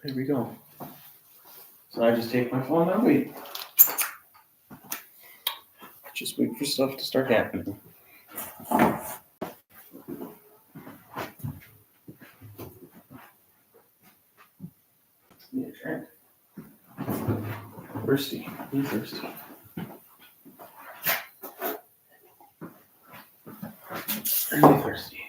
There we go. So I just take my phone and wait. Just wait for stuff to start happening. Need a drink. Thirsty. I'm thirsty. Really thirsty.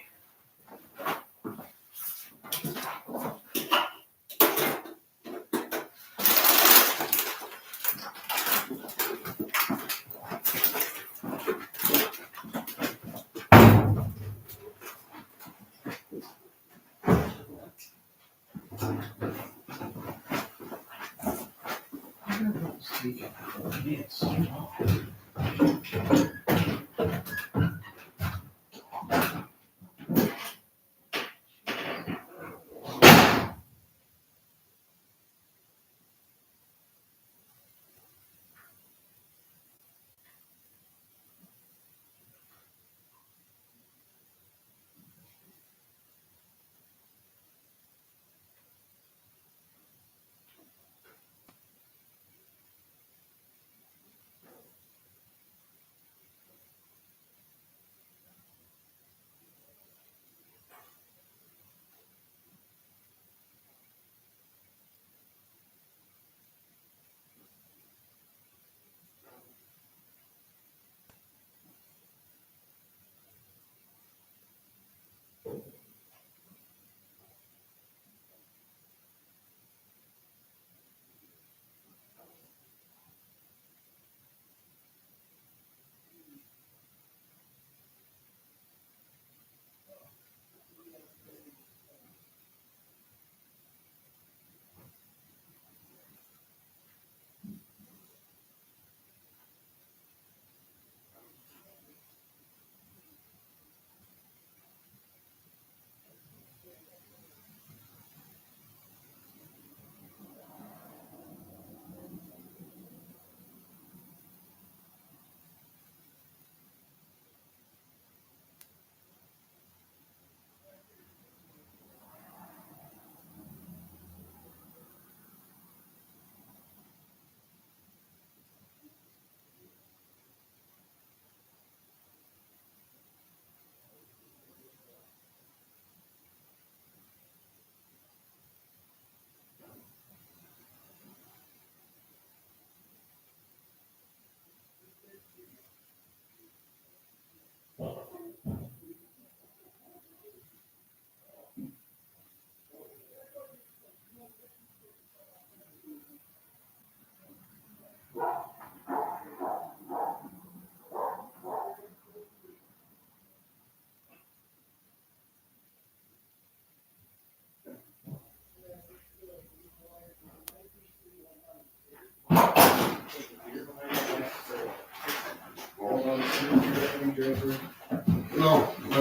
No, I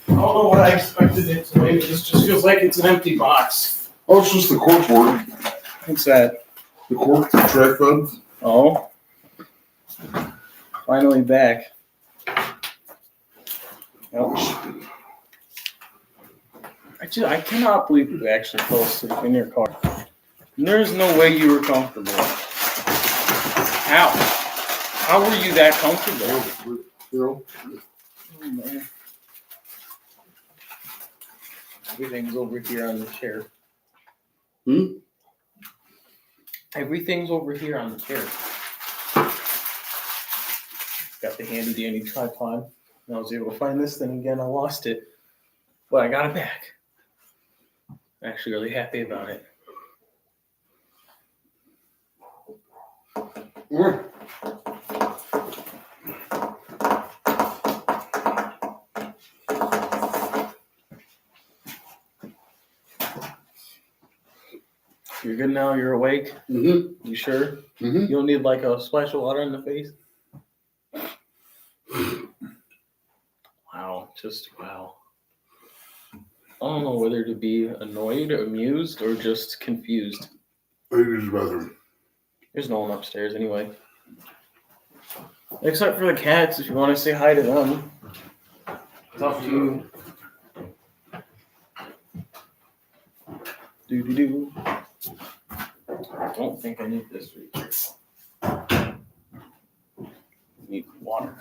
don't know what I expected it to be. This just feels like it's an empty box. Oh, it's just the cork board. What's that? The cork, the track bed. Oh. Finally back. Ouch. I cannot believe you actually fell asleep in your car. There's no way you were comfortable. How? How were you that comfortable? You Oh, man. Everything's over here on the chair. Everything's over here on the chair. Got the handy dandy tripod. And I was able to find this thing again. I lost it. But I got it back. I'm actually really happy about it. know? You're good now? You're awake? Mm-hmm. You sure? Mm-hmm. You don't need like a splash of water in the face? Wow. Just wow. I don't know whether to be annoyed, amused, or just confused. I use the bathroom. There's no one upstairs anyway. Except for the cats, if you want to say hi to them. It's up to you. Do. I don't think I need this reach. I need water.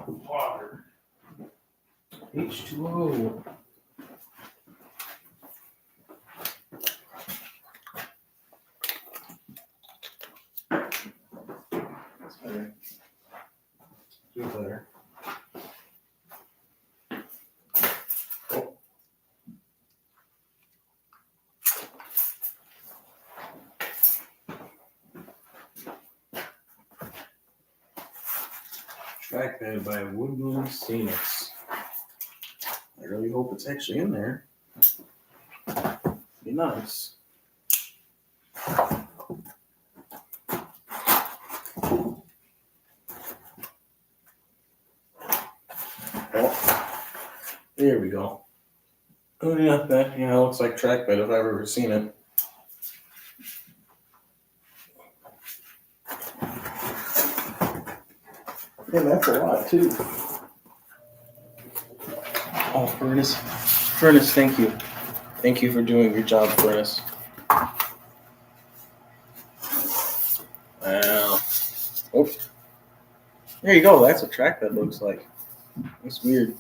Water. H2O. That's better. Do better. Oh. Trackpad by Woodland Scenics. I really hope it's actually in there. Be nice. Oh, there we go. Oh yeah, that looks like trackbed if I've ever seen it. Yeah, that's a lot too. Oh, Furnace, thank you. Thank you for doing your job, Furnace. Wow. Oh, there you go. That's what trackbed looks like. That's weird.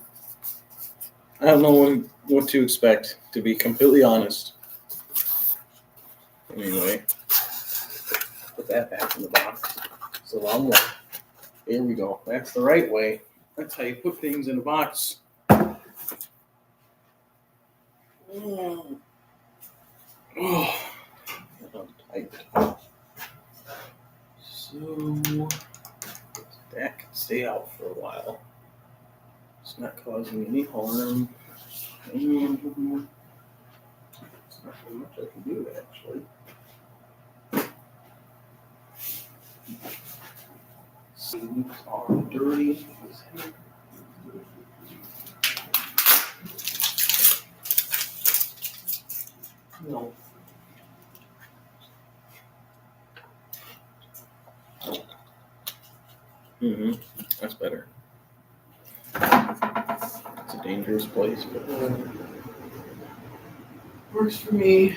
I don't know what to expect, to be completely honest. Anyway, put that back in the box. It's the wrong way. There we go. That's the right way. That's how you put things in a box. Oh, I'm tight. So that can stay out for a while. It's not causing any harm. There's not very much I can do, actually. Seeds are dirty. No. That's better. It's a dangerous place, but works for me.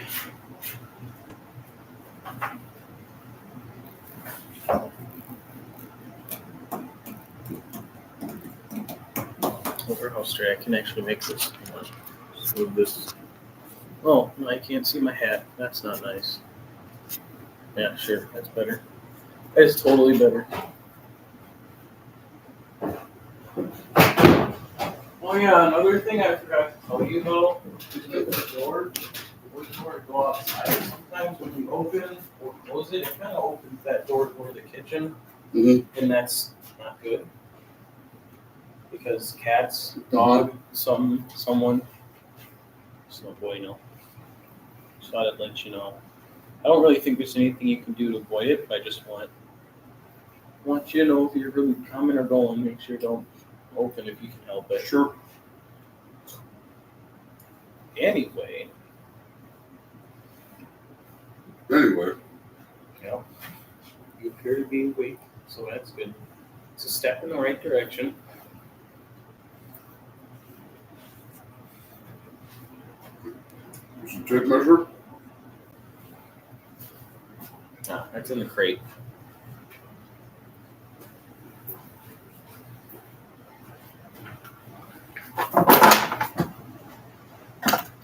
Over how straight I can actually make this. Just move this. Oh, I can't see my hat. That's not nice. Yeah, sure, that's better. It's totally better. Oh yeah, another thing I forgot to tell you though, is that the door to go outside. Sometimes when you open or close it, it kind of opens that door toward the kitchen, and that's not good because cats, dog, someone. It's no bueno. Just thought I'd let you know. I don't really think there's anything you can do to avoid it, but I just want you to know if you're really coming or going, make sure you don't open if you can help it. Sure. Anyway. Yeah. You appear to be awake, so that's good. It's a step in the right direction. There's a tape measure. Ah, that's in the crate.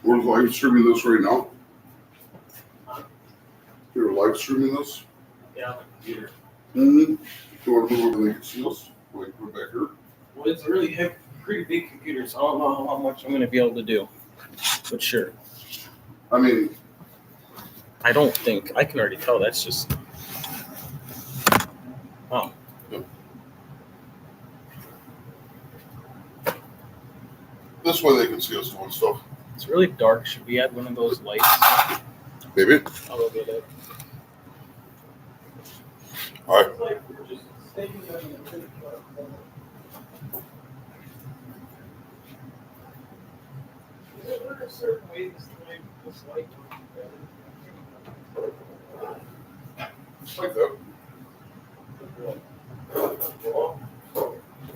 We're live streaming this right now. You're live streaming this? Yeah, on the computer. You want to move over and see us? Put it back here. Well, it's a really heavy, pretty big computer, so I don't know how much I'm going to be able to do. But sure. I mean, I don't think, I can already tell that's just, oh. this way they can see us doing stuff. It's really dark. Should we add one of those lights? Maybe. I'll go get it. All right. It's like we're just staying on the Is there a certain way this light works better? Like that.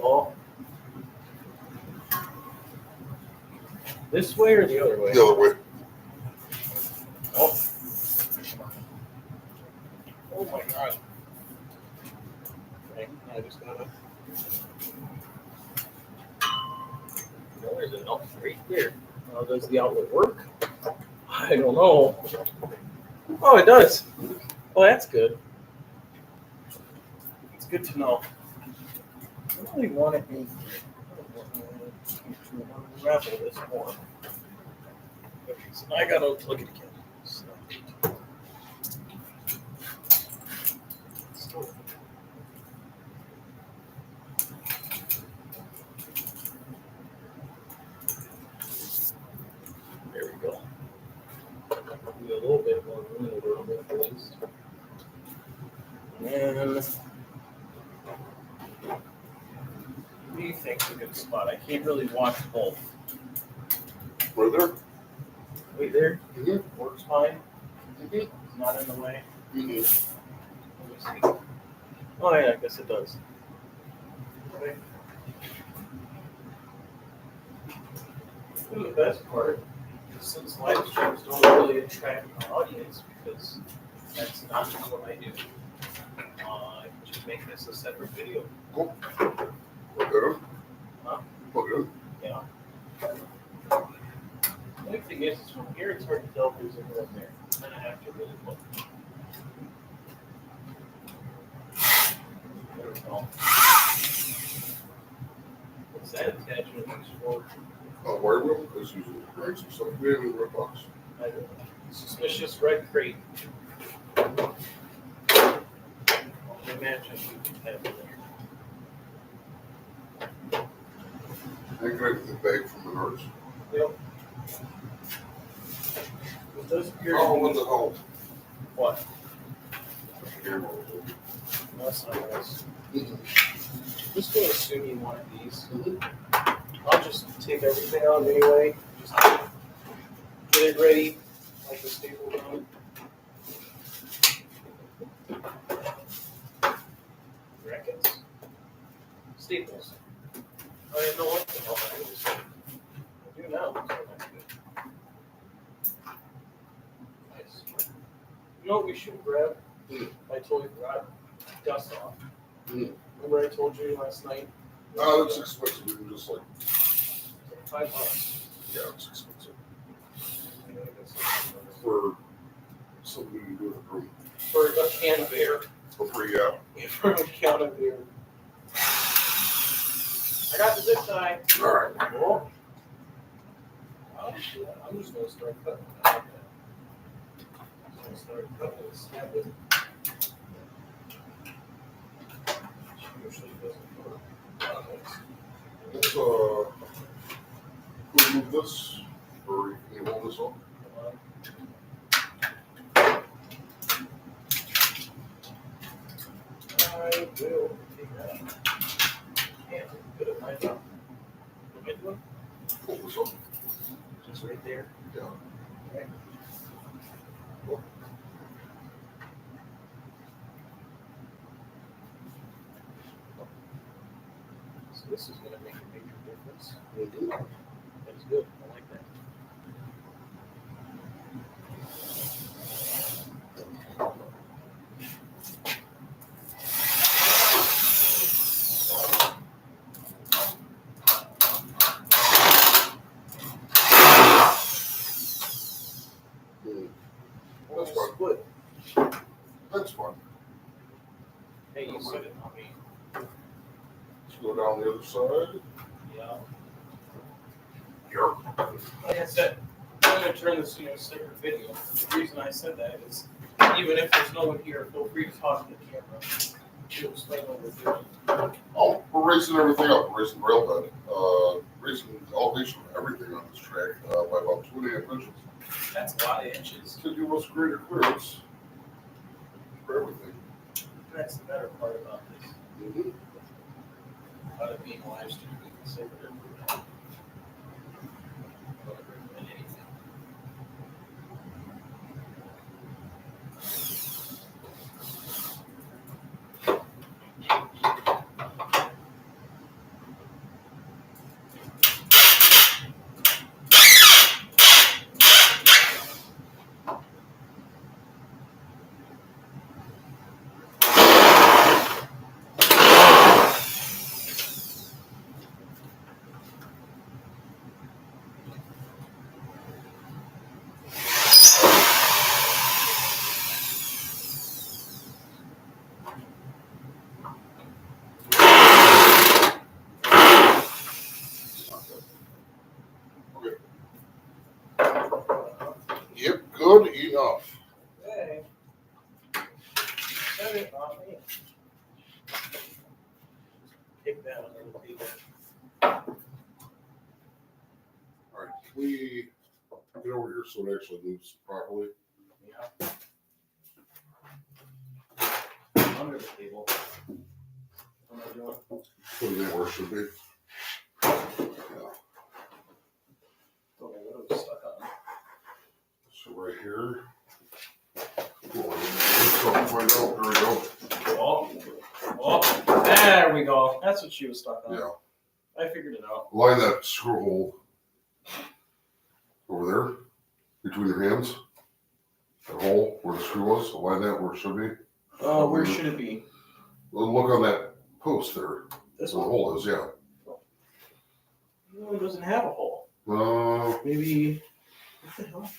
Oh. This way or the other way? The other way. Oh. Oh my god. Okay, I just gotta. There's an outlet right there. Does the outlet work? I don't know. Oh, it does. Oh, that's good. It's good to know. I don't really want it in. Unravel this more. Okay, so I gotta look at it again. There we go. Be a little bit more room a little bit at least. And what do you think's a good spot? I can't really watch both. Right there. Wait there. Mm-hmm. Works fine. Mm-hmm. It's not in the way. Mm-hmm. Let me see. Oh yeah, I guess it does. Okay. The best part is since live streams don't really attract an audience because that's not what I do. I can just make this a separate video. Cool. Plug that in. Huh? Plug it in. Yeah. The only thing is, from here it's hard to tell if there's a room there. Then I have to really look. There we go. What's that attachment used for? Wire wheel is usually drag some stuff in the red box. I don't know. Suspicious red crate. I'll imagine you can have it there. And get the bag from the nurse. Yep. It does appear Oh, what the hell? What? The camera was open. No, that's not nice. Mm-hmm. Just gonna assume you want these. Mm-hmm. I'll just take everything out anyway. Just get it ready, like the staple gun. Brackets? Staples. I didn't know what the hell that is. I do now, so that's good. Nice. You know what we should grab? I told you to grab dust off. Remember I told you last night? That's expensive. We can just like, $5. yeah, it's expensive. For something you can do in the room. For a can of air. For free, yeah. For a can of air. I got the zip tie. All right. Cool. I'm just going to start cutting it out. I'm going to start cutting it, snap it. She usually doesn't work. Let's move this, or you can hold this on. I will take that. Yeah, good at my job. What am I doing? Hold this on. Just right there. Yeah. Okay. So this is going to make a major difference. That's good. I like that. That's fine. Split. That's fine. Hey, you said it, not me. Let's go down the other side. Yeah. Here. Like I said, I'm going to turn this into a separate video. The reason I said that is, even if there's no one here, feel free to talk to the camera. You'll explain what we're doing. Oh, we're raising everything up. We're raising rail bed. Raising elevation of everything on this track by about 2.5 inches. That's a lot of inches. To give us greater clearance for everything. That's the better part about this. Mm-hmm. About it being live streamed, we can say whatever we want. Whatever, and anything. good enough. Hey. Set it on me. Take that on the table. All right, can we get over here so it actually moves properly? Yeah. Under the table. What am I doing? Putting it where it should be. Yeah. Don't know what it was stuck on. So right here. Find out. There we go. Oh, there we go. That's what she was stuck on. Yeah. I figured it out. Line that screw hole over there between your hands. That hole where the screw was. Line that where it should be. Where should it be? Look on that post there. This Where the one? hole is, yeah. No, it doesn't have a hole. Uh, Maybe. What the hell?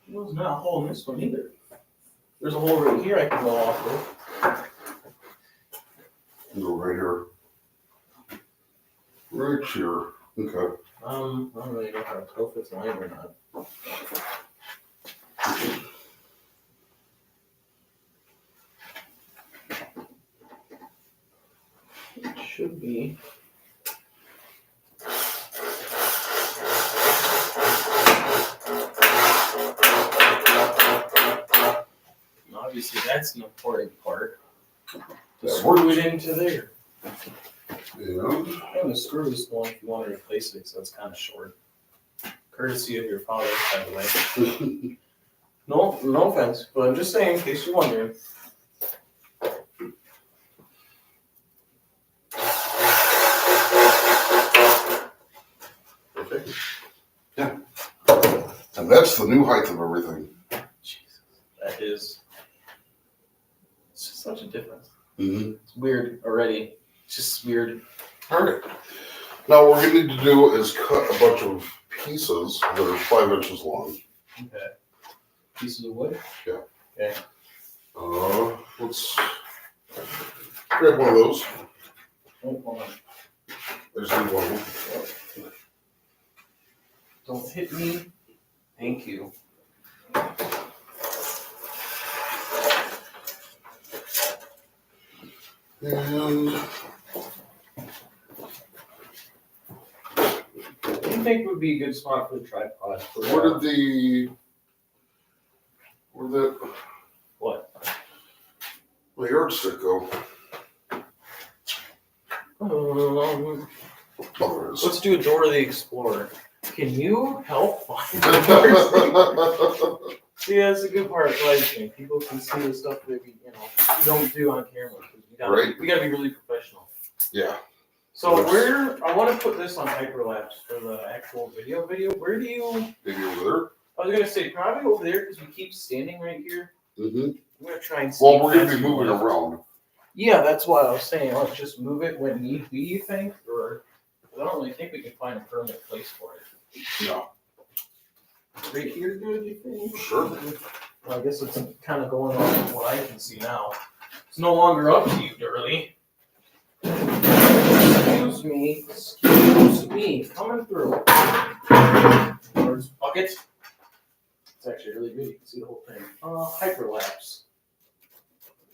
There's not a hole in this one either. There's a hole right here I can go off with. go right here. Right here. Okay. I don't really know how to tell if it's lined or not. It should be. Obviously, that's an important part. That Screw it into there. And And the screw is the one if you want to replace it, so it's kind of short. Courtesy of your father, by the way. No offense, but I'm just saying in case you're wondering. okay. Yeah. And that's the new height of everything. Jesus, that is. It's just such a difference. Mm-hmm. It's weird already. It's just weird. All right. Now what we need to do is cut a bunch of pieces that are 5 inches long. Okay. Pieces of wood? Yeah. Okay. Let's grab one of those. Oh, hold on. I just need one of them. Don't hit me. Thank you. And What do you think would be a good spot for the tripod? where did What? my yardstick go? Oh, there it is. Let's do a Dora the Explorer. Can you help find the See, that's a good part of live stream. People can see the stuff that we don't do on camera. We gotta be really professional. Yeah. So I want to put this on hyperlapse for the actual video. Where do you? Maybe over there. I was gonna say probably over there because we keep standing right here. Mm-hmm. I'm gonna try and. Well, we're gonna be moving around. Yeah, that's what I was saying. Let's just move it when need be. You think, or I don't really think we can find a permanent place for it. No. Right here, good. You think? Sure. Well, I guess it's kind of going on with what I can see now. It's no longer up to you, Doerle. Excuse me, coming through. There's bucket. It's actually really good. You can see the whole thing. Hyperlapse.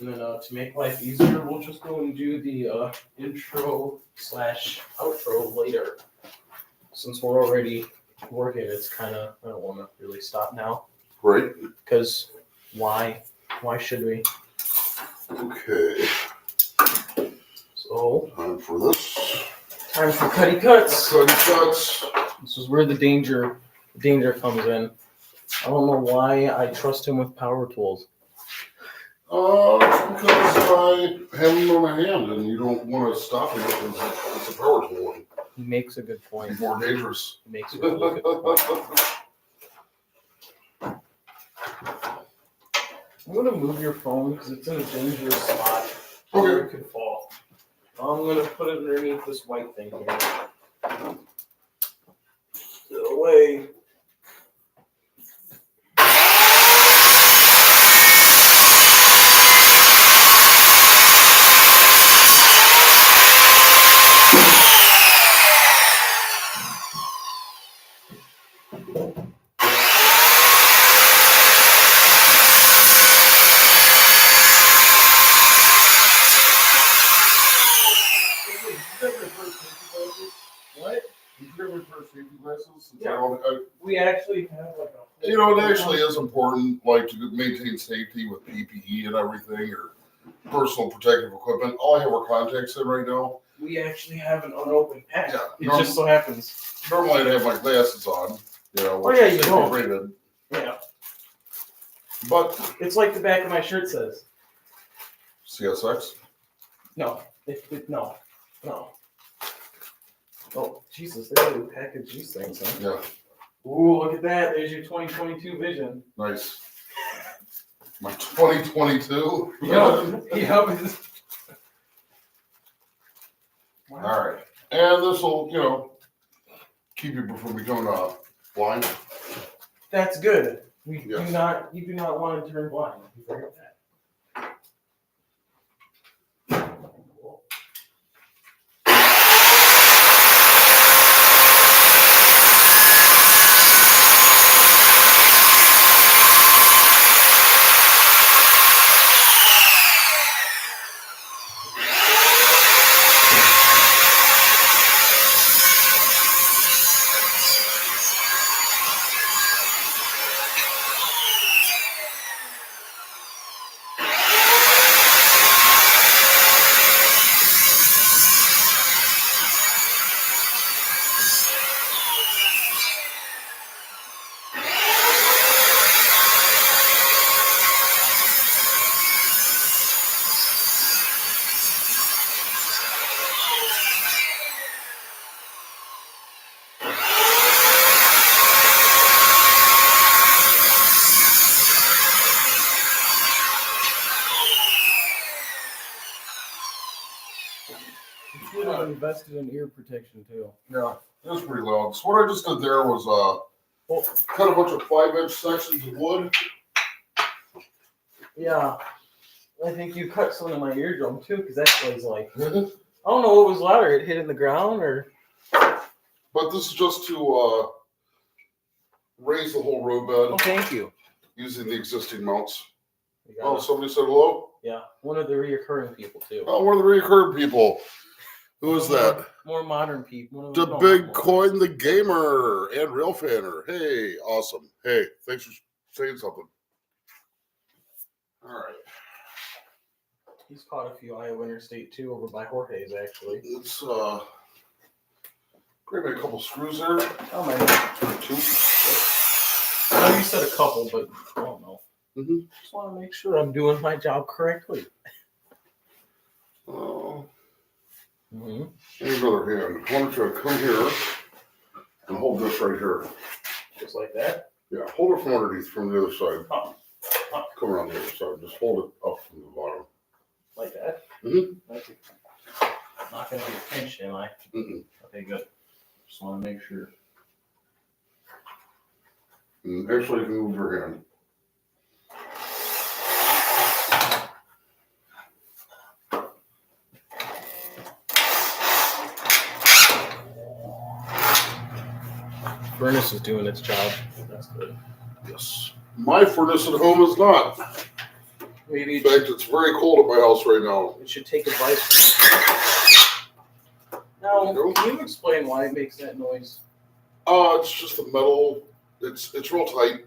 And then to make life easier, we'll just go and do the intro/outro later. Since we're already working, it's kind of, I don't want to really stop now. Right. Because why? Why should we? Okay. So, Time for this. time for cutty cuts. Cutty cuts. This is where the danger comes in. I don't know why I trust him with power tools. Because I have them in my hand and you don't want to stop me because it's a power tool. He makes a good point. It's more dangerous. He makes a really good point. I'm going to move your phone because it's in a dangerous spot. Where it could fall. I'm going to put it underneath this white thing here. Get it away. glasses. Yeah. We actually have like a. You know, it actually is important, like to maintain safety with PPE and everything, or personal protective equipment. All I have are contacts in right now. We actually have an unopened pack. Yeah, It just so happens. Normally I'd have my glasses on, you know. Oh, yeah, you safety don't. rated. Yeah. But It's like the back of my shirt says. CSX? No. No. Oh, Jesus, they really package these things, huh? Yeah. Ooh, look at that. There's your 2022 vision. Nice. My 2022? Yep. Wow. All right. And this will, you know, keep you from becoming blind. That's good. You Yes. do not want to turn blind. You forget that. Cool. You should have invested in ear protection too. Yeah, it was pretty loud. So what I just did there was cut a bunch of 5-inch sections of wood. Yeah. I think you cut some of my eardrum too, because that was like, But I don't know what was louder, it hit in the ground or. this is just to raise the whole road bed Oh, thank you. using the existing mounts. We got Oh, it. somebody said hello? Yeah, one of the reoccurring people too. Oh, one of the recurring people. Who is that? More modern people. The Big Coin the Gamer and Real Fanner. Hey, awesome. Hey, thanks for saying something. All right. He's caught a few Iowa Interstate too over by Jorge's actually. Let's grab a couple screws there. Oh my. Two. I know you said a couple, but I don't know. Mm-hmm. Just want to make sure I'm doing my job correctly. And another hand. Why don't you come here and hold this right here? Just like that? Yeah, hold it from underneath from the other side. Oh. Come around the other side. Just hold it up from the bottom. Like that? Mm-hmm. Thank you. Not going to be a pinch, am I? Mm-mm. Okay, good. Just want to make sure. And actually, you can move your hand. Furnace is doing its job. That's good. Yes. My furnace at home is not. Maybe In fact, it's very cold at my house right now. it should take advice. Now, can you explain why it makes that noise? It's just the metal. It's real tight.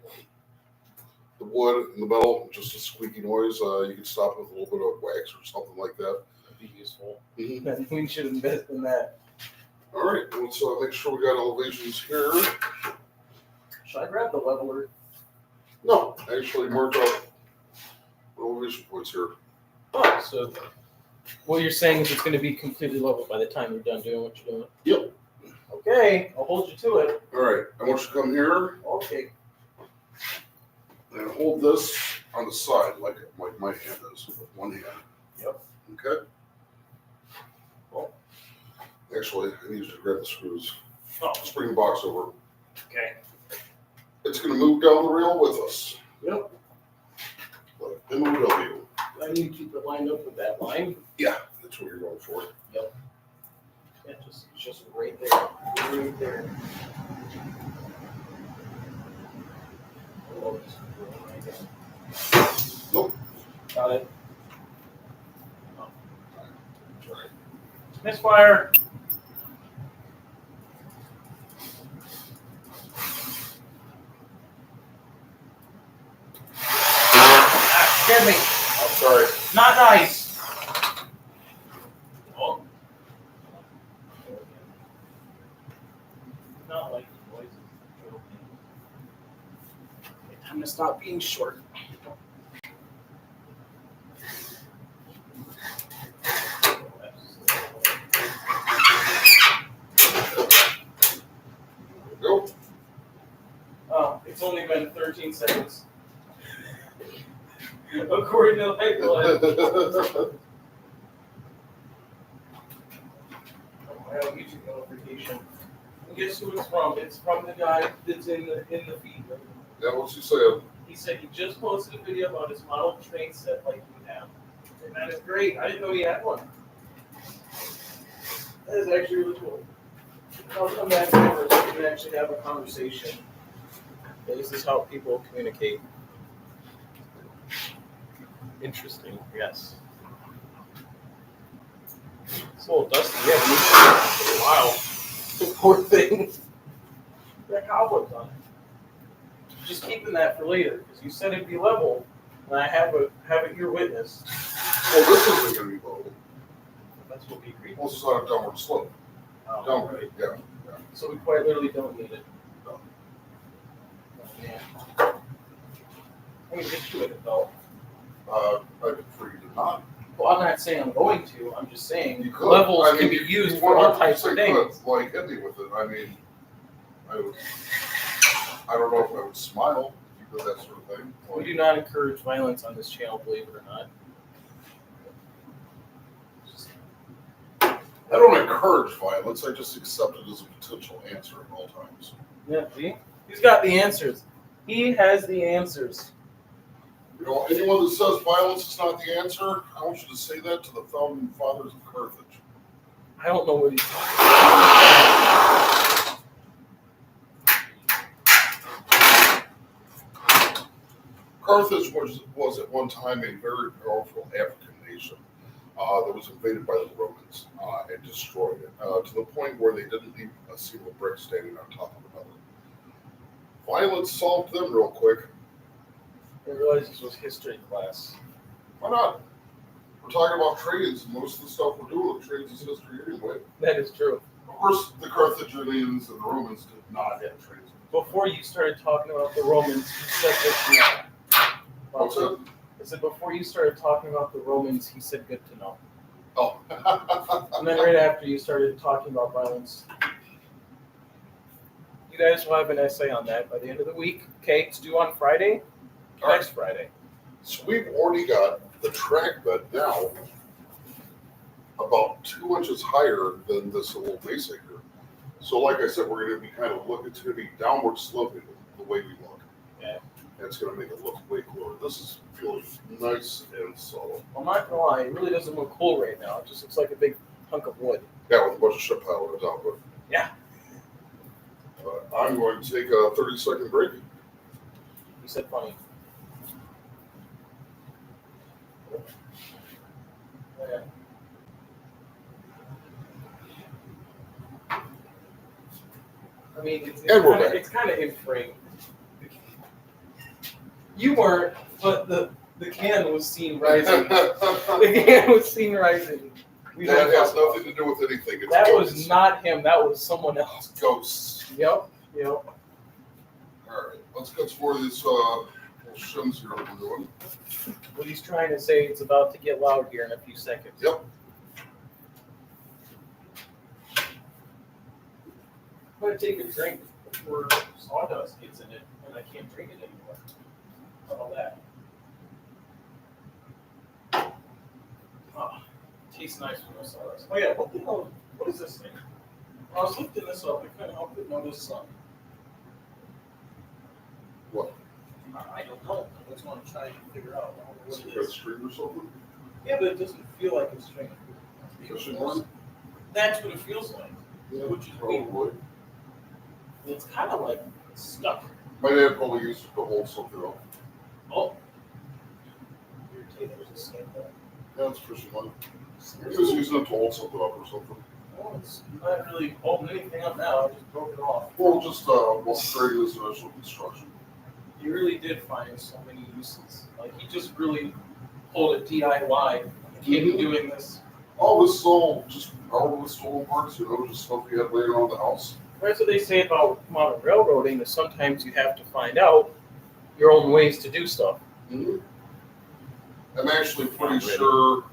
The wood and the metal, just a squeaky noise. You can stop it with a little bit of wax or something like that. That'd be useful. Mm-hmm. We should invest in that. All right, let's make sure we got elevations here. Should I grab the leveler? No, actually, mark up elevation points here. Oh, so what you're saying is it's going to be completely level by the time you're done doing what you're doing? Yep. Okay, I'll hold you to it. All right, I want you to come here Okay. and hold this on the side like my hand is, with one hand. Yep. Okay? Cool. Actually, I need you to grab the screws. Oh. Just bring the box over. Okay. It's going to move down the rail with us. Yep. Like MOW. I need to keep it lined up with that line. Yeah, that's what you're going for. Yep. Yeah, just right there. Right there. Oh, just right there. Nope. Got it. Oh. That's right. Misfire. Not nice. Oh. Not like the voices. Time to stop being short. Go. Oh, it's only been 13 seconds. According to Lifeline. I have a YouTube notification. And guess who it's from? It's from the guy that's in the feed. Yeah, what's he saying? He said he just posted a video about his model train set like you have. And that is great. I didn't know he had one. That is actually really cool. I'll come back later so we can actually have a conversation. This is how people communicate. Interesting, yes. It's a little dusty. Yeah, wow. Poor thing. That cobwebs on it. Just keeping that for later, because you said it'd be level, and I have it here witness. Well, this isn't going to be level. That's what we agreed. Well, this is on a downward slope. Oh, Downward, right. yeah. So we quite literally don't need it. No. Oh, man. I'm gonna get to it though. I prefer you to not. Well, I'm not saying I'm going to. I'm just saying You could. levels I mean, can be you used for all types of 100% things. could, like, hit me with it. I mean, I don't know if I would smile if you did that sort of thing. We do not encourage violence on this channel, believe it or not. I don't encourage violence. I just accept it as a potential answer at all times. Yeah, see? He's got the answers. He has the answers. You know, anyone that says violence is not the answer, I want you to say that to the founding fathers of Carthage. I don't know what he's talking about. Carthage was at one time a very powerful African nation that was invaded by the Romans and destroyed it to the point where they didn't leave a single brick standing on top of another. Violence solved them real quick. I realized this was history class. Why not? We're talking about trades, and most of the stuff we're doing with trades is history anyway. That is true. Of course, the Carthaginians and the Romans did not have trades. Before you started talking about the Romans, he said good to know. What's that? I said before you started talking about the Romans, he said good to know. Oh. And then right after you started talking about violence, you guys will have an essay on that by the end of the week. Okay, it's due on Friday. Next Friday. So we've already got the track bed now about 2 inches higher than this little mesa here. So like I said, we're going to be it's going to be downward sloping the way we look. Yeah. And it's going to make it look way cooler. This is feeling nice and solid. I'm not gonna lie, it really doesn't look cool right now. It just looks like a big hunk of wood. Yeah, with a bunch of shit piled on top of it. Yeah. I'm going to take a 30-second break. You said funny. Yeah. I mean, it's kind of in frame. You weren't, but the can was seen rising. The can was seen rising. That has nothing to do with anything. It's that ghosts. was not him. That was someone else. Ghosts. Yep. All right, let's get some more of these little shims here we're doing. What he's trying to say, it's about to get loud here in a few seconds. Yep. I'm going to take a drink before sawdust gets in it, and I can't drink it anymore. All that. Oh, tastes nice with no sawdust. Oh yeah, what the hell? What is this thing? When I was lifting this up, I couldn't help but notice something. What? I don't know. I just want to try and figure out what Some it kind of is. string or something? Yeah, but it doesn't feel like it's string. Fishing line? That's what it feels like. Yeah, Which is weird. probably. It's kind of like stuck. My dad probably used it to hold something up. Oh. Your tape was a snake there. Yeah, it's fishing line. He was using it to hold something up or something. Well, it's not really holding anything up now. I just broke it off. Well, just creating this initial construction. He really did find so many uses. Like, he just really hold it DIY. I can't be doing this. Oh, this is all just all the stolen parts, just stuff you had laying around the house. That's what they say about modern railroading, is sometimes you have to find out your own ways to do stuff. Mm-hmm. I'm actually pretty sure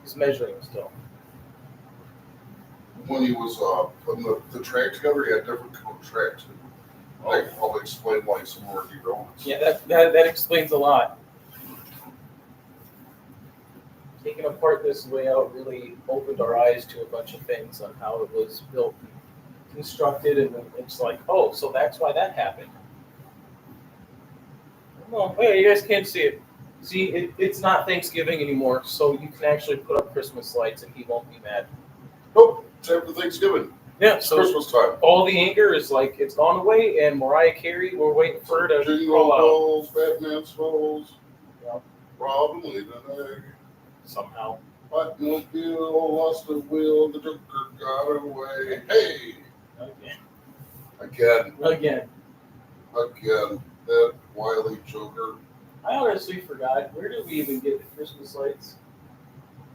He's measuring still. when he was putting the track together, he had different colored tracks. I can probably explain why some more derailments. Yeah, that explains a lot. Taking apart this layout really opened our eyes to a bunch of things on how it was built and constructed, and it's like, oh, so that's why that happened. Well, hey, you guys can't see it. See, it's not Thanksgiving anymore, so you can actually put up Christmas lights and he won't be mad. Nope, it's after Thanksgiving. Yeah, It's so Christmas time. all the anger is like, it's gone away, and Mariah Carey, we're waiting for her to Jingle call out. bells, Batman smells. Yeah. Robin laid an egg. Somehow. Batmobile lost the wheel, the Joker got away. Hey! Again. That wily Joker. I honestly forgot, where did we even get the Christmas lights?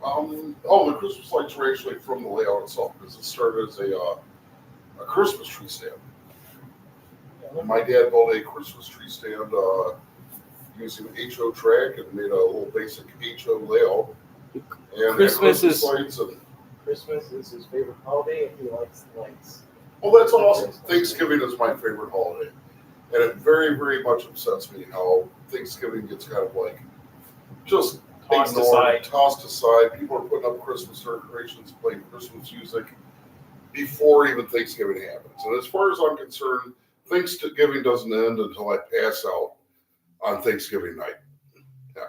The Christmas lights were actually from the layout itself, because it started as a Christmas tree stand. Yeah, My dad built a Christmas tree stand using HO track and made a little basic HO layout. And Christmas is his favorite holiday, and he likes the lights. Well, that's awesome. Thanksgiving is my favorite holiday. And it very, very much upsets me how Thanksgiving gets kind of like just Tossed aside. People are putting up Christmas decorations, playing Christmas music before even Thanksgiving happens. And as far as I'm concerned, Thanksgiving doesn't end until I pass out on Thanksgiving night. Yeah.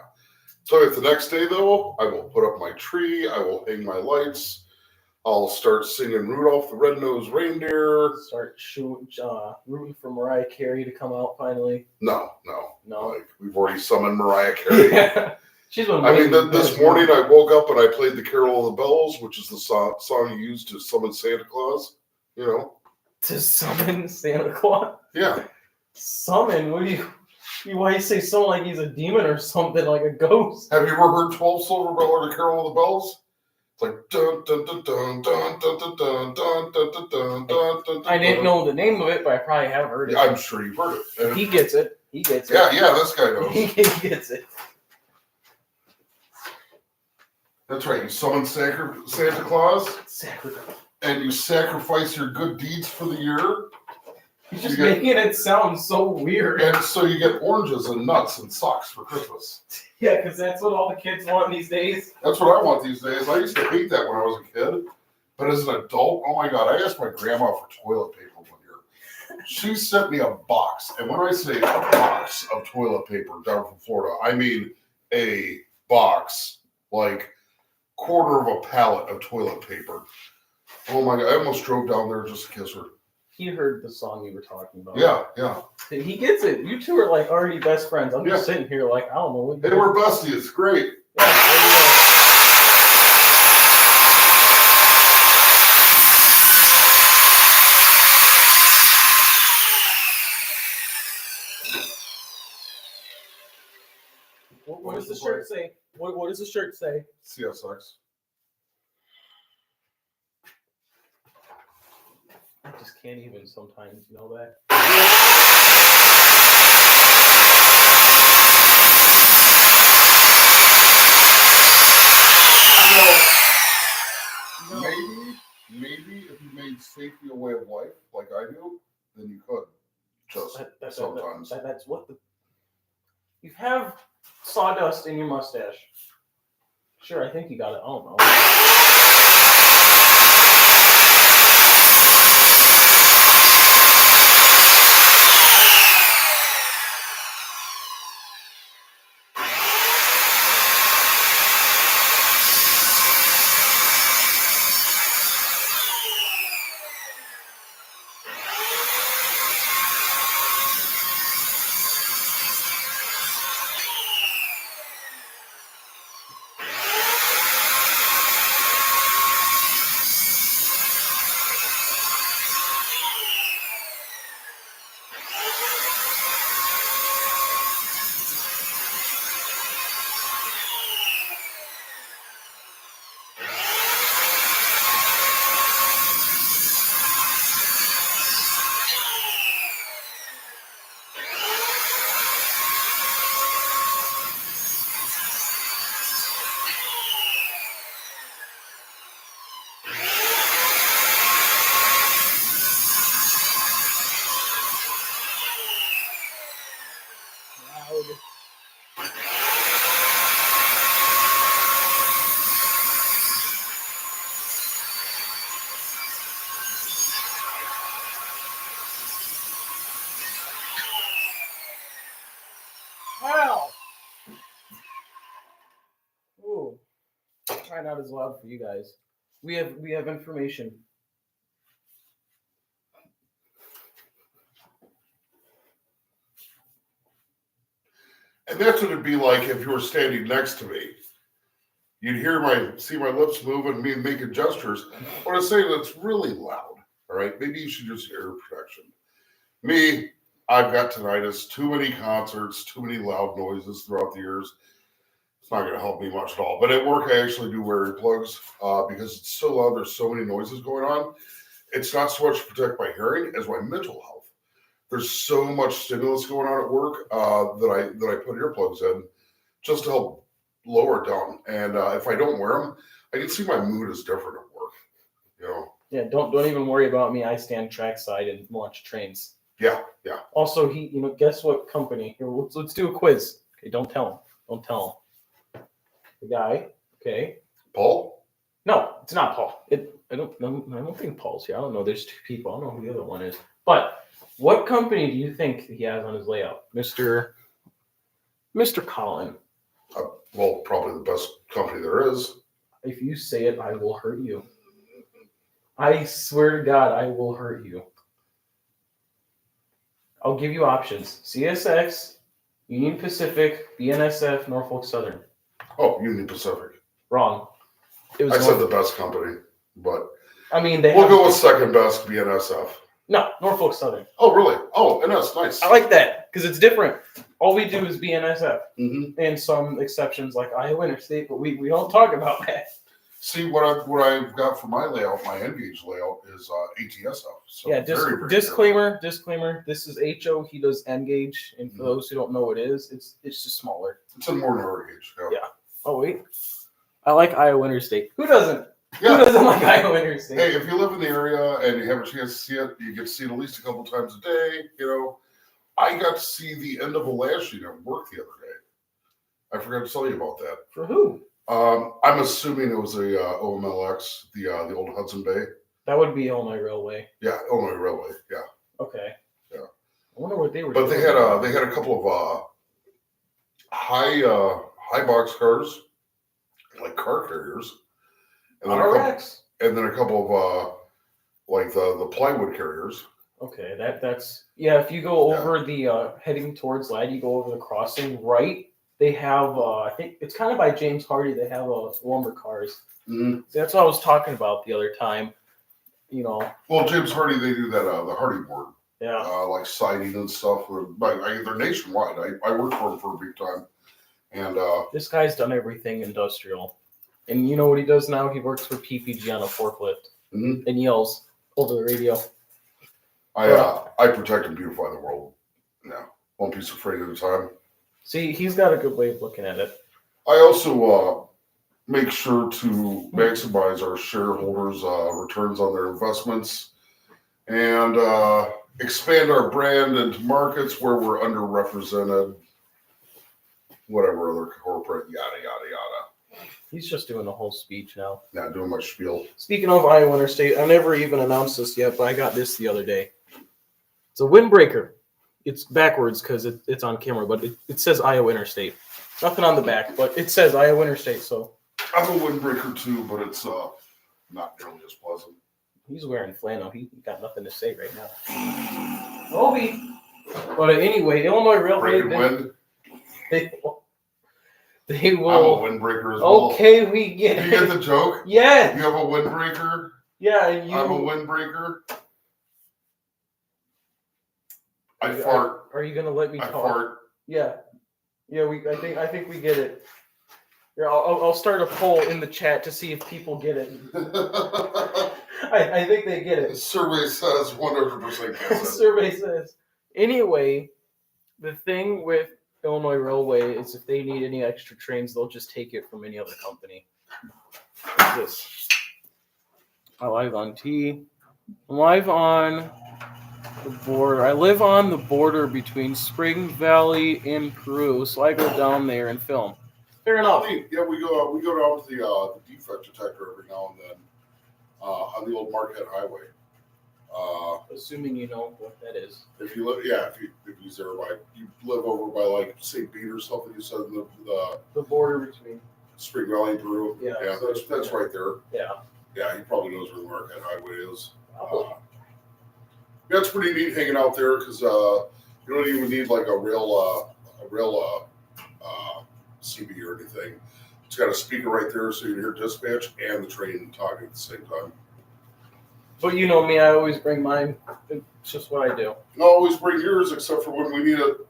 So if the next day, though, I will put up my tree, I will hang my lights, I'll start singing Rudolph the Red-Nosed Reindeer. Start rooting for Mariah Carey to come out finally. No. No. We've already summoned Mariah Carey. Yeah. She's been this morning I woke up and I played the Carol of the Bells, which is the song used to summon Santa Claus. To summon Santa Claus? Yeah. Summon? What do you... Why you say summon like he's a demon or something, like a ghost? Have you ever heard 12 Silver Bell or the Carol of the Bells? It's like dun dun dun dun dun dun dun dun dun dun dun dun dun. I didn't know the name of it, but I probably have heard it. Yeah, I'm sure you've heard it. He gets it. Yeah, this guy knows. He gets it. That's right. You summon Santa Claus, Sacrifice. and you sacrifice your good deeds for the year. He's just making it sound so weird. And so you get oranges and nuts and socks for Christmas. Yeah, because that's what all the kids want these days. That's what I want these days. I used to hate that when I was a kid. But as an adult, oh my God, I asked my grandma for toilet paper one year. She sent me a box. And when I say a box of toilet paper down from Florida, I mean a box, like quarter of a pallet of toilet paper. Oh my God, I almost drove down there just to kiss her. He heard the song you were talking about. Yeah. He gets it. You two are like already best friends. I'm just sitting here like, I don't know what. Hey, we're besties. Great. What does the shirt say? What does the shirt say? CSX. I just can't even sometimes know that. Maybe if you made safety a way of life like I do, then you could. Just sometimes. That's what the... You have sawdust in your mustache. Sure, I think you got it. I don't know. Probably not as loud for you guys. We have information. And that's what it'd be like if you were standing next to me. You'd see my lips move and me making gestures. What I'm saying, it's really loud. All right, maybe you should use ear protection. Me, I've got tinnitus, too many concerts, too many loud noises throughout the years. It's not going to help me much at all. But at work, I actually do wear earplugs because it's so loud. There's so many noises going on. It's not so much to protect my hearing as my mental health. There's so much stimulus going on at work that I put earplugs in just to help lower it down. And if I don't wear them, I can see my mood is different at work. You know. Yeah, don't even worry about me. I stand trackside and watch trains. Yeah. Also, guess what company? Here, let's do a quiz. Okay, don't tell him. Don't tell him. The guy. Okay. Paul? No, it's not Paul. I don't think Paul's here. I don't know. There's two people. I don't know who the other one is. But what company do you think he has on his layout, Mr. Colin? Well, probably the best company there is. If you say it, I will hurt you. I swear to God, I will hurt you. I'll give you options: CSX, Union Pacific, BNSF, Norfolk Southern. Oh, Union Pacific. Wrong. I said the best company, but I mean, we'll go with second best, BNSF. No, Norfolk Southern. Oh, really? Oh, and that's nice. I like that because it's different. All we do is BNSF, Mm-hmm. and some exceptions like Iowa Interstate, but we don't talk about that. See, what I've got for my layout, my N-gauge layout, is ATSF. So Yeah, very disclaimer. This is HO. He does N-gauge, and for those who don't know what it is, it's just smaller. It's a more narrow gauge. Yeah. Oh wait, I like Iowa Interstate. Who doesn't? Yeah. Who doesn't like Iowa Interstate? Hey, if you live in the area and you have a chance to see it, you get to see it at least a couple times a day. You know, I got to see the end of a lashing at work the other day. I forgot to tell you about that. For who? I'm assuming it was a OMLX, the old Hudson Bay. That would be Illinois Railway. Yeah, Illinois Railway. Yeah. Okay. Yeah. I wonder what they were. But doing. they had a couple of high box cars, like car carriers, and then a couple of like the plywood carriers. Okay, that's If you go over the heading towards Ladd, you go over the crossing right. They have I think it's kind of by James Hardy. They have lumber cars. Mm-hmm. So that's what I was talking about the other time. You know. Well, James Hardy, they do that the Hardy board. Yeah. Like siding and stuff. They're nationwide. I worked for them for a big time, and this guy's done everything industrial. And you know what he does now? He works for PPG on a forklift and yells over the radio. I protect and beautify the world. Yeah, one piece of freight at a time. See, he's got a good way of looking at it. I also make sure to maximize our shareholders' returns on their investments and expand our brand into markets where we're underrepresented. Whatever other corporate, yada, yada, yada. He's just doing the whole speech now. Yeah, doing my spiel. Speaking of Iowa Interstate, I never even announced this yet, but I got this the other day. It's a windbreaker. It's backwards because it's on camera, but it says Iowa Interstate. Nothing on the back, but it says Iowa Interstate. So I'm a windbreaker too, but it's not nearly as pleasant. He's wearing flannel. He got nothing to say right now. Obi. But anyway, Illinois Railway. They will. I'm a windbreaker as well. Okay, we get it. You get the joke? Yeah. You have a windbreaker? Yeah, and I'm a windbreaker. I fart. Are you gonna let me talk? I fart. Yeah. I think we get it. Here, I'll start a poll in the chat to see if people get it. I think they get it. The survey says 100% gets it. Survey says. Anyway, the thing with Illinois Railway is if they need any extra trains, they'll just take it from any other company. Like this. I'm live on T. I'm live on the border. I live on the border between Spring Valley and Peru, so I go down there and film. Fair enough. Yeah, we go down to the defect detector every now and then on the old Marquette Highway. Assuming you know what that is. If you live, if you live over by like St. Pete or something, you said the border between. Spring Valley, Peru. Yeah, Yeah, so- that's right there. Yeah. Yeah, he probably knows where the Marquette Highway is. Probably. Yeah, it's pretty neat hanging out there because you don't even need like a real CB or anything. It's got a speaker right there, so you can hear dispatch and the train talking at the same time. But you know me, I always bring mine. It's just what I do. I always bring yours, except for when we need it.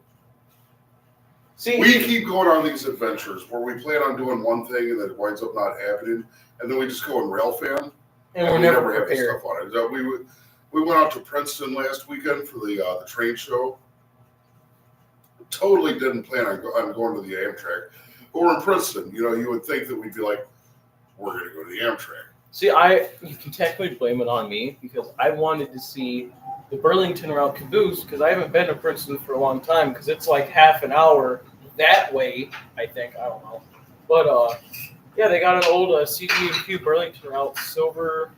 See, We keep going on these adventures where we plan on doing one thing and then it winds up not happening, and then we just go in rail fan, and we're we never have the prepared. stuff on it. We went out to Princeton last weekend for the train show. Totally didn't plan on going to the Amtrak. But we're in Princeton. You know, you would think that we'd be like, we're going to go to the Amtrak. See, you can technically blame it on me because I wanted to see the Burlington route caboose because I haven't been to Princeton for a long time because it's like half an hour that way, I think. I don't know. But, yeah, they got an old CDQ Burlington route silver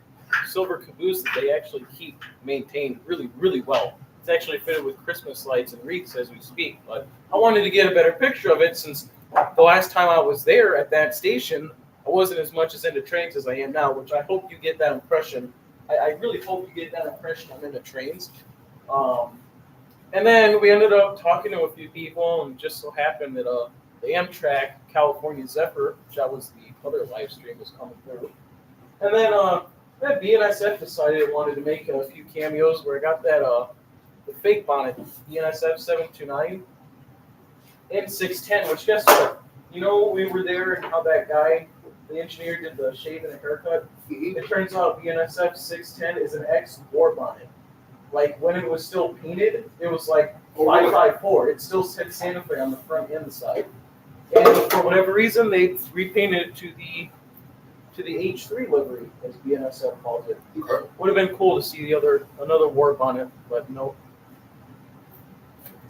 caboose that they actually keep maintained really, really well. It's actually fitted with Christmas lights and wreaths as we speak. But I wanted to get a better picture of it since the last time I was there at that station, I wasn't as much as into trains as I am now, which I hope you get that impression. I really hope you get that impression I'm into trains. And then we ended up talking to a few people, and just so happened that the Amtrak California Zephyr, which that was the other live stream, was coming through. And then BNSF decided it wanted to make a few cameos where I got that the fake bonnet, BNSF 729 and 610, which guess what? You know, we were there and how that guy, the engineer, did the shave and the haircut. Mm-hmm. It turns out BNSF 610 is an ex-war bonnet. Like when it was still painted, it was like 554. It still said Santa Fe on the front and the side. And for whatever reason, they repainted it to the H3 livery, as BNSF calls it. Okay. Would have been cool to see another war bonnet, but nope.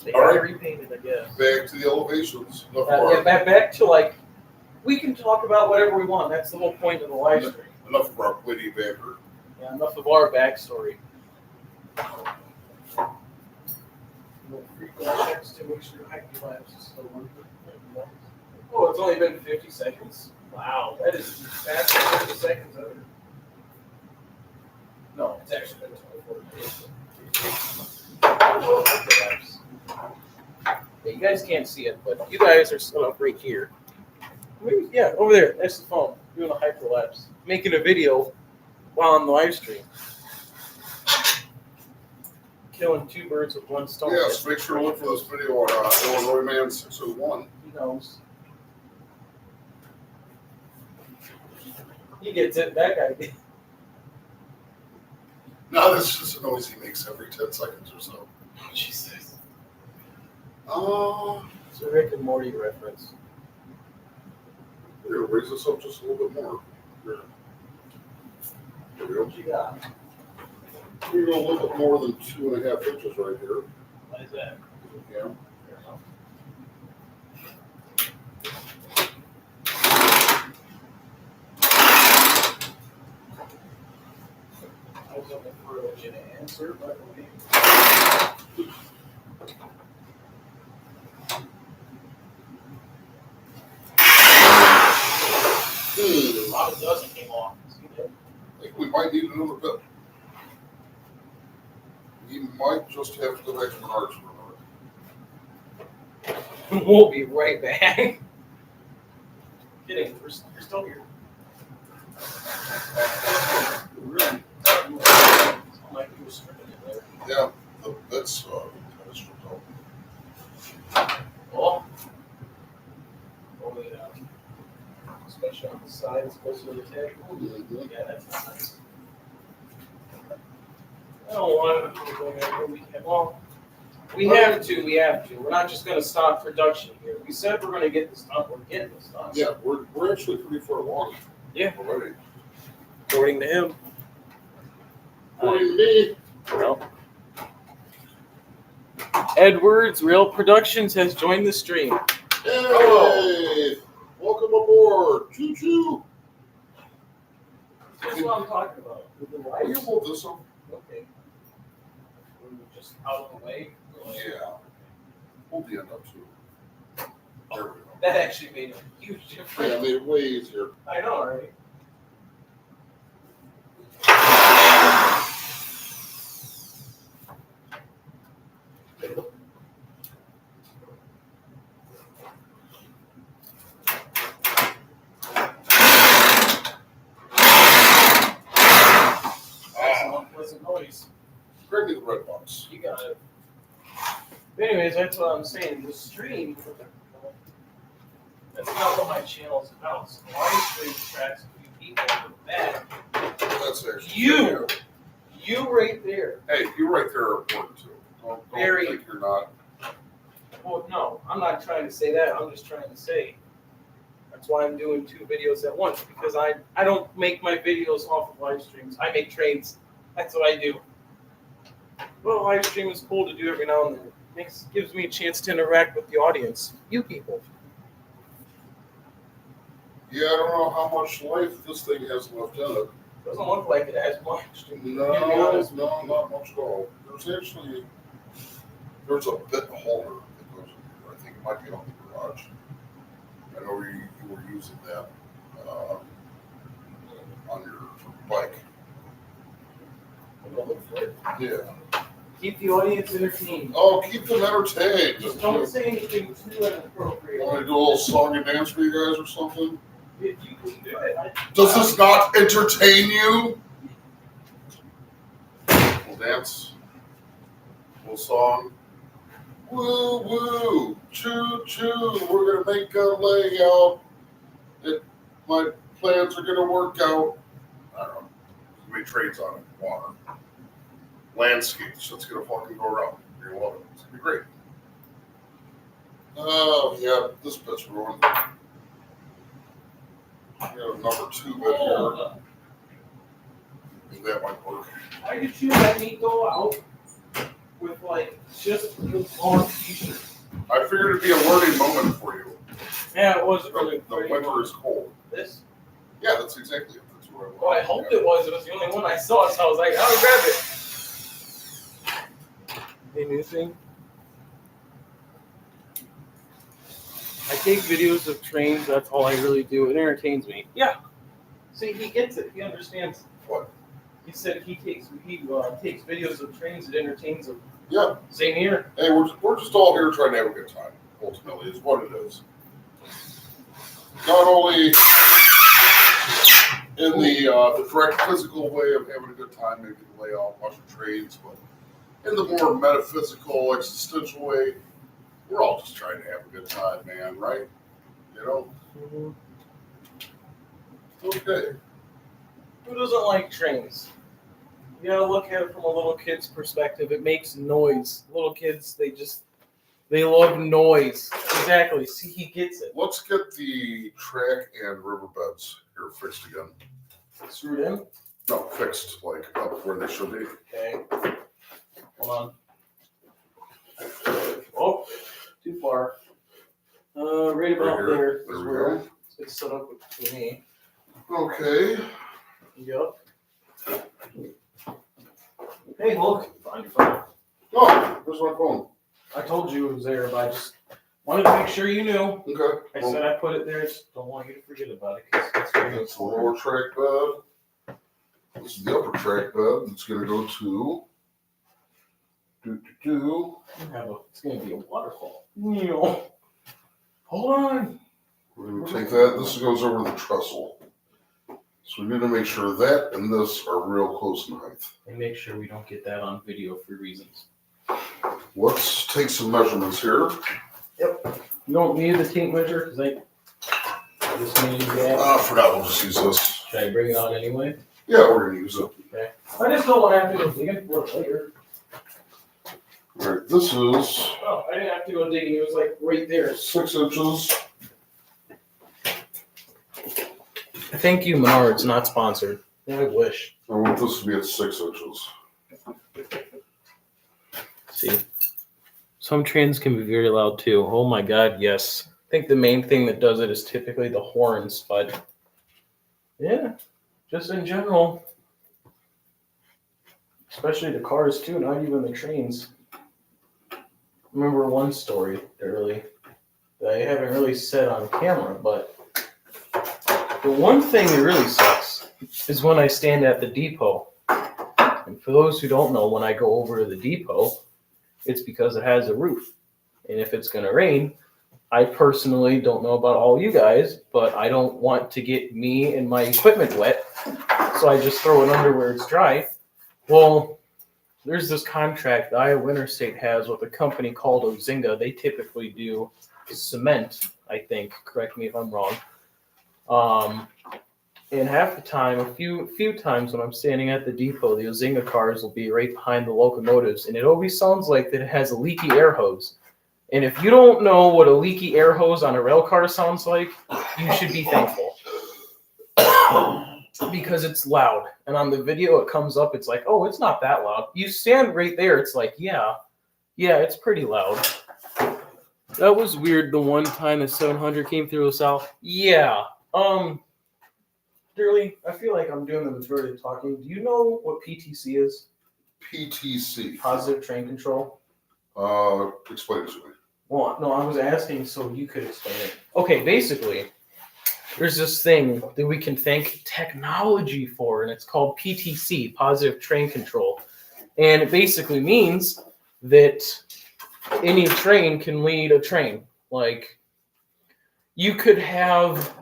They All got it right. repainted, I guess. Back to the elevations. Yeah, back to like, we can talk about whatever we want. That's the whole point of the live stream. Enough of our witty banter. Yeah, enough of our backstory. Free checks to make sure hyperlapse is still working. Oh, it's only been 50 seconds? Wow, that is faster than 50 seconds ever. No, it's actually been 24 days. Yeah, you guys can't see it, but you guys are set up right here. Maybe, yeah, over there. That's the phone. Doing a hyperlapse. Making a video while on the live stream. Killing two birds with one stone. Yes, make sure to look for this video on Illinois Man 601. He knows. He gets it. That guy did. No, that's just a noise he makes every 10 seconds or so. Oh, Jesus. It's It's a Rick and Morty reference. Here, raise this up just a little bit more. Here we go. What you got? We're going a little bit more than 2.5 inches right here. What is that? Yeah. Fair enough. I was looking for a legit answer, but okay. A lot of dust came off. See that? I think we might need another bit. You might just have to go back to the arch for a minute. We'll be right back. Kidding, we're still here. Really? Like you were stripping it there. Yeah, that's kind of stripped out. Oh. Roll it out. Especially on the side, it's closer to the table. Yeah, that's not nice. I don't want to go there. We can. Well, we have to. We're not just going to stop production here. We said we're going to get this done. We're getting this done. Yeah, we're actually pretty far along. Yeah. Already. According to him. According to me. Well. Edwards Real Productions has joined the stream. Hey! Welcome aboard! Choo choo! That's what I'm talking about. With the Will you lights. hold this up? Okay. We're just out of the way. Yeah. Hold the end up too. There we go. That actually made a huge difference. Yeah, I made it way easier. I know, right? That's an unpleasant noise. Bring me the red box. You got it. Anyways, that's what I'm saying. The stream, that's not what my channel's about. So the live stream tracks a few people. But that, That's actually you right there. Hey, you right there are important too. Don't Very. think you're not. Well, no, I'm not trying to say that. I'm just trying to say that's why I'm doing 2 videos at once, because I don't make my videos off of live streams. I make trains. That's what I do. Well, live stream is cool to do every now and then. Gives me a chance to interact with the audience, you people. Yeah, I don't know how much life this thing has left in it. Doesn't look like it has much. No, not much at all. There's a bit holder that goes in here. I think it might be on the garage. I know you were using that on your bike. Yeah. Keep the audience entertained. Oh, keep them entertained. Just don't say anything too inappropriate. Want me to do a little song and dance for you guys or something? If you can do it. Does this not entertain you? We'll dance. We'll song. Woo woo, choo choo. We're gonna make a layout. My plans are gonna work out. I don't know. There's gonna be trades on it. Water. Landscapes. That's gonna fucking go around. You're gonna love it. It's gonna be great. Oh yeah, this bit's ruined. We got a number 2 bit here. That might work. Why did you let me go out with like just on t-shirt? I figured it'd be a learning moment for you. Yeah, it was really The winter is cold. This? Yeah, that's exactly it. That's what I want. Well, I hoped it was. It was the only one I saw, so I was like, I'll grab it. Anything? I take videos of trains. That's all I really do. It entertains me. Yeah. See, he gets it. He understands. What? He said he takes videos of trains. It entertains him. Yeah. Same here. Hey, we're just all here trying to have a good time. Ultimately, is what it is. Not only in the direct physical way of having a good time, maybe the layout, watching trains, but in the more metaphysical, existential way, we're all just trying to have a good time, man. Right? You know. Mm-hmm. Okay. Who doesn't like trains? You gotta look at it from a little kid's perspective. It makes noise. Little kids, they love noise. Exactly. See, he gets it. Let's get the track and riverbeds here fixed again. Screwed in? No, fixed, like up where they should be. Okay. Hold on. Oh, too far. Right about Right here. there. There is we where go. it's set up with me. Okay. Yep. Hey, look. Find your phone. Oh, there's my phone. I told you it was there, but I just wanted to make sure you knew. Okay. I said I put it there. Just don't want you to forget about it because it's very That's the important. lower track bed. This is the upper track bed. It's going to go to. It's going to be a waterfall. Hold on. We're going to take that. This goes over the trestle. So we need to make sure that and this are real close in height. And make sure we don't get that on video for reasons. Let's take some measurements here. Yep. You don't need the tape measure because I just need that. I forgot we'll just use this. Should I bring it on anyway? Yeah, we're going to use it. Okay. I just don't want to have to go digging for it later. All right, this is Oh, I didn't have to go digging. It was like right there. 6 inches. Thank you, Menards. Not sponsored. I wish. I want this to be at 6 inches. See, some trains can be very loud too. Oh my God, yes. I think the main thing that does it is typically the horns, but yeah, just in general, especially the cars too, not even the trains. I remember one story early that I haven't really said on camera, but the one thing that really sucks is when I stand at the depot. And for those who don't know, when I go over to the depot, it's because it has a roof. And if it's going to rain, I personally don't know about all you guys, but I don't want to get me and my equipment wet, so I just throw it under where it's dry. Well, there's this contract that Iowa Interstate has with a company called Ozinga. They typically do cement, I think. Correct me if I'm wrong. And half the time, a few times when I'm standing at the depot, the Ozinga cars will be right behind the locomotives, and it always sounds like that it has a leaky air hose. And if you don't know what a leaky air hose on a rail car sounds like, you should be thankful. Because it's loud. And on the video it comes up, it's like, oh, it's not that loud. You stand right there, it's like, yeah, it's pretty loud. That was weird the one time the 700 came through the south. Yeah. Doerle, I feel like I'm doing the majority of talking. Do you know what PTC is? PTC. Positive train control. Explain it to me. Well, no, I was asking so you could explain it. Okay, basically, there's this thing that we can thank technology for, and it's called PTC, positive train control. And it basically means that any train can lead a train. Like, you could have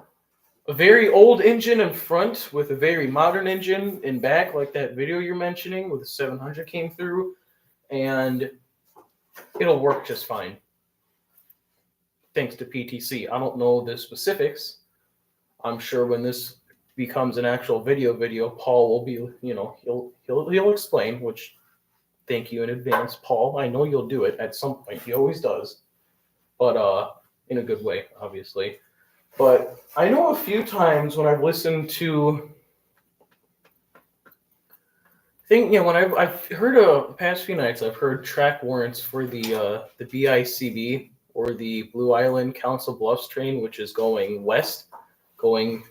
a very old engine in front with a very modern engine in back, like that video you're mentioning where the 700 came through, and it'll work just fine. Thanks to PTC. I don't know the specifics. I'm sure when this becomes an actual video, Paul will be, he'll explain, which thank you in advance, Paul. I know you'll do it at some point. He always does. But in a good way, obviously. But I know a few times when I've listened to when I've heard the past few nights, I've heard track warrants for the BICB or the Blue Island Council Bluffs train, which is going west, going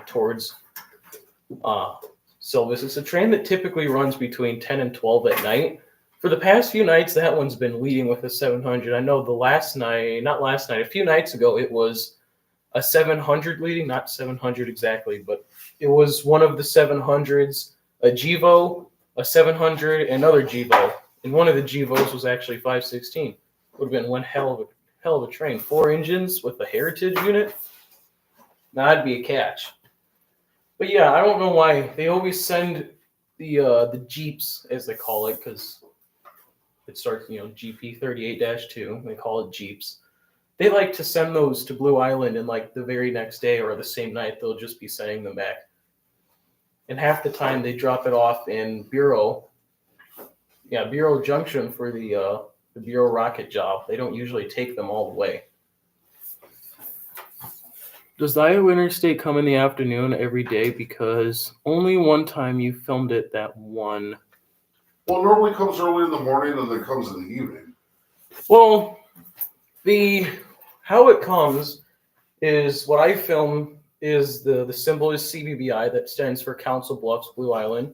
towards Silvis. It's a train that typically runs between 10 and 12 at night. For the past few nights, that one's been leading with a 700. I know a few nights ago, it was a 700 leading, not 700 exactly, but it was one of the 700s, a Gevo, a 700, another Gevo. And one of the Gevos was actually 516. Would have been one hell of a train. 4 engines with a heritage unit. Now, that'd be a catch. But yeah, I don't know why they always send the Jeeps, as they call it, because it starts, GP 38-2. They call it Jeeps. They like to send those to Blue Island, and like the very next day or the same night, they'll just be sending them back. And half the time, they drop it off in Bureau Junction for the Bureau rocket job. They don't usually take them all the way. Does the Iowa Interstate come in the afternoon every day? Because only one time you filmed it that one. Well, it normally comes early in the morning and then comes in the evening. Well, how it comes is what I film is the symbol is CBBI, that stands for Council Bluffs, Blue Island.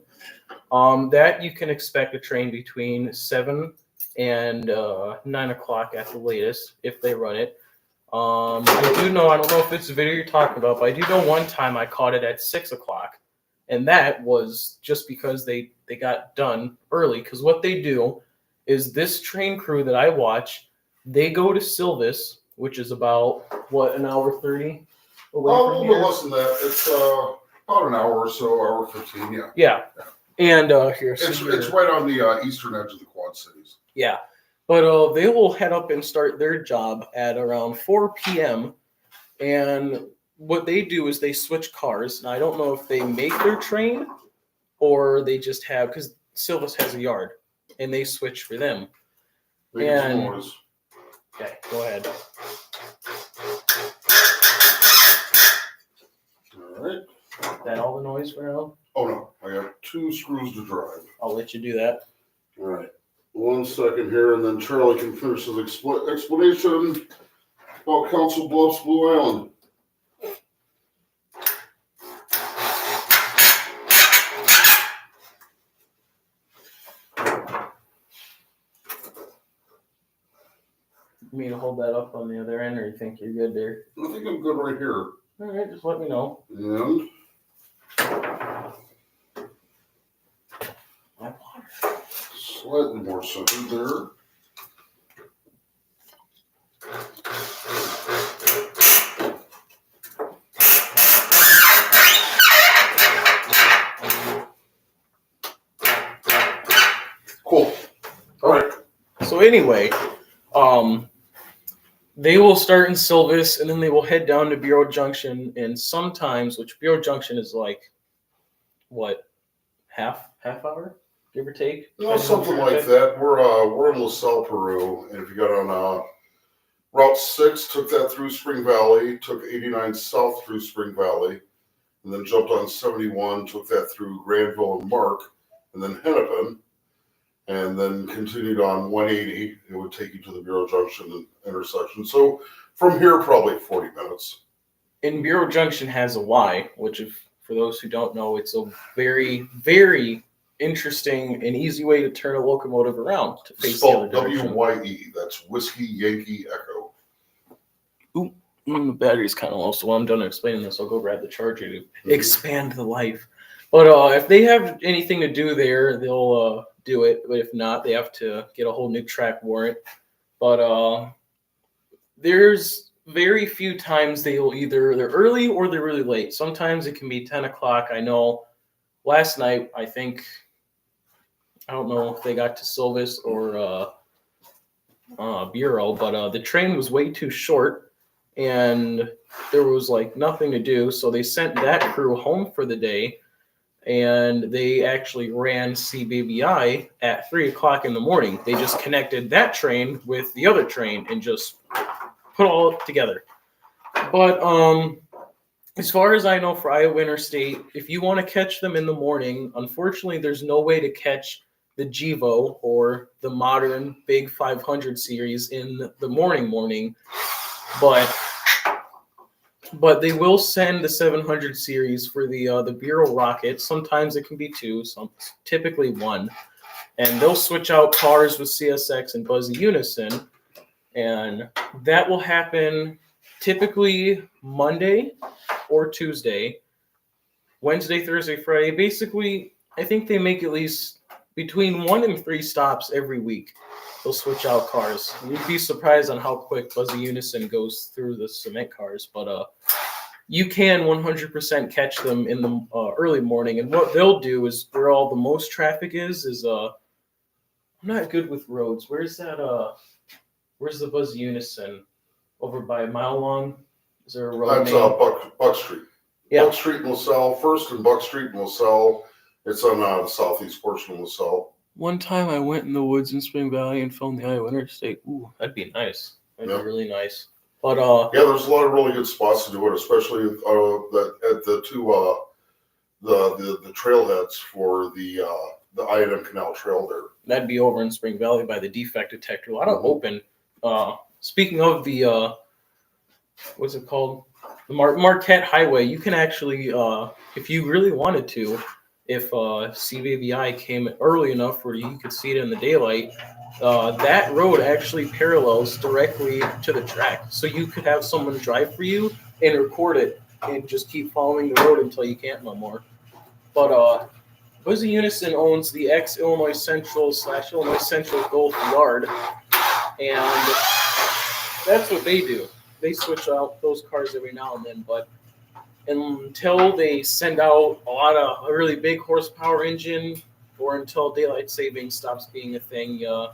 That you can expect a train between 7 and 9 o'clock at the latest if they run it. I don't know if it's the video you're talking about, but I do know one time I caught it at 6 o'clock. And that was just because they got done early. Because what they do is this train crew that I watch, they go to Silvis, which is about, an hour 30 away A from little here? bit less than that. It's about an hour or so, hour 15, yeah. Yeah. And here, It's right on the eastern edge of the Quad Cities. Yeah. But they will head up and start their job at around 4 p.m. And what they do is they switch cars. And I don't know if they make their train or they just have, because Silvis has a yard, and they switch for them. Okay, go ahead. All right. Is that all the noise for now? Oh, no. I got 2 screws to drive. I'll let you do that. All right. 1 second here, and then Charlie can finish his explanation about Council Bluffs, Blue Island. You mean to hold that up on the other end, or you think you're good there? I think I'm good right here. All right, just let me know. And My water. slightly more centered there. Cool. All right. So anyway, they will start in Silvis, and then they will head down to Bureau Junction, and sometimes, which Bureau Junction is like, what, half hour, give or take? Something like that. We're in LaSalle, Peru, and if you got on Route 6, took that through Spring Valley, took 89 south through Spring Valley, and then jumped on 71, took that through Granville and Mark, and then Hennepin, and then continued on 180. It would take you to the Bureau Junction intersection. So from here, probably 40 minutes. And Bureau Junction has a Y, which, for those who don't know, it's a very, very interesting and easy way to turn a locomotive around to face the other Spelled direction. WYE. That's Whiskey Yankee Echo. The battery's kind of low, so when I'm done explaining this, I'll go grab the charger to expand the life. But if they have anything to do there, they'll do it. But if not, they have to get a whole new track warrant. But there's very few times they're early or they're really late. Sometimes it can be 10 o'clock. I know last night, I don't know if they got to Silvis or Bureau, but the train was way too short. And there was like nothing to do, so they sent that crew home for the day, and they actually ran CBBI at 3 o'clock in the morning. They just connected that train with the other train and just put all together. But as far as I know, for Iowa Interstate, if you want to catch them in the morning, unfortunately, there's no way to catch the GEVO or the modern Big 500 series in the morning. But they will send the 700 series for the Bureau rocket. Sometimes it can be 2, typically 1. And they'll switch out cars with CSX and Buzzy Unison. And that will happen typically Monday or Tuesday, Wednesday, Thursday, Friday. Basically, I think they make at least between 1 and 3 stops every week. They'll switch out cars. You'd be surprised on how quick Buzzy Unison goes through the cement cars, but you can 100% catch them in the early morning. And what they'll do is where all the most traffic is I'm not good with roads. Where's the Buzzy Unison? Over by Mile Long? Is there a road That's name? Buck Street. Yeah. Buck Street in LaSalle, First and Buck Street in LaSalle. It's on the southeast portion of LaSalle. One time I went in the woods in Spring Valley and filmed the Iowa Interstate. Ooh, that'd be nice. That'd be really nice. But yeah, there's a lot of really good spots to do it, especially at the two the trailheads for the I&M Canal Trail there. That'd be over in Spring Valley by the defect detector. A lot of open. Speaking of the what's it called? The Marquette Highway. You can actually, if you really wanted to, if CBBI came early enough where you could see it in the daylight, that road actually parallels directly to the track. So you could have someone drive for you and record it and just keep following the road until you can't no more. But Buzzy Unison owns the ex-Illinois Central / Illinois Central Golf Yard, and that's what they do. They switch out those cars every now and then, but until they send out a lot of a really big horsepower engine, or until daylight saving stops being a thing, the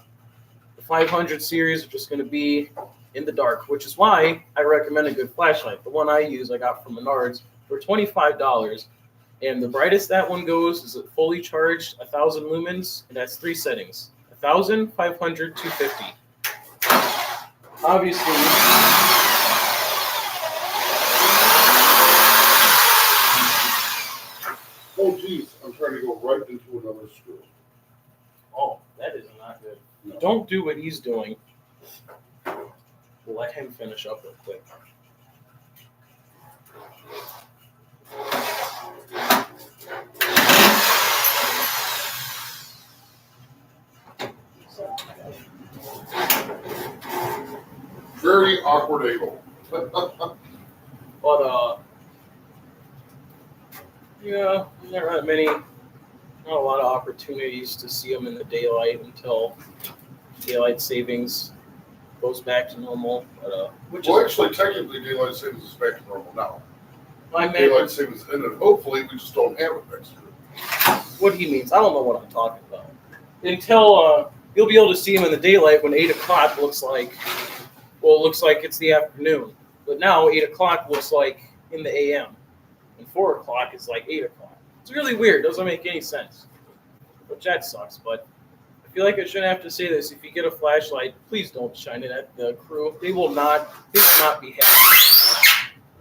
500 series are just going to be in the dark, which is why I recommend a good flashlight. The one I use I got from Menards for $25, and the brightest that one goes is fully charged, 1,000 lumens, and that's 3 settings: 1,000, 500, 250. Obviously, Oh, geez, I'm trying to go right into another screw. oh, that is not good. No. Don't do what he's doing. We'll let him finish up real quick. Very awkward angle. But yeah, never had not a lot of opportunities to see them in the daylight until daylight savings goes back to normal. But which Well, is actually, technically, daylight savings is back to normal now. my man. Daylight savings ended. Hopefully, we just don't have it next year. What he means, I don't know what I'm talking about. Until you'll be able to see him in the daylight when 8 o'clock looks like, well, it looks like it's the afternoon. But now 8 o'clock looks like in the AM, and 4 o'clock is like 8 o'clock. It's really weird. Doesn't make any sense. Which that sucks. But I feel like I shouldn't have to say this. If you get a flashlight, please don't shine it at the crew. They will not be happy.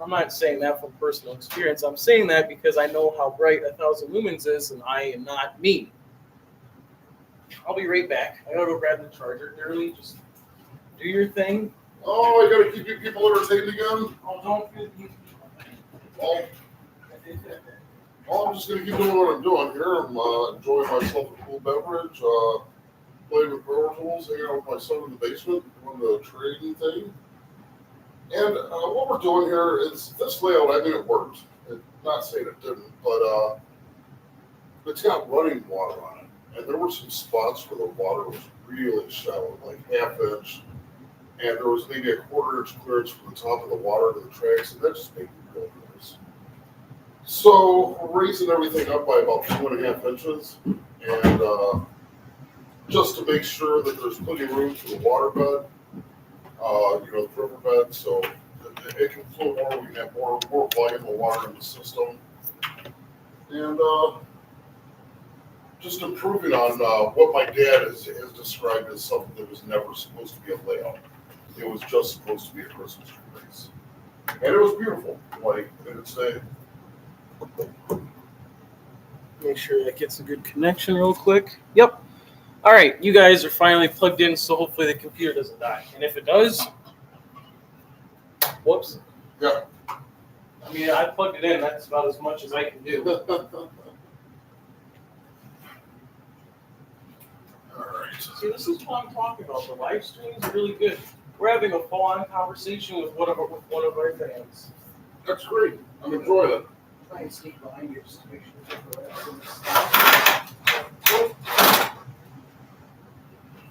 I'm not saying that from personal experience. I'm saying that because I know how bright 1,000 lumens is, and I am not me. I'll be right back. I gotta go grab the charger. Early, just do your thing. Oh, I gotta keep you people entertained again? Oh, don't do you. Well, I'm just gonna keep doing what I'm doing here. I'm enjoying myself a cool beverage, playing with power tools, hanging out with my son in the basement, doing the trading thing. And what we're doing here is this layout. I mean, it worked. Not saying it didn't, but it's got running water on it, and there were some spots where the water was really shallow, like ½ inch, and there was maybe a ½ inch clearance from the top of the water to the tracks, and that just made me real nervous. So we're raising everything up by about 2.5 inches, and just to make sure that there's plenty of room for the water bed, the riverbed, so it can flow more. We can have more volume of water in the system, and just improving on what my dad has described as something that was never supposed to be a layout. It was just supposed to be a Christmas tree race, and it was beautiful. Like it's a. Make sure that gets a good connection real quick. Yep. All right, you guys are finally plugged in, so hopefully the computer doesn't die. And if it does, whoops. Yeah. I mean, I plugged it in. That's about as much as I can do. All right. See, this is what I'm talking about. The live stream is really good. We're having a full-on conversation with one of our fans. That's great. I'm enjoying it. Try and sneak behind you just to make sure.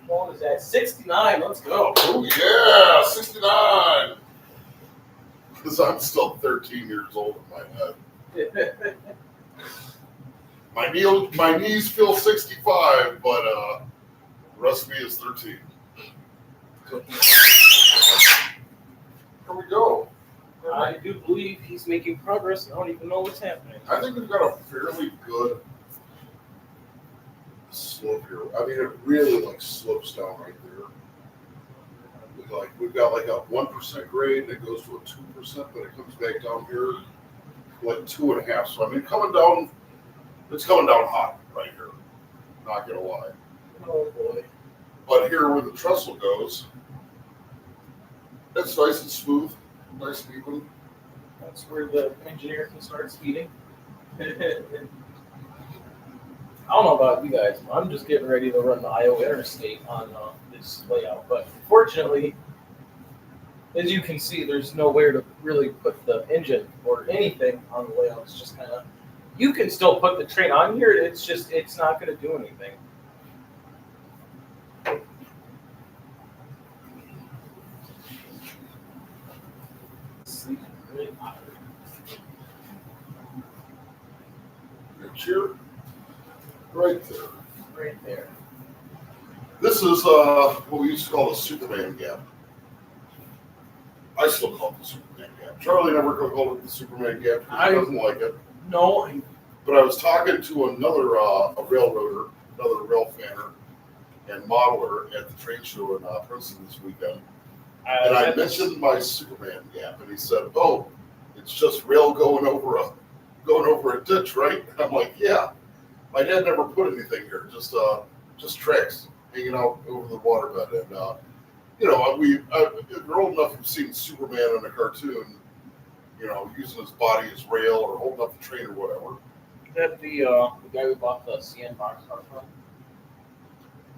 What is that? 69. Let's go. Oh yeah, 69. Because I'm still 13 years old in my head. My knees feel 65, but the rest of me is 13. Here we go. I do believe he's making progress. I don't even know what's happening. I think we've got a fairly good slope here. I mean, it really slopes down right there. We've got a 1% grade that goes to a 2%, but it comes back down here 2.5. So I mean, it's coming down hot right here. Not gonna lie. Oh boy. But here where the trestle goes, it's nice and smooth, nice and even. That's where the engineer can start speeding. I don't know about you guys, but I'm just getting ready to run the Iowa Interstate on this layout. But fortunately, as you can see, there's nowhere to really put the engine or anything on the layout. It's just kind of, you can still put the train on here. It's not going to do anything. Cheer. Right there. Right there. This is what we used to call the Superman gap. I still call it the Superman gap. Charlie never called it the Superman gap because he doesn't like it. No. But I was talking to another a railroader, another rail fanner and modeler at the train show in Princeton this weekend. And I mentioned my Superman gap, and he said, "Oh, it's just rail going over a ditch, right?" And I'm like, "Yeah." My dad never put anything here, just tracks hanging out over the waterbed. And if you're old enough, you've seen Superman in a cartoon, using his body as rail or holding up the train or whatever. Is that the guy we bought the CN box car from?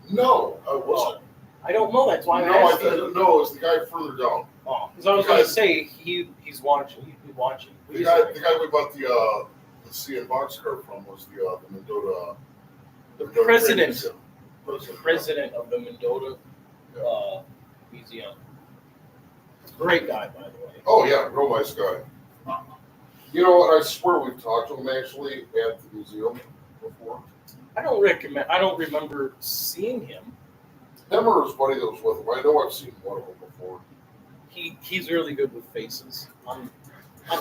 No, I wasn't. I don't know. That's why I'm No, I asking. didn't know. It's the guy further down. Oh, because I was going to say he's watching. He'd be watching. The guy we bought the CN boxcar from was the Mendota. The Mendota President. Museum. President of the Mendota Museum. Great guy, by the way. Oh yeah, real nice guy. You know what? I swear we've talked to him actually at the museum before. I don't remember seeing him. Him or his buddy that was with him. I know I've seen one of them before. He's really good with faces. I'm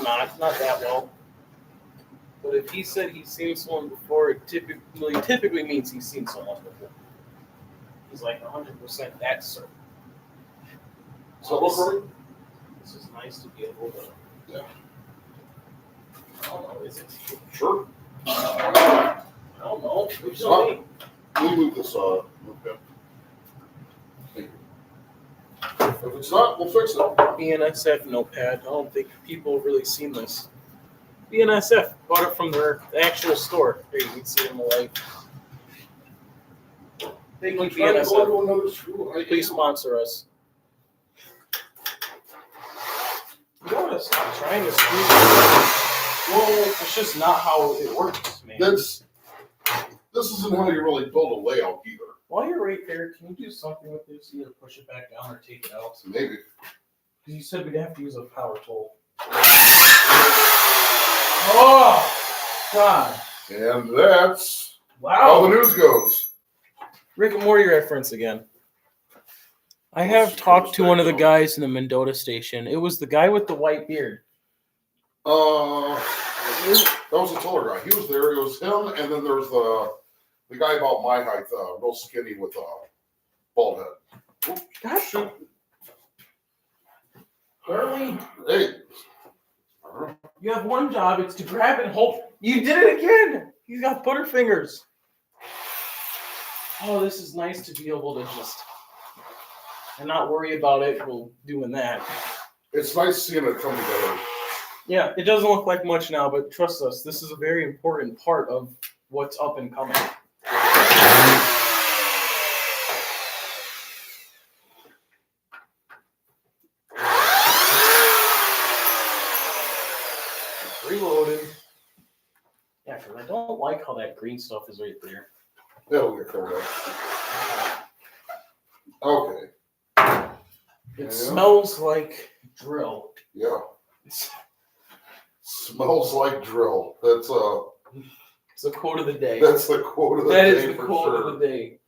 not that well. But if he said he's seen someone before, it typically means he's seen someone before. He's like 100% that certain. So look right. This is nice to be able to. Yeah. I don't know, is it? Sure. I don't know. You tell me. We'll move this notepad. Thank you. If it's not, we'll fix it. BNSF notepad. I don't think people have really seen this. BNSF bought it from the actual store. Here, you can see it in the light. Thank you, BNSF. Please sponsor us. You gotta stop trying to screw this. Well, it's just not how it works, man. This isn't how you really build a layout either. While you're right there, can you do something with this? Either push it back down or take it out? Maybe. Because you said we'd have to use a power tool. Oh, God. And that's Wow. how the news goes. Rick and Morty reference again. I have talked to one of the guys in the Mendota station. It was the guy with the white beard. That was a taller guy. He was there. It was him, and then there was the guy about my height, real skinny with a bald head. God, shoot. Early. Hey. You have one job. It's to grab and hold. You did it again. He's got butterfingers. Oh, this is nice to be able to just and not worry about it while doing that. It's nice seeing it come together. Yeah, it doesn't look like much now, but trust us, this is a very important part of what's up and coming. Reloaded. Yeah, because I don't like how that green stuff is right there. That'll get covered up. Okay. It smells like drill. Yeah. Smells like drill. That's It's the quote of the day. That's the quote of the That day. is the for quote sure. of the day.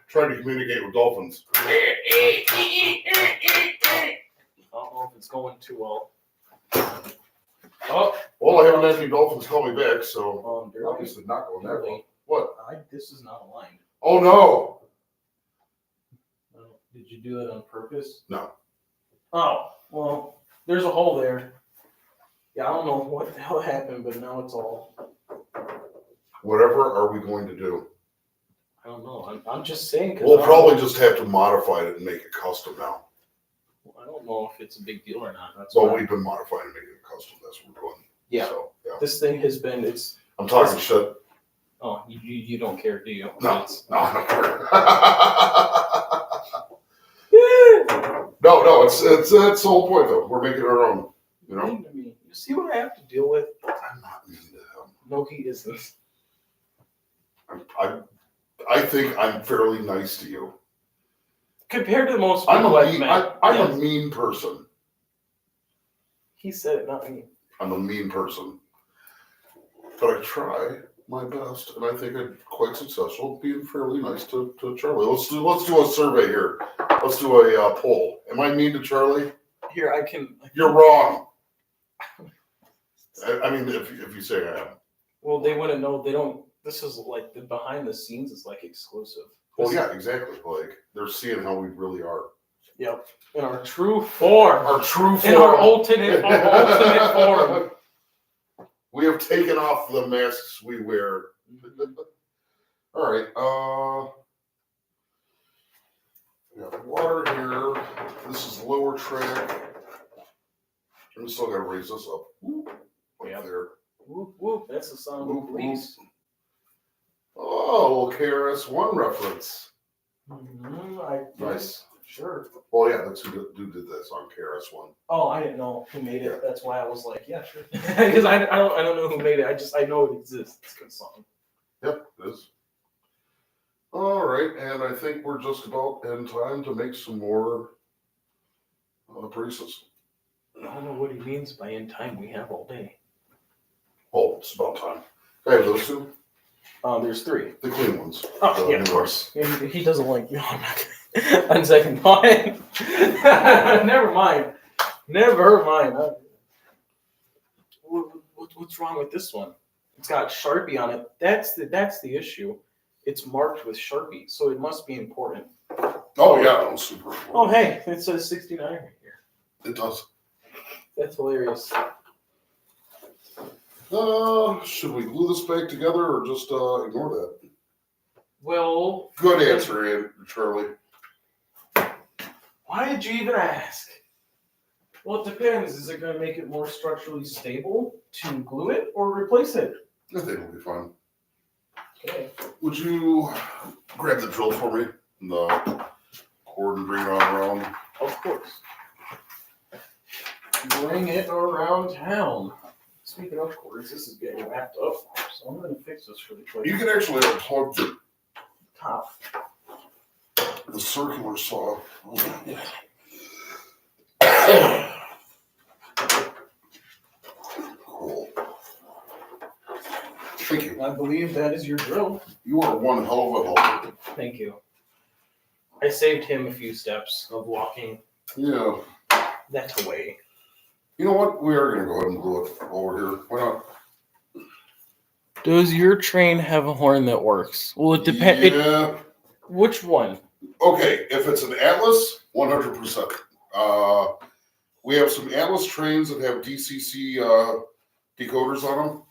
Trying to communicate with dolphins. I don't know if it's going too well. Oh, Well, I haven't had any dolphins call me back, so Doerle. obviously not going that well. What? This is not aligned. Oh no! Did you do that on purpose? No. Oh, well, there's a hole there. Yeah, I don't know what the hell happened, but now it's all. Whatever are we going to do? I don't know. I'm just saying. We'll probably just have to modify it and make it custom now. I don't know if it's a big deal or not. That's Well, why. we've been modifying and making it custom. That's what we're doing. Yeah. So, yeah. This thing has been. It's. I'm talking shit. Oh, you don't care, do you? No. It's, No, I don't care. No, it's that's the whole point though. We're making our own. You know? Mean to me. You see what I have to deal with? I'm not mean to him. No, he isn't. I think I'm fairly nice to you. Compared to most I'm people a I've mean. met. I'm yes. a mean person. He said it, not me. I'm a mean person. But I try my best, and I think I'm quite successful being fairly nice to Charlie. Let's do a survey here. Let's do a poll. Am I mean to Charlie? Here, I can. You're wrong. I mean, if you say I am. Well, they wouldn't know. They don't. This is like the behind the scenes is like exclusive. Well, yeah, exactly. Like they're seeing how we really are. Yep. In our true form. Our true form. In our ultimate form. We have taken off the masks we wear. All right. We got water here. This is lower track. I'm still got to raise this up. Up Yep. there. Whoop whoop. That's the sound of Whoop, police. Oh, KRS-One reference. Nice. Sure. Well, yeah, that's who did that song, KRS-One. Oh, I didn't know who made it. Yeah. That's why I was like, yeah, sure. Because I don't know who made it. I know it exists. It's a good song. Yep, it is. All right, and I think we're just about in time to make some more braces. I don't know what he means by in time. We have all day. Oh, it's about time. I have those two, There's 3. the clean ones. Oh, The yeah, of new course. Yeah, he doesn't like. No, I'm not gonna. On second thought. Never mind. Never mind. What's wrong with this one? It's got Sharpie on it. That's the issue. It's marked with Sharpie, so it must be important. Oh, yeah, that was super important. Oh, hey, it says 69 right here. It does. That's hilarious. Should we glue this back together or just ignore that? Well, Good answer, Charlie. why did you even ask? Well, it depends. Is it going to make it more structurally stable to glue it or replace it? I think it'll be fine. Okay. Would you grab the drill for me? And the cord and bring it on around? Of course. Bring it around town. Speaking of cords, this is getting wrapped up, so I'm going to fix this really quick. You can actually unplug Top. the circular saw. Cool. Thank you. I believe that is your drill. You are one hell of a helper. Thank you. I saved him a few steps of walking Yeah. that way. You know what? We are going to go ahead and glue it over here. Why not? Does your train have a horn that works? Well, it depends. Yeah. Which one? Okay, if it's an Atlas, 100%. We have some Atlas trains that have DCC decoders on them.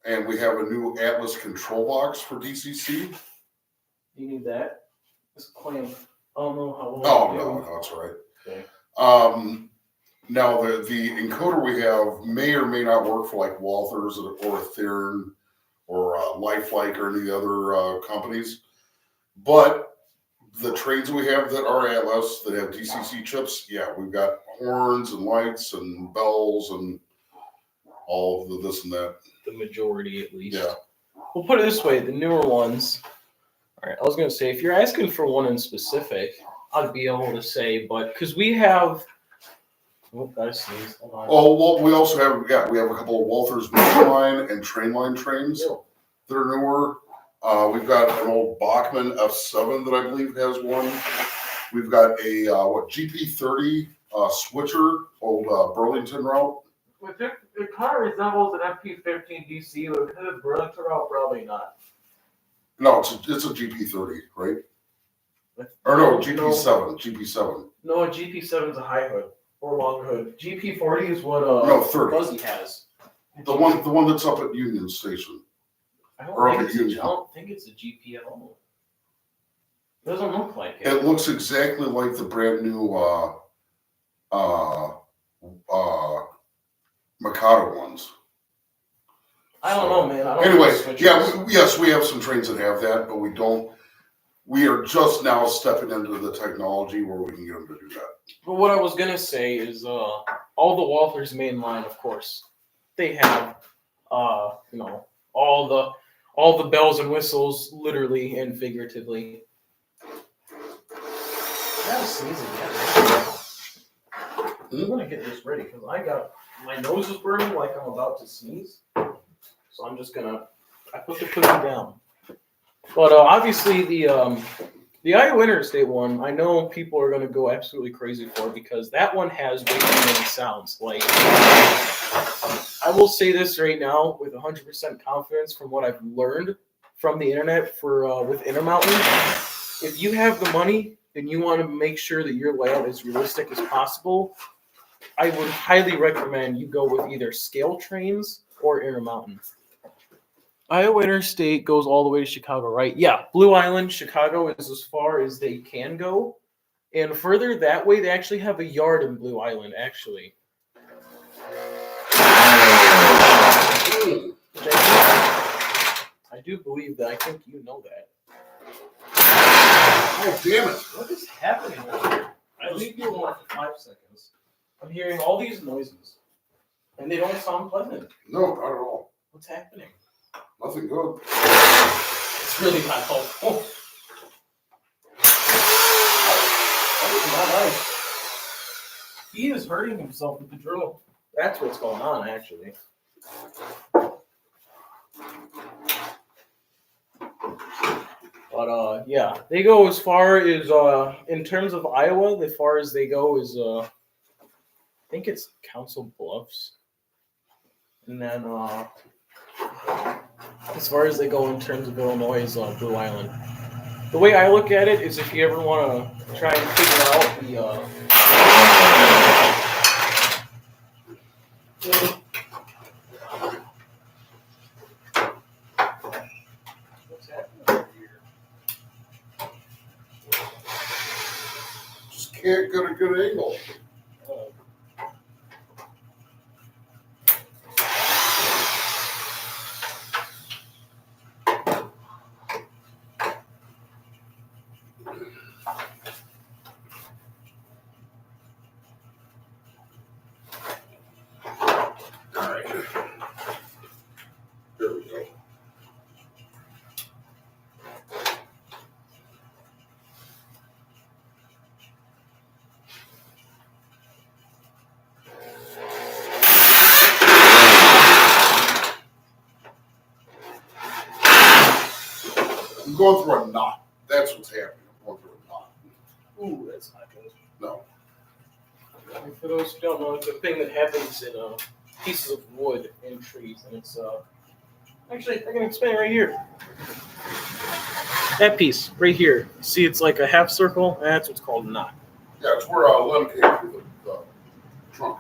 And we have a new Atlas control box for DCC. You need that? This clamp. I don't know how long. No, it's all right. Okay. Now, the encoder we have may or may not work for like Walthers or Theron or Lifelike or any of the other companies. But the trains we have that are Atlas that have DCC chips, yeah, we've got horns and lights and bells and all of the this and that. The majority, at least. Yeah. We'll put it this way: the newer ones. All right, I was gonna say if you're asking for one in specific, I'd be able to say, but because we have. Oh, I sneezed. Hold on. Oh, well, we also have, we have a couple of Walthers Line and Trainline trains that are newer. We've got an old Bachmann F7 that I believe has one. We've got a, GP30 switcher, old Burlington route. It kind of resembles an FP15 DC, but because it's Burlington route, probably not. No, it's a GP30, right? Or no, GP7. No, a GP7 is a high hood or long hood. GP40 is what 30. Fuzzy has. The one that's up at Union Station. I Or don't think it's a GP at all. It doesn't look like it. It looks exactly like the brand new Mikado ones. I don't know, man. I don't Anyway, know switches. yes, we have some trains that have that, but we don't. We are just now stepping into the technology where we can get them to do that. But what I was gonna say is, all the Walthers main line, of course, they have, all the bells and whistles, literally and figuratively. I gotta sneeze again. I'm gonna get this ready because my nose is burning like I'm about to sneeze. So I'm just gonna. I put the cookie down. But obviously the Iowa Interstate one, I know people are gonna go absolutely crazy for because that one has way too many sounds. Like, I will say this right now with 100% confidence from what I've learned from the internet for with Intermountain. If you have the money and you want to make sure that your layout is realistic as possible, I would highly recommend you go with either scale trains or Intermountain. Iowa Interstate goes all the way to Chicago, right? Yeah, Blue Island, Chicago is as far as they can go. And further that way, they actually have a yard in Blue Island, actually. I I do believe that. I think you know that. Oh, damn it. What is happening over here? I leave you alone for 5 seconds. I'm hearing all these noises, and they don't sound pleasant. No, not at all. What's happening? Nothing good. It's really not helpful. That is not nice. He is hurting himself with the drill. That's what's going on, actually. But yeah, they go as far as in terms of Iowa, as far as they go is I think it's Council Bluffs, and then as far as they go in terms of Illinois is Blue Island. The way I look at it is, if you ever want to try and figure out the what's happening over here? Just can't get a good angle. Alright. There we go. I'm going through a knot. That's what's happening. I'm going through a knot. Ooh, that's not good. No. And for those who don't know, it's a thing that happens in pieces of wood and trees, and it's actually I can explain it right here. That piece right here. See, it's like a half circle. That's what's called a knot, Yeah, it's where a limb came through the trunk.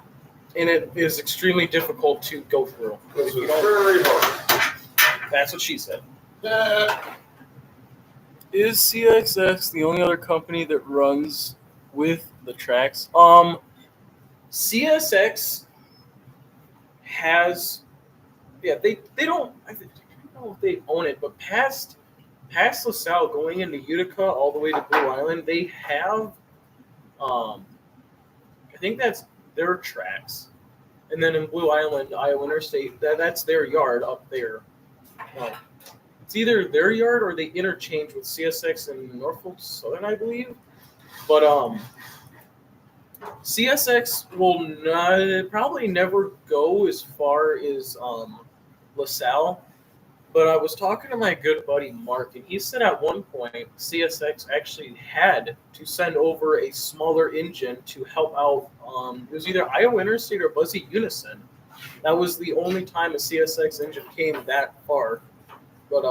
and it is extremely difficult to go through. Because You it's don't- very hard. That's what she said. Is CXX the only other company that runs with the tracks? CSX has, yeah, they don't, I don't know if they own it, but past LaSalle going into Utica all the way to Blue Island, they have, I think that's their tracks. And then in Blue Island, Iowa Interstate, that's their yard up there. It's either their yard or they interchange with CSX and Norfolk Southern, I believe. But CSX will probably never go as far as LaSalle. But I was talking to my good buddy Mark, and he said at one point CSX actually had to send over a smaller engine to help out. It was either Iowa Interstate or was it Unison? That was the only time a CSX engine came that far. But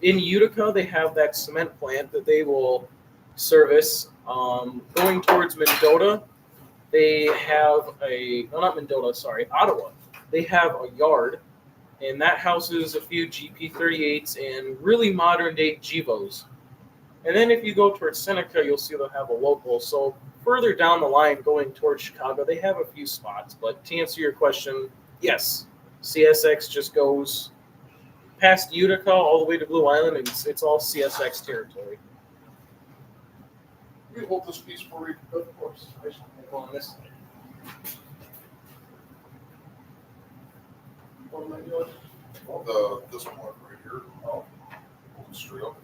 in Utica, they have that cement plant that they will service. Going towards Mendota, they have Ottawa. They have a yard, and that houses a few GP38s and really modern day Gevos. And then if you go towards Seneca, you'll see they'll have a local. So further down the line, going towards Chicago, they have a few spots. But to answer your question, yes, CSX just goes past Utica all the way to Blue Island, and it's all CSX territory. Can you hold this piece for me? Of course. I just go on this side. What am I doing? This one right here. Oh, hold it straight up.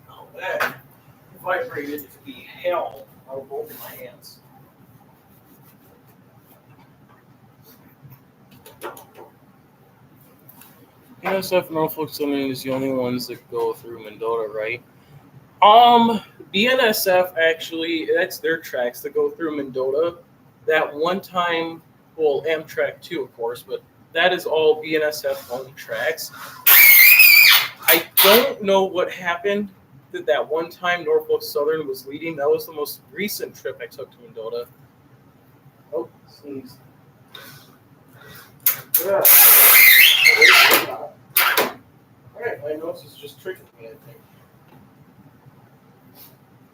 Oh, that vibrated the hell out of both of my hands. BNSF Norfolk Southern is the only ones that go through Mendota, right? BNSF actually, that's their tracks that go through Mendota. That one time, well, Amtrak too, of course, but that is all BNSF owned tracks. I don't know what happened that one time Norfolk Southern was leading. That was the most recent trip I took to Mendota. Oh, sneeze. Yeah. Alright, my nose is just tricking me, I think.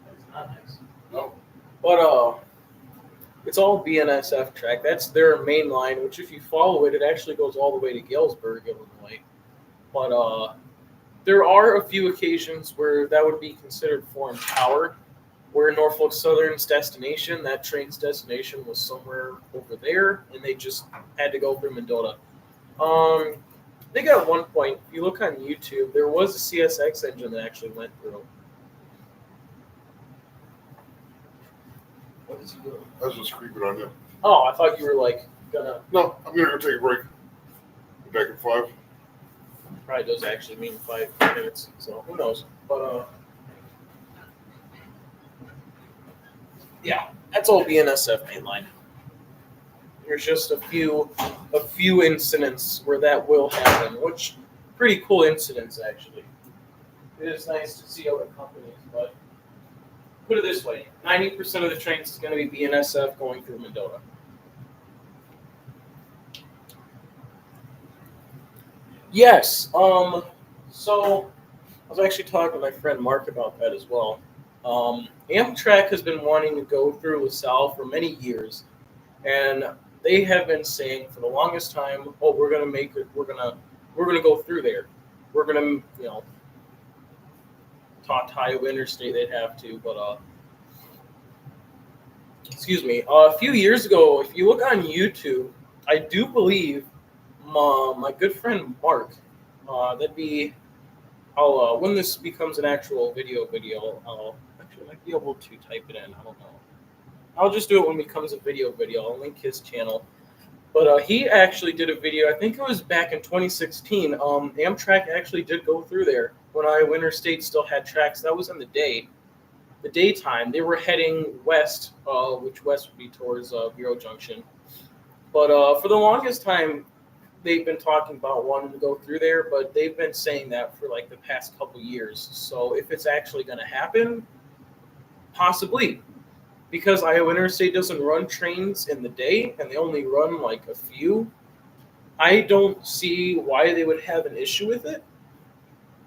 That's not nice. No. But it's all BNSF track. That's their main line, which if you follow it, it actually goes all the way to Galesburg, Illinois. But there are a few occasions where that would be considered foreign power, where Norfolk Southern's destination, that train's destination was somewhere over there, and they just had to go through Mendota. I think at one point, if you look on YouTube, there was a CSX engine that actually went through. What is he doing? I was just creeping on you. Oh, I thought you were like gonna. No, I'm gonna go take a break. Be back in 5. Probably does actually mean 5 minutes, so who knows? But yeah, that's all BNSF mainline. There's just a few incidents where that will happen, which pretty cool incidents actually. It is nice to see other companies, but put it this way: 90% of the trains is going to be BNSF going through Mendota. Yes. So I was actually talking to my friend Mark about that as well. Amtrak has been wanting to go through LaSalle for many years, and they have been saying for the longest time, "Oh, we're gonna make it. We're gonna go through there. We're gonna, talk to Iowa Interstate. They'd have to, but excuse me. A few years ago, if you look on YouTube, I do believe my good friend Mark. That'd be. I'll when this becomes an actual video, I'll actually might be able to type it in. I don't know. I'll just do it when it becomes a video. I'll link his channel. But he actually did a video. I think it was back in 2016. Amtrak actually did go through there when Iowa Interstate still had tracks. That was in the daytime. They were heading west, which west would be towards Bureau Junction. But for the longest time, they've been talking about wanting to go through there, but they've been saying that for like the past couple years. So if it's actually going to happen, possibly. Because Iowa Interstate doesn't run trains in the day and they only run like a few, I don't see why they would have an issue with it.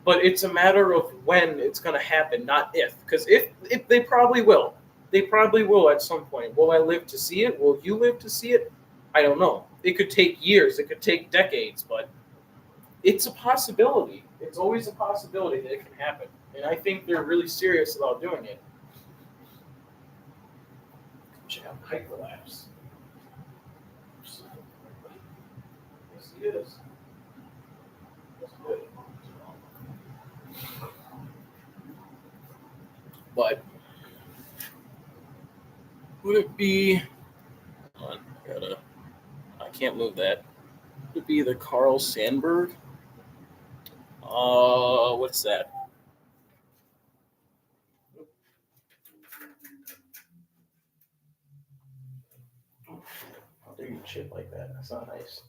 But it's a matter of when it's going to happen, not if. Because if they probably will. They probably will at some point. Will I live to see it? Will you live to see it? I don't know. It could take years. It could take decades. But it's a possibility. It's always a possibility that it can happen. And I think they're really serious about doing it. Check out hyperlapse. Yes, he is. That's good. But would it be? Hold on, I can't move that. Would it be the Carl Sandburg? What's that? How dare you chip like that? That's not nice.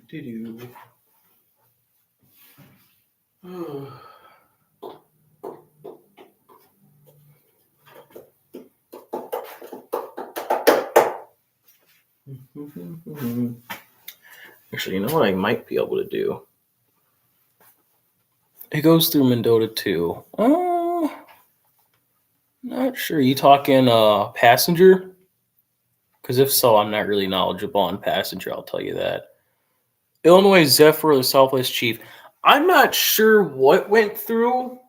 Do-do. Actually, you know what I might be able to do? It goes through Mendota too. Not sure. You talking passenger? Because if so, I'm not really knowledgeable on passenger. I'll tell you that. Illinois Zephyr, the Southwest Chief. I'm not sure what went through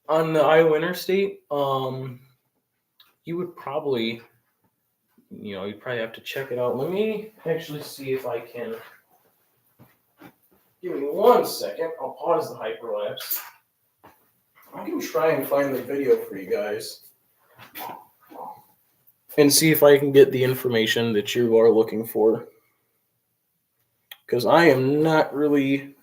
on the Iowa Interstate. You would probably, you'd probably have to check it out. Let me actually see if I can. Give me 1 second. I'll pause the hyperlapse. I can try and find the video for you guys and see if I can get the information that you are looking for. Because I am not really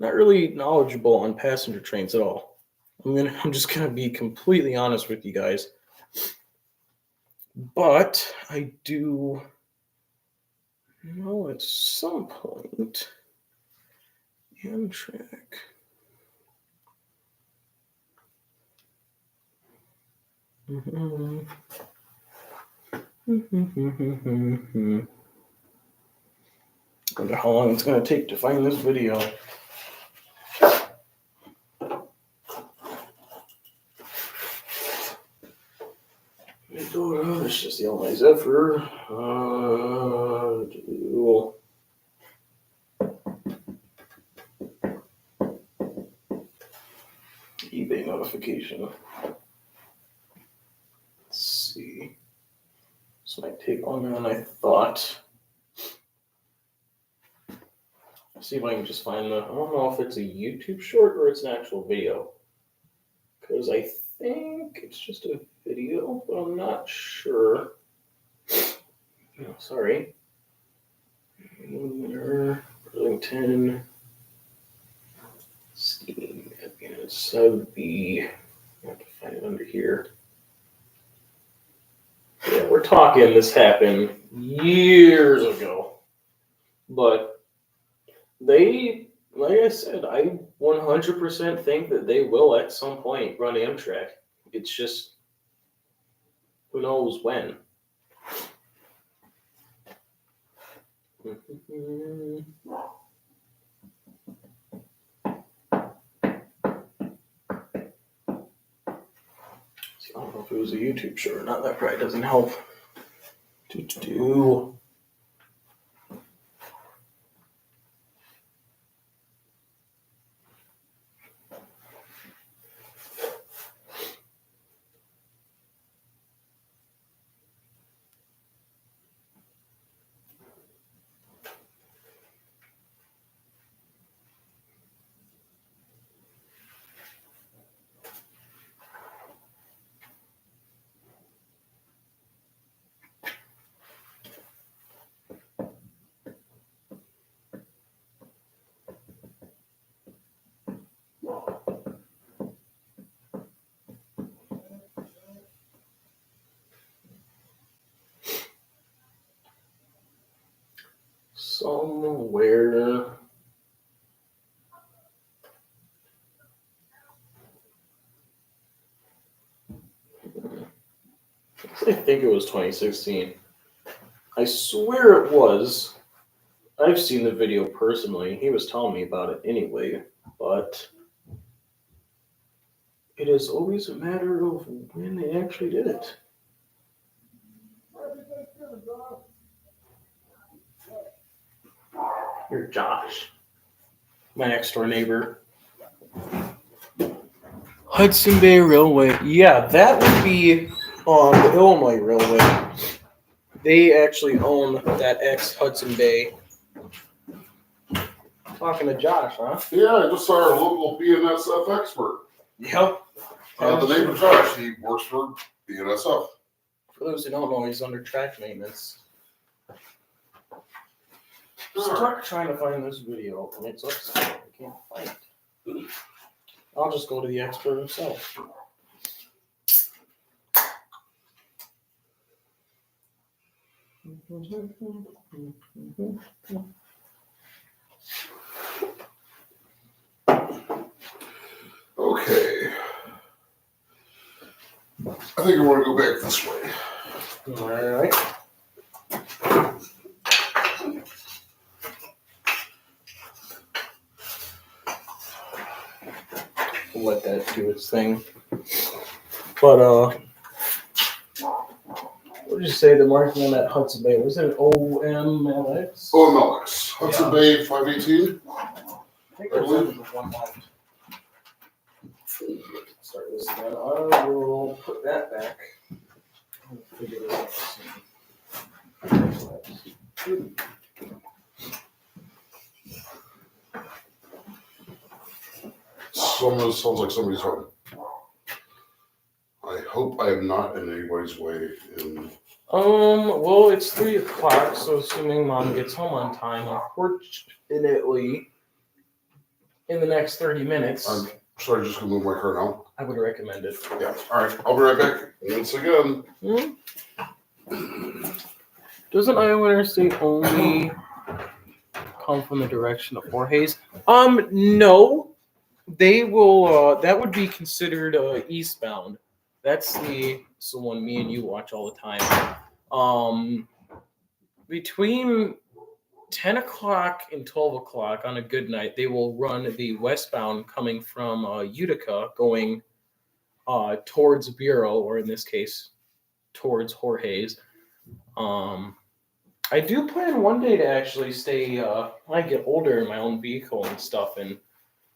knowledgeable on passenger trains at all. I'm just gonna be completely honest with you guys. But I do know at some point Amtrak. Wonder how long it's going to take to find this video. It's just the only Zephyr. eBay notification. Let's see. This might take longer than I thought. See if I can just find the. I don't know if it's a YouTube short or it's an actual video. Because I think it's just a video, but I'm not sure. Oh, sorry. Burlington. Steam. It's be. I have to find it under here. Yeah, we're talking. This happened years ago, but they, like I said, I 100% think that they will at some point run Amtrak. It's just who knows when. I don't know if it was a YouTube show or not. That probably doesn't help. Somewhere. I think it was 2016. I swear it was. I've seen the video personally. He was telling me about it anyway, but it is always a matter of when they actually did it. You're Josh, my next door neighbor. Hudson Bay Railway. Yeah, that would be on the Illinois Railway. They actually own that ex-Hudson Bay. Talking to Josh, huh? Yeah, I just saw our local BNSF expert. Yep. The name of Josh, he works for BNSF. For those who don't know, he's under track maintenance. Sure. Stuck trying to find this video, and it's upset. I can't find it. I'll just go to the expert himself. Okay. I think I want to go back this way. All right. Let that do its thing. But what did you say the marking on that Hudson Bay? Was it OMLX? OMLX. Hudson Bay 518. I think there's only one left. Start this again. I will put that back. Figure it out. Sounds like somebody's home. I hope I am not in anybody's way. Well, it's 3:00, so assuming Mom gets home on time, unfortunately, in the next 30 minutes. Should I just go move my car now? I would recommend it. Yeah. All right. I'll be right back. Once again. Doesn't Iowa Interstate only come from the direction of Voorhees? No. They will. That would be considered eastbound. That's the one me and you watch all the time. Between 10 o'clock and 12 o'clock on a good night, they will run the westbound coming from Utica going towards Bureau, or in this case, towards Jorge's. I do plan one day to actually stay, when I get older, in my own vehicle and stuff, and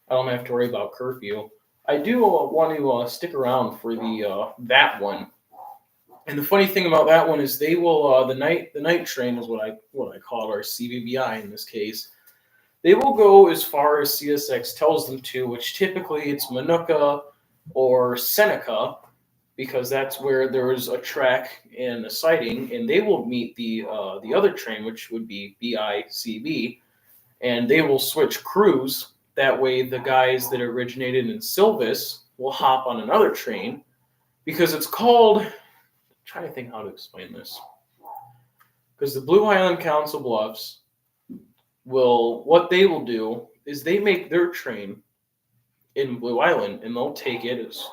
I don't have to worry about curfew. I do want to stick around for the that one. And the funny thing about that one is they will the night train is what I call it, or CBBI in this case. They will go as far as CSX tells them to, which typically it's Minooka or Seneca, because that's where there's a track and a siding, and they will meet the other train, which would be BICB, and they will switch crews. That way, the guys that originated in Silvis will hop on another train, because it's called. I'm trying to think how to explain this. Because the Blue Island Council Bluffs what they will do is they make their train in Blue Island, and they'll take it as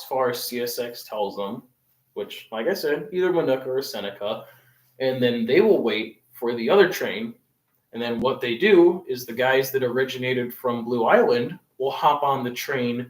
far as CSX tells them, which, like I said, either Minooka or Seneca, and then they will wait for the other train. And then what they do is the guys that originated from Blue Island will hop on the train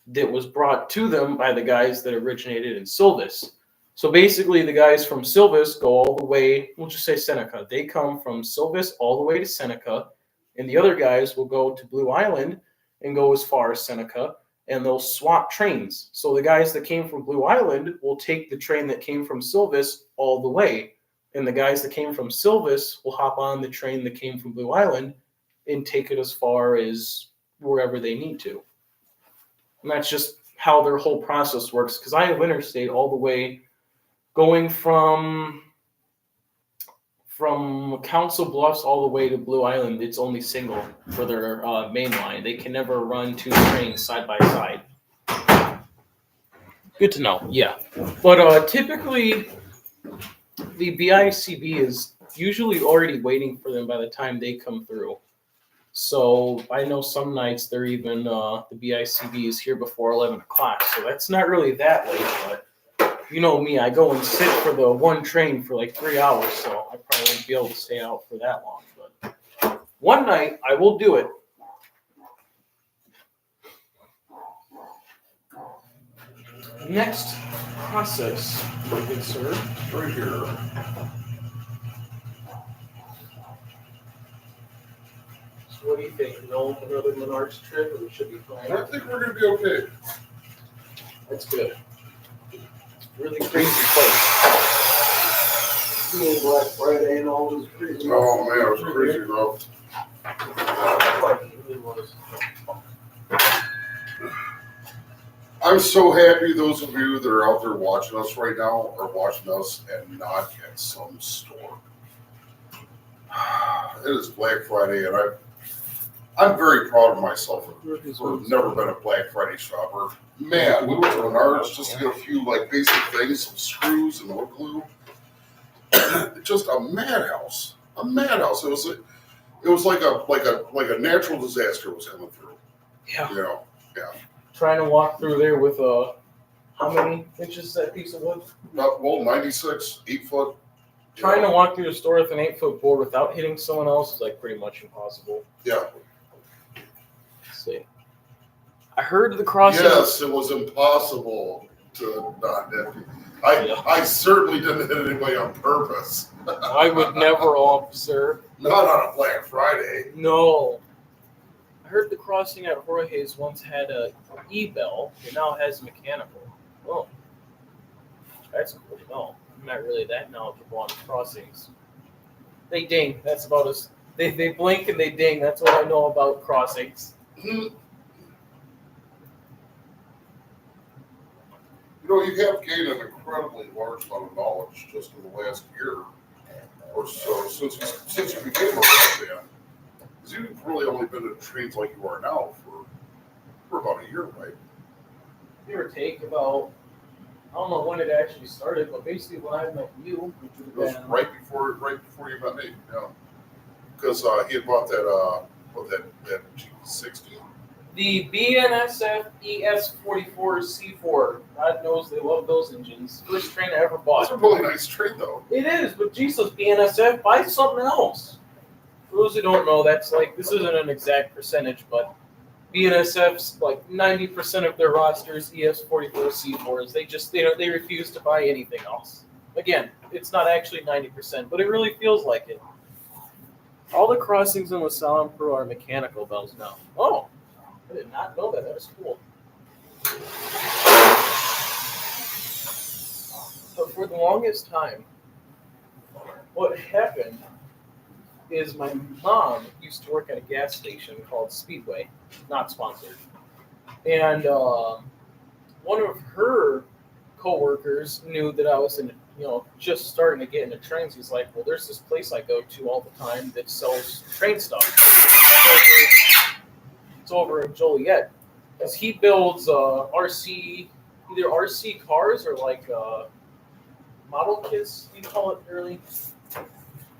that was brought to them by the guys that originated in Silvis. So basically, the guys from Silvis go all the way, we'll just say Seneca. They come from Silvis all the way to Seneca, and the other guys will go to Blue Island and go as far as Seneca, and they'll swap trains. So the guys that came from Blue Island will take the train that came from Silvis all the way, and the guys that came from Silvis will hop on the train that came from Blue Island and take it as far as wherever they need to. And that's just how their whole process works, because I have interstate all the way going from Council Bluffs all the way to Blue Island. It's only single for their main line. They can never run two trains side by side. Good to know, yeah. But typically, the BICB is usually already waiting for them by the time they come through. So I know some nights they're even, the BICB is here before 11 o'clock. So that's not really that late, but you know me, I go and sit for the one train for like 3 hours, so I probably won't be able to stay out for that long. But one night I will do it. Next process, good sir, right here. So what do you think? No another Menards trip, or we should be fine? I think we're going to be okay. That's good. Really crazy place. Black Friday and all those crazy. Oh man, it was crazy rough. It really was. I'm so happy those of you that are out there watching us right now are watching us and not at some store. It is Black Friday, and I'm very proud of myself for never been a Black Friday shopper. Man, we went to Menards just to get a few like basic things, some screws and wood glue. Just a madhouse. A madhouse. It was like a natural disaster was coming through. Yeah. You know, yeah. Trying to walk through there with how many inches is that piece of wood? Well, 96, 8 foot. Trying to walk through the store with an 8-foot board without hitting someone else is like pretty much impossible. Yeah. Let's see. I heard the crossing. Yes, it was impossible to not hit. I certainly didn't hit anybody on purpose. I would never, officer. Not on a Black Friday. No. I heard the crossing at Jorge's once had a e-bell. It now has mechanical. Oh. That's cool to know. I'm not really that knowledgeable on crossings. They ding. That's about as... They blink and they ding. That's what I know about crossings. You know, you have gained an incredibly large amount of knowledge just in the last year or so since you became a rock fan. Because you've really only been to trains like you are now for about a year, right? Give or take about, I don't know when it actually started, but basically when I met you, which It would was have been right before you met me, yeah. Because he had bought that G60. The BNSF ES44C4. God knows they love those engines. First train I ever It's bought. a really nice train, though. It is, but Jesus, BNSF, buy something else. For those who don't know, that's like, this isn't an exact percentage, but BNSF's like 90% of their rosters ES44C4s. They refuse to buy anything else. Again, it's not actually 90%, but it really feels like it. All the crossings in LaSalle and Pearl are mechanical bells now. Oh, I did not know that. That was cool. But for the longest time, what happened is my mom used to work at a gas station called Speedway, not sponsored. And one of her coworkers knew that I was just starting to get into trains. He's like, well, there's this place I go to all the time that sells train stuff. It's over in Joliet. Because he builds either RC cars or like model kits, you call it early.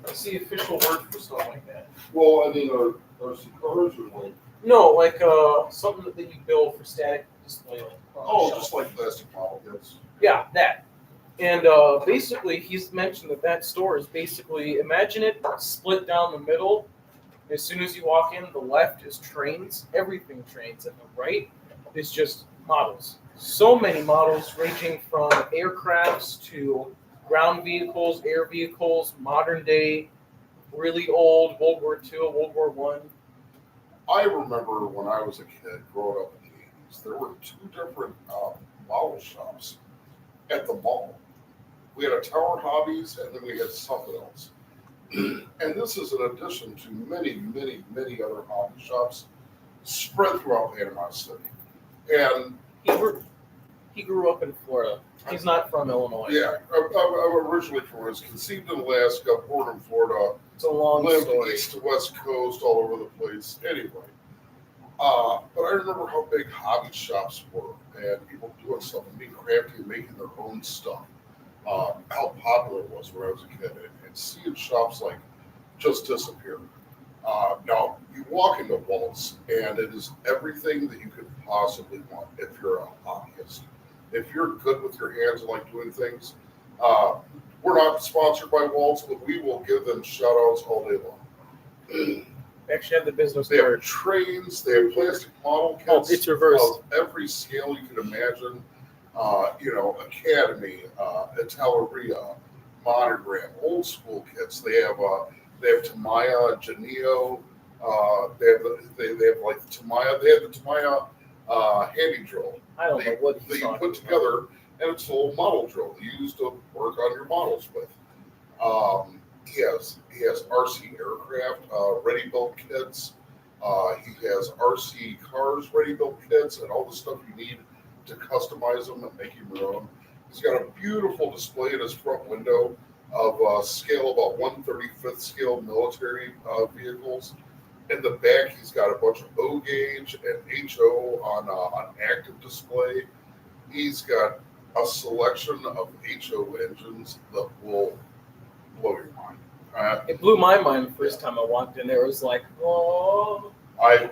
That's the official word for stuff like that. Well, I mean, are some cars or like? No, like something that you build for static display. Just like plastic model kits. Yeah, that. And basically, he's mentioned that store is basically, imagine it split down the middle. As soon as you walk in, the left is trains, everything trains, and the right is just models. So many models, ranging from aircrafts to ground vehicles, air vehicles, modern day, really old, World War II, World War One. I remember when I was a kid growing up in the 80s, there were two different model shops at the mall. We had a Tower Hobbies, and then we had something else. And this is in addition to many, many, many other hobby shops spread throughout Panama City. And he grew up in Florida. He's not from Illinois. yeah, I'm originally from, was conceived in Alaska, born in Florida, It's a long lived story. east to west coast, all over the place. Anyway, but I remember how big hobby shops were, and people doing stuff and being crafty and making their own stuff. How popular it was when I was a kid, and seeing shops like just disappear. Now you walk into Waltz, and it is everything that you could possibly want if you're a hobbyist. If you're good with your hands and like doing things, we're not sponsored by Waltz, but we will give them shout outs all day long. Actually, have the business They have card. trains, they have plastic model kits. Oh, it's reversed. Of every scale you can imagine. Academy, Atelleria, Monogram, old school kits. They have Tamiya, Genio. They have like the Tamiya. They have the Tamiya handy drill. I don't know what that he's you talking put together, and it's a little model drill you use to work on your models with. He has RC aircraft ready built kits. He has RC cars ready built kits and all the stuff you need to customize them and make them your own. He's got a beautiful display in his front window of scale about 1/35th scale military vehicles. In the back, he's got a bunch of O gauge and HO on active display. He's got a selection of HO engines that will blow your mind. It blew my mind the first time I walked in there. It was like, oh. I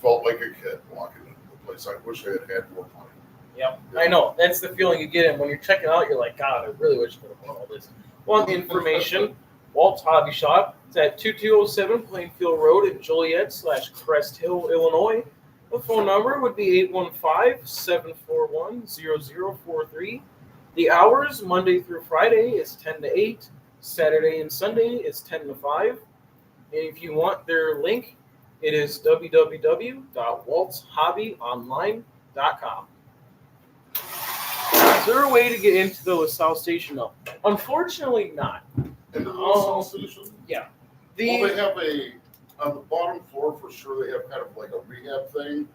felt like a kid walking into the place. I wish I had more money. Yep, I know. That's the feeling you get in when you're checking out. You're like, God, I really wish I could have bought all this. Want the information? Walt's Hobby Shop. It's at 2207 Plainfield Road in Joliet/Crest Hill, Illinois. The phone number would be 815-741-0043. The hours, Monday through Friday, is 10 to 8. Saturday and Sunday is 10 to 5. And if you want their link, it is www.waltzhobbyonline.com. Is there a way to get into the LaSalle station? No. Unfortunately, not. And the LaSalle station? Yeah. Well, they have on the bottom floor for sure, they have kind of like a rehab thing.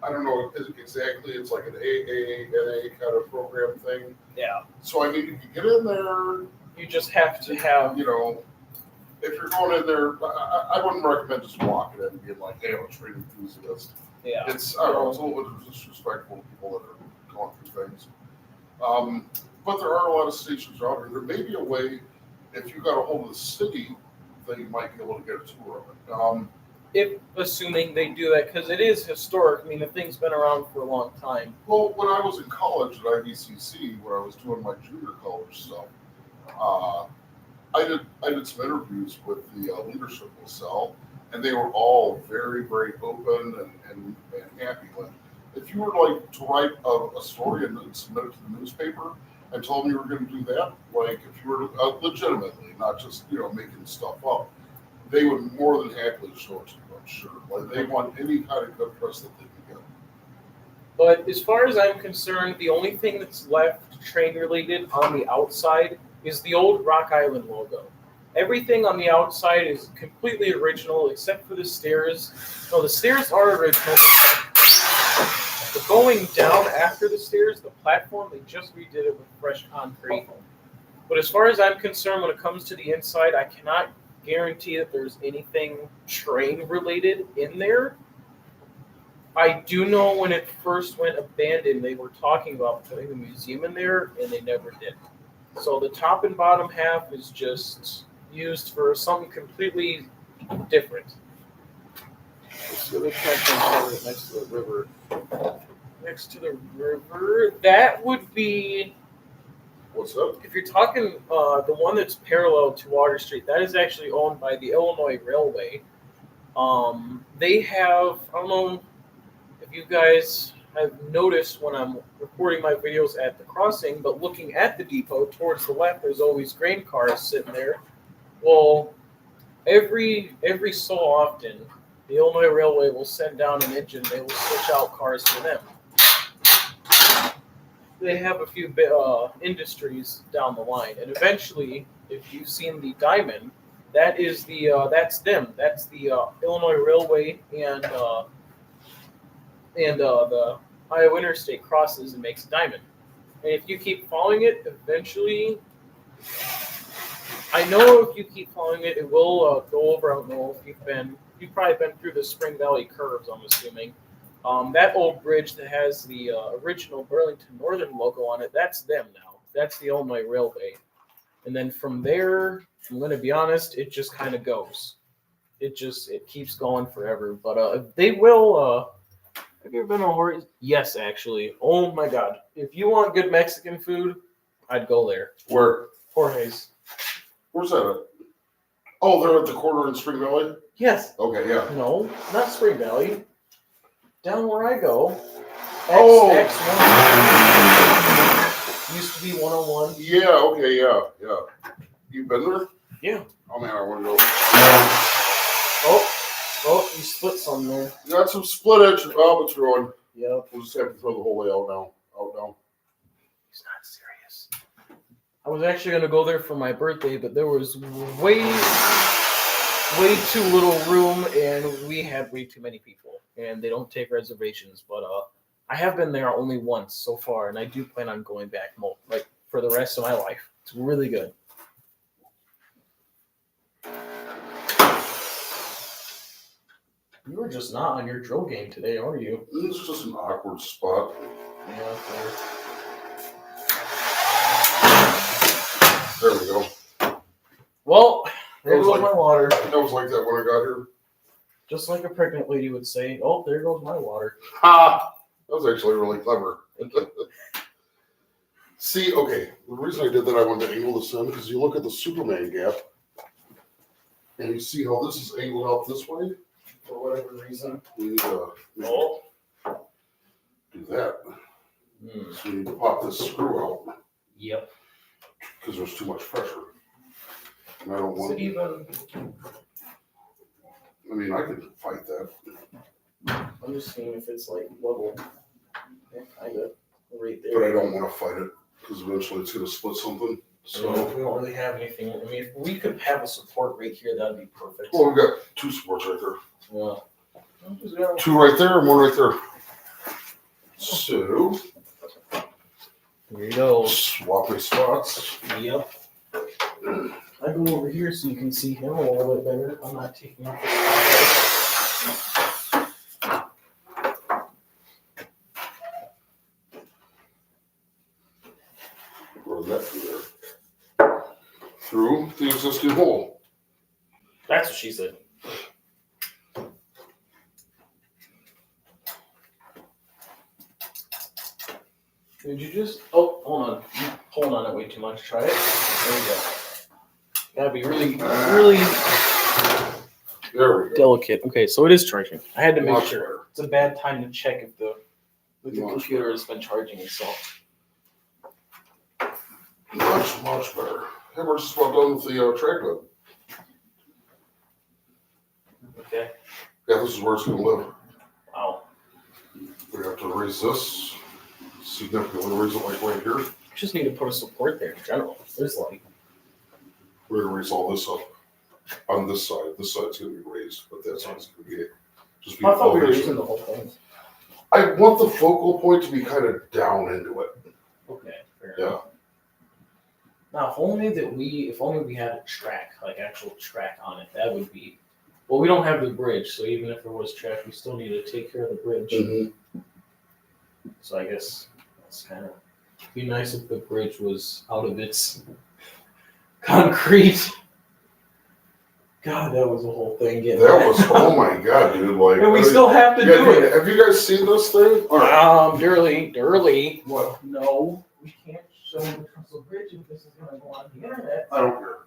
I don't know exactly, it's like an AANA kind of program thing. Yeah. So, I mean, you can get in there. You just have to have. If you're going in there, I wouldn't recommend just walking in and being like, hey, I'm a trade enthusiast. Yeah. It's a little bit disrespectful to people that are going through things. But there are a lot of stations around here. There may be a way, if you got a hold of the city, that you might be able to get a tour of it. if assuming they do that, because it is historic. I mean, the thing's been around for a long time. Well, when I was in college at IVCC, where I was doing my junior college stuff, uh, I did some interviews with the leadership of LaSalle, and they were all very, very open and happy. Like, if you were like to write a story and then submit it to the newspaper and told them you were going to do that, like if you were legitimately, not just making stuff up, they would more than happily show it to you. I'm sure. Like they want any kind of good press that they can get. But as far as I'm concerned, the only thing that's left train related on the outside is the old Rock Island logo. Everything on the outside is completely original except for the stairs. No, the stairs are original. But going down after the stairs, the platform, they just redid it with fresh concrete. But as far as I'm concerned, when it comes to the inside, I cannot guarantee that there's anything train related in there. I do know when it first went abandoned, they were talking about putting a museum in there, and they never did. So the top and bottom half is just used for something completely different. Let's see, the platform next to the river. Next to the river, that would be. What's up? If you're talking the one that's parallel to Water Street, that is actually owned by the Illinois Railway. They have, I don't know if you guys have noticed when I'm recording my videos at the crossing, but looking at the depot towards the left, there's always grain cars sitting there. Well, every so often, the Illinois Railway will send down an engine. They will switch out cars for them. They have a few industries down the line, and eventually, if you've seen the Diamond, that is that's them. That's the Illinois Railway, and the Iowa Interstate crosses and makes a diamond. And if you keep following it, eventually, I know if you keep following it, it will go over. I don't know if you've probably been through the Spring Valley curves, I'm assuming. That old bridge that has the original Burlington Northern logo on it, that's them now. That's the Illinois Railway. And then from there, I'm going to be honest, it just kind of goes. It keeps going forever. But they will. Have you ever been to Jorge's? Yes, actually. Oh my God! If you want good Mexican food, I'd go there. Where? Jorge's. Where's that at? Oh, they're at the corner in Spring Valley? Yes. Okay, yeah. No, not Spring Valley. Down where I go. X1. Used to be 101. Yeah, okay, yeah. You been there? Yeah. Oh man, I want to go. Oh, you split some there. You got some split edge. Oh, it's ruined. Yep. We'll just have to throw the whole way out now. He's not serious. I was actually going to go there for my birthday, but there was way too little room, and we had way too many people, and they don't take reservations. But I have been there only once so far, and I do plan on going back for the rest of my life. It's really good. You were just not on your drill game today, are you? This is just an awkward spot. Yeah, fair. There we go. Well, there That was goes my water. That was like that when I got here. Just like a pregnant lady would say, oh, there goes my water. Ha! That was actually really clever. See, okay, the reason I did that, I wanted to angle this in, because you look at the Superman gap, and you see how this is angled out this way. For whatever reason. We need to do that. Mm. So we need to pop this screw out, Yep. because there's too much pressure. And I don't Is want it even... I mean, I can fight that. I'm just seeing if it's like level. Yeah, kind of. Right there. But I don't want to fight it, because eventually it's going to split something. So, we don't really have anything. I mean, if we could have a support right here, that'd be perfect. well, we've got two supports right there. Yeah. Two right there and one right there. So, Here you go. swapping spots. Yep. I go over here so you can see him a little bit better. I'm not taking off the spotlight. Where did that through there? Through the existing hole. That's what she said. Did you just? Oh, hold on. You're pulling on it way too much. Try it. There you go. Gotta be really, really There we go. delicate. Okay, so it is charging. I had to make Much sure. better. It's a bad time to check if the Much computer better. has been charging itself. Much better. Hey, we're just about done with the track bed. Okay. Yeah, this is where it's going to live. Wow. We have to raise this significantly, raise it like right here. We just need to put a support there in general. There's like. We're going to raise all this up on this side. This side's going to be raised, but that side's going to be just be. I thought we were elevation. using the whole thing. I want the focal point to be kind of down into it. Okay. Fair Yeah. enough. Now, if only we had a track, like actual track on it, that would be. Well, we don't have the bridge, so even if there was track, we still need to take care of the bridge. Mm-hmm. So I guess that's kind of be nice if the bridge was out of its concrete. God, that was a whole thing. Getting That was, oh my God, dude. Like, and we still have to do it. Have you guys seen this thing? All right. Doerle. What? No, we can't show the Trussell Bridge if this is going to go on the internet. I don't care.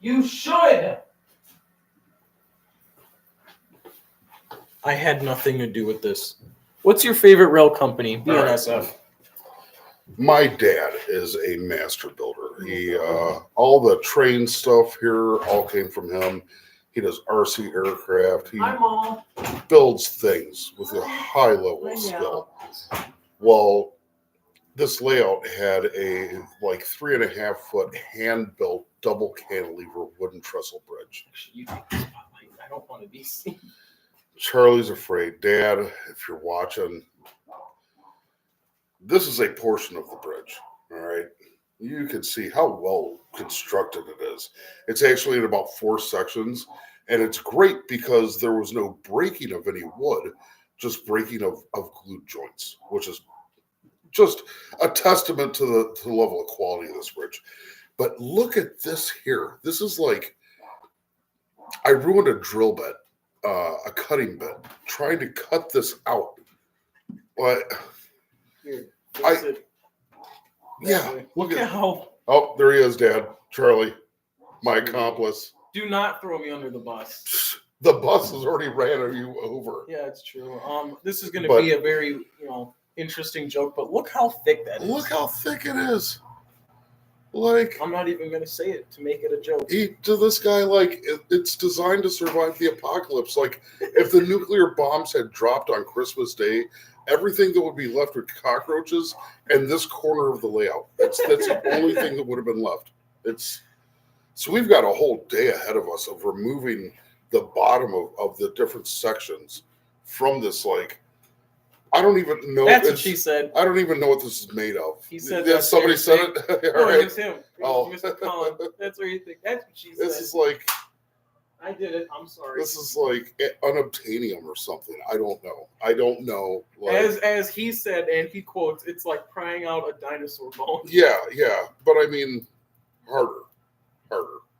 You should. I had nothing to do with this. What's your favorite rail company? BNSF. My dad is a master builder. He all the train stuff here all came from him. He does RC aircraft. He Hi, Mom. builds things with a high level of skill. Well, this layout had a like 3.5 foot hand built double cantilever wooden trestle bridge. Actually, you take the spotlight. I don't want to be seen. Charlie's afraid. Dad, if you're watching, this is a portion of the bridge. All right. You can see how well constructed it is. It's actually in about 4 sections, and it's great because there was no breaking of any wood, just breaking of glued joints, which is just a testament to the level of quality of this bridge. But look at this here. This is like, I ruined a drill bit, a cutting bit, trying to cut this out. But Here, yeah, look at how. Oh, there he is, Dad. Charlie, my accomplice. Do not throw me under the bus. The bus has already ran you over. Yeah, it's true. This is going to But- be a very, interesting joke. But look how thick that is. Look how thick it is. Like, I'm not even going to say it to make it a joke. to this guy, like, it's designed to survive the apocalypse. Like, if the nuclear bombs had dropped on Christmas Day, everything that would be left with cockroaches and this corner of the layout. That's the only thing that would have been left. So we've got a whole day ahead of us of removing the bottom of the different sections from this. Like, I don't even know. That's what she said. I don't even know what this is made of. He said Yeah, that's somebody said it. All No, right. it was him. It was Mr. Collin. That's what you think. That's what she said. This is like I did it. I'm sorry. this is like unobtainium or something. I don't know. Like, As he said, and he quotes, it's like prying out a dinosaur bone. yeah. But I mean, harder,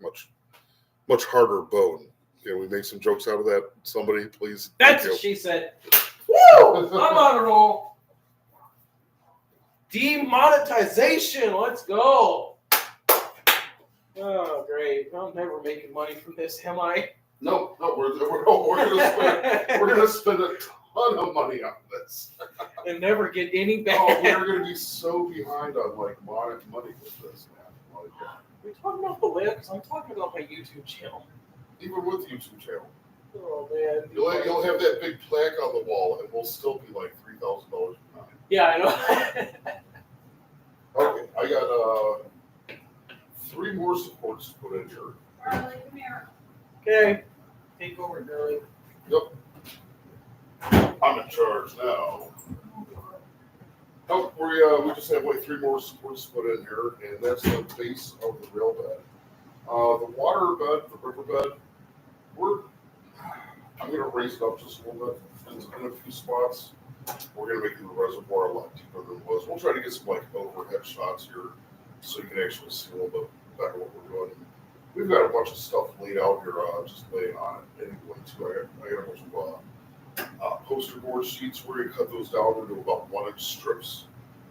much harder bone. Can we make some jokes out of that? Somebody, please. That's Thank what she said. Woo! I'm on a roll. Demonetization. Let's go. Oh, great. I'm never making money from this, am I? No, we're gonna spend a ton of money on this. And never get any back. Oh, we're gonna be so behind on like money with this, man. Like, We're talking about the layout because I'm talking about my YouTube channel. even with YouTube channel, Oh, man. you'll have that big plaque on the wall, and we'll still be like $3,000 behind. Yeah, I know. Okay, I got 3 more supports to put in here. Darling, come here. Okay. Take over, girlie. I'm in charge now. Oh, we just have like 3 more supports to put in here, and that's the base of the rail bed. The water bed, the river bed, I'm going to raise it up just a little bit in a few spots. We're going to make the reservoir a lot deeper than it was. We'll try to get some like overhead shots here so you can actually see a little bit better what we're doing. We've got a bunch of stuff laid out here, just laying on it anyway too. I got a bunch of poster board sheets. We're going to cut those down into about 1-inch strips.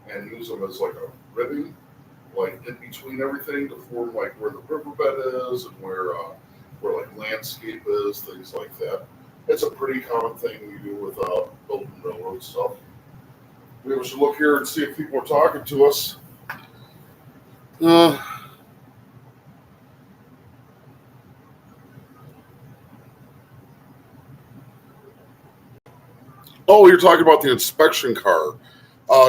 and use them as like a ribbing, like in between everything to form like where the riverbed is and where like landscape is, things like that. It's a pretty common thing we do with building railroad stuff. Maybe we should look here and see if people are talking to us. Uh, oh, you're talking about the inspection car.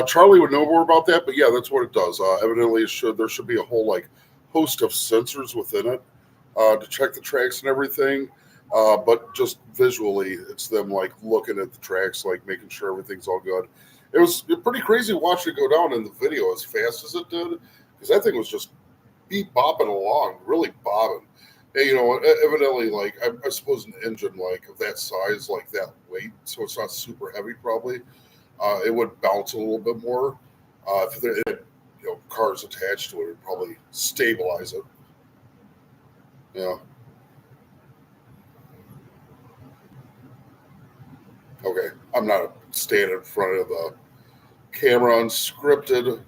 Charlie would know more about that, but yeah, that's what it does. Evidently, there should be a whole like host of sensors within it to check the tracks and everything. But just visually, it's them like looking at the tracks, like making sure everything's all good. It was pretty crazy watching it go down in the video as fast as it did, because that thing was just beat bopping along, really bobbing. And, evidently, like I suppose an engine like of that size, like that weight, so it's not super heavy, probably. It would bounce a little bit more. If there had, cars attached to it, it'd probably stabilize it. Yeah. Okay. I'm not standing in front of the camera unscripted.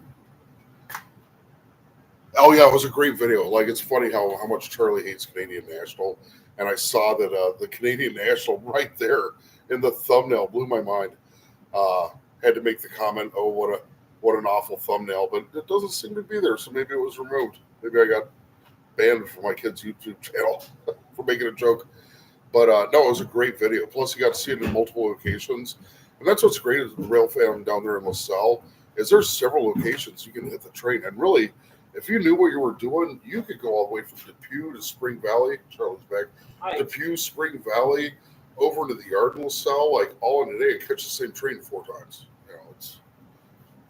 Oh yeah, it was a great video. Like it's funny how much Charlie hates Canadian National, and I saw that the Canadian National right there in the thumbnail blew my mind. Had to make the comment, "Oh, what an awful thumbnail," but it doesn't seem to be there, so maybe it was removed. Maybe I got banned from my kid's YouTube channel for making a joke. But no, it was a great video. Plus, you got to see it in multiple locations, and that's what's great is the rail fan down there in LaSalle. Is there's several locations you can hit the train, and really, if you knew what you were doing, you could go all the way from Depew to Spring Valley. Charlie's back. Hi. Depew, Spring Valley, over into the yard in LaSalle, like all in a day, and catch the same train 4 times.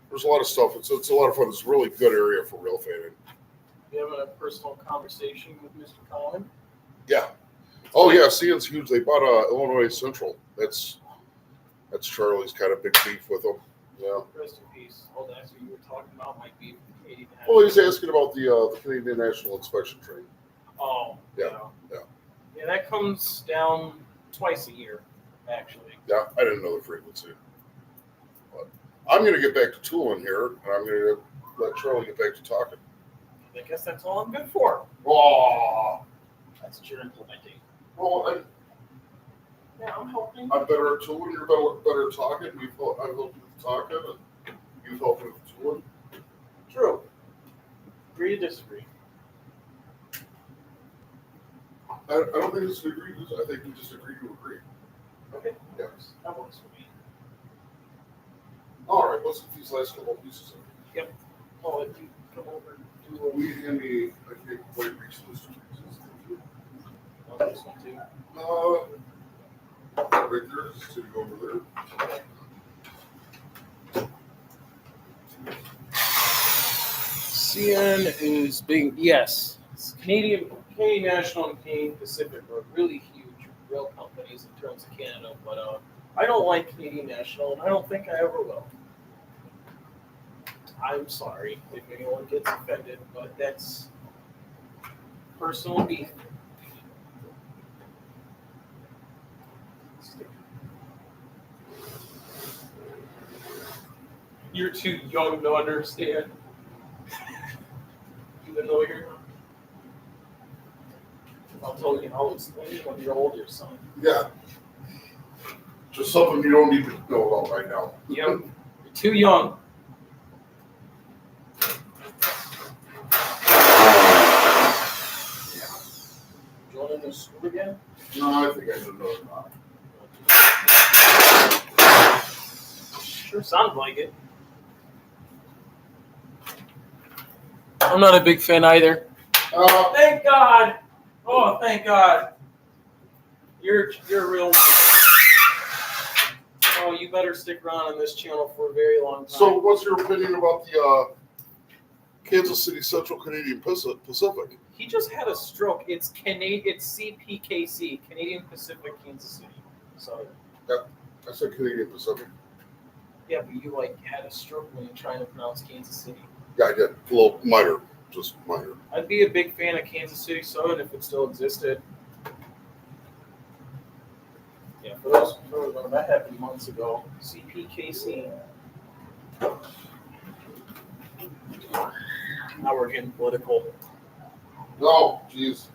There's a lot of stuff. It's a lot of fun. It's a really good area for rail fanning. You having a personal conversation with Mr. Collin? Yeah. Oh yeah, CN's huge. They bought Illinois Central. That's Charlie's kind of big beef with them. Yeah. Rest in peace. Oh, that's what you were talking about. Might be Canadian. Well, he's asking about the Canadian National Inspection Train. Oh. Yeah. Yeah, that comes down twice a year, actually. Yeah, I didn't know the frequency. But I'm going to get back to tooling here, and I'm going to let Charlie get back to talking. I guess that's all I'm good for. Oh. That's what you're implementing. Well, Yeah, I'm helping. I'm better at tooling. You're better at talking. I've helped you with talking, and you've helped me with tooling. True. Agree to disagree. I don't think it's an agreement. I think we just agree to agree. Okay. Yes. That works for me. All right. Let's get these last couple of pieces in. Oh, if you come over and do Will you hand me? I can't quite reach those 2 pieces. this one too. Right there. So you go over there. CN is big. Yes, it's Canadian National and Canadian Pacific are really huge rail companies in terms of Canada, but I don't like Canadian National, and I don't think I ever will. I'm sorry if anyone gets offended, but that's personal beef. You're too young to understand. Even though I'll explain when you're older, son. Yeah. Just something you don't need to know about right now. Yep. You're too young. Joining the school again? No, I think I should know it now. Sure sounds like it. I'm not a big fan either. Thank God. Oh, thank God. You're a real one. Oh, you better stick around on this channel for a very long time. So, what's your opinion about the Kansas City Central Canadian Pacific? He just had a stroke. It's CPKC, Canadian Pacific, Kansas City. So. Yep, I said Canadian Pacific. Yeah, but you had a stroke when you're trying to pronounce Kansas City. Yeah, I did. A little minor, just minor. I'd be a big fan of Kansas City Southern if it still existed. Yeah, for those that happened months ago. CPKC. Now we're getting political. Oh, jeez.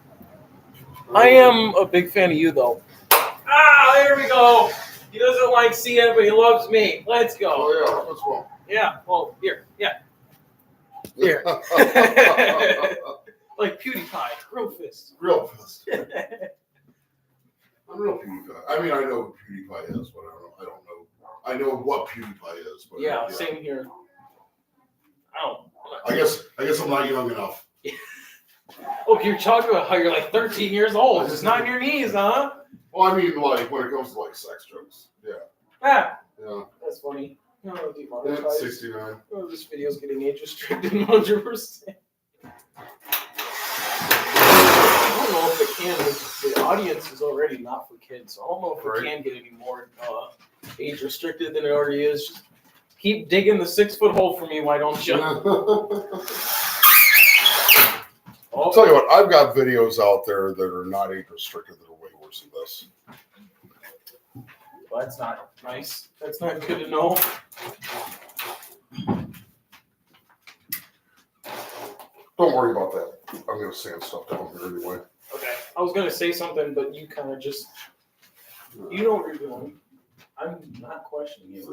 I am a big fan of you, though. Ah, there we go. He doesn't like CM, but he loves me. Let's go. Oh, yeah. What's wrong? Yeah, well, here. Yeah. Here. Like PewDiePie. Real fist. Real fist. I'm real PewDiePie. I mean, I know who PewDiePie is, but I don't know. I know what PewDiePie is. But Yeah, same here. Oh. I guess I'm not young enough. Oh, you're talking about how you're like 13 years old. It's not in your knees, huh? Well, I mean, like, when it comes to, like, sex jokes. Yeah. Ah, Yeah. that's funny. No, Yeah, demonetized. 69. Oh, this video's getting age restricted 100%. I don't know if it can. The audience is already not for kids, so I don't know if it can get any more age restricted than it already is. Just keep digging the 6-foot hole for me, why don't you? I'll tell you what, I've got videos out there that are not age restricted that are way worse than this. Well, that's not nice. That's not good to know. Don't worry about that. I'm going to sand stuff down here anyway. Okay. I was going to say something, but you kind of just, you know what you're doing. I'm not questioning you.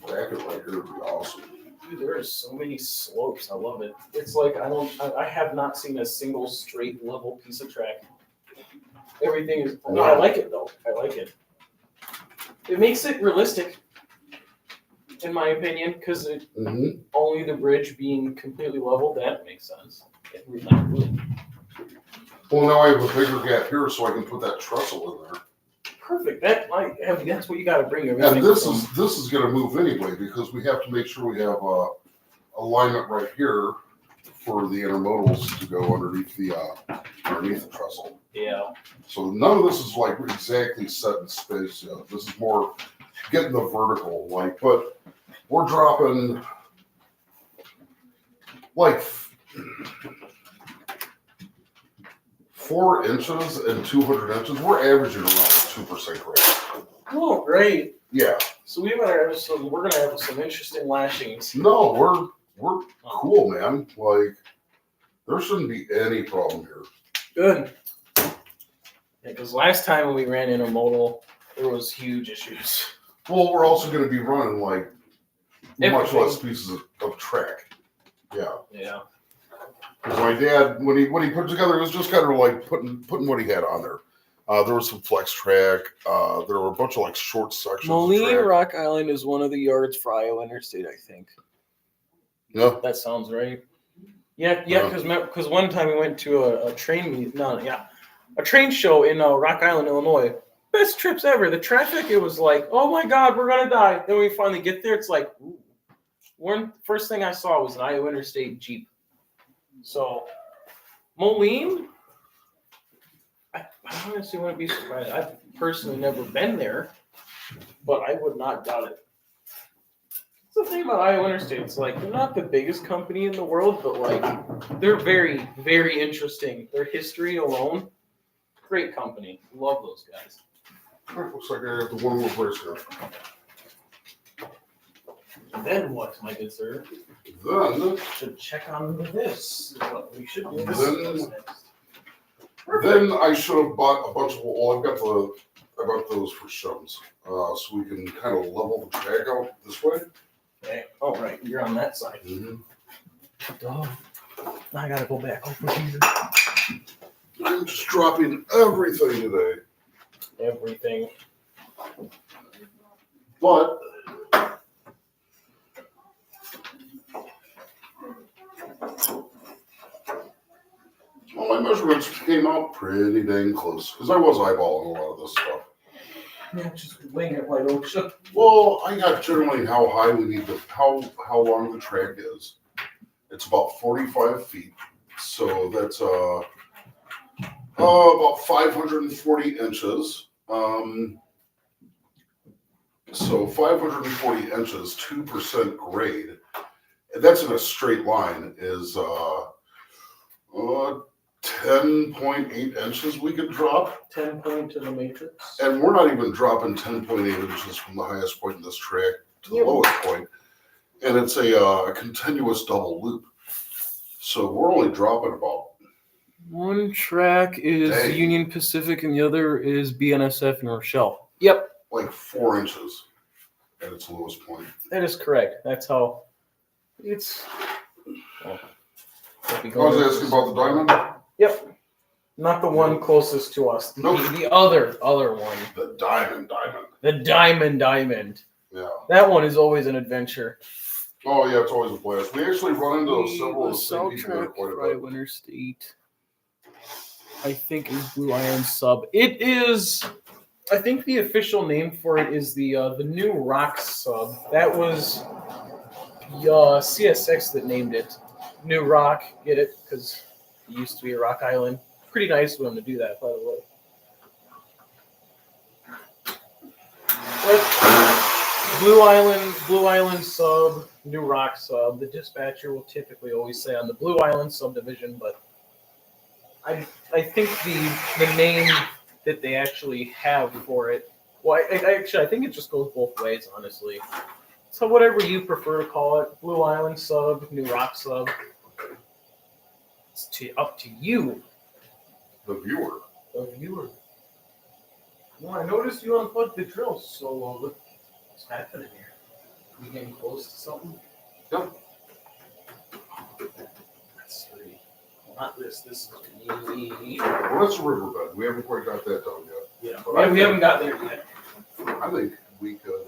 Bracket right here would be awesome. Dude, there are so many slopes. I love it. It's like I have not seen a single straight level piece of track. Everything is. No, I like it though. I like it. It makes it realistic, in my opinion, because only the bridge being completely level, that makes sense. Well, now I have a bigger gap here, so I can put that trestle in there. Perfect. That's what you got to bring. And this is going to move anyway because we have to make sure we have alignment right here for the intermodals to go underneath the trestle. Yeah. So none of this is like exactly set in space yet. This is more getting the vertical, like, but we're dropping like 4 inches and 200 inches. We're averaging around 2% grade. Oh, great. Yeah. So we're gonna have some interesting lashings. No, we're cool, man. Like, there shouldn't be any problem here. Good. Yeah, because last time when we ran intermodal, there was huge issues. Well, we're also going to be running like much Everything. less pieces of track. Yeah. Yeah. Because my dad, when he put it together, it was just kind of like putting what he had on there. There was some flex track. There were a bunch of like short sections. Moline Rock Island is one of the yards for Iowa Interstate, I think. Yeah. That sounds right. Yeah, because one time we went to a train show in Rock Island, Illinois. Best trips ever. The traffic, it was like, oh my God, we're gonna die. Then we finally get there, it's like, ooh. First thing I saw was an Iowa Interstate Jeep. So, Moline, I honestly wouldn't be surprised. I've personally never been there, but I would not doubt it. That's the thing about Iowa Interstate. It's like, they're not the biggest company in the world, but like, they're very, very interesting. Their history alone, great company. Love those guys. Looks like I have the one more place here. Then what, my good sir? Then Should check on this. What we should do Then- next. I should have bought a bunch of. Well, I bought those for shims, so we can kind of level the track out this way. Okay. Oh, right. You're on that side. Dog. I gotta go back over here. I'm just dropping everything today. Everything. But well, my measurements came out pretty dang close because I was eyeballing a lot of this stuff. Yeah, just wing it, why don't you? Well, I got generally how high we need to, how long the track is. It's about 45 feet, so that's about 540 inches. So 540 inches, 2% grade, and that's in a straight line, is 10.8 inches we could drop. 10 point to the matrix. And we're not even dropping 10.8 inches from the highest point in this track to the lowest point. and it's a continuous double loop. So we're only dropping about One track is Dang. Union Pacific and the other is BNSF and Rochelle. Yep, like 4 inches at its lowest point. that is correct. That's how it's. Oh, I was asking about the diamond. Yep. Not the one closest to us. Nope. The other one. The diamond. The diamond. Yeah. That one is always an adventure. Oh yeah, it's always a blast. We actually run into several of the same people there Soundtrack quite a Friday bit. Winter State, I think, is Blue Iron Sub. It is. I think the official name for it is the New Rock Sub. That was CSX that named it New Rock. Get it? Because it used to be a rock island. Pretty nice of them to do that, by the way. But Blue Island Sub, New Rock Sub. The dispatcher will typically always say on the Blue Island subdivision, but I think the name that they actually have for it. Well, I think it just goes both ways, honestly. So whatever you prefer to call it, Blue Island Sub, New Rock Sub, it's up to you, The viewer. the viewer. Well, I noticed you unplugged the drill, so what's happening here? We getting close to something? Yep. Let's see. Well, not this. This is me. Well, that's a riverbed. We haven't quite got that done yet. Yeah, But we haven't got there yet. I think we could.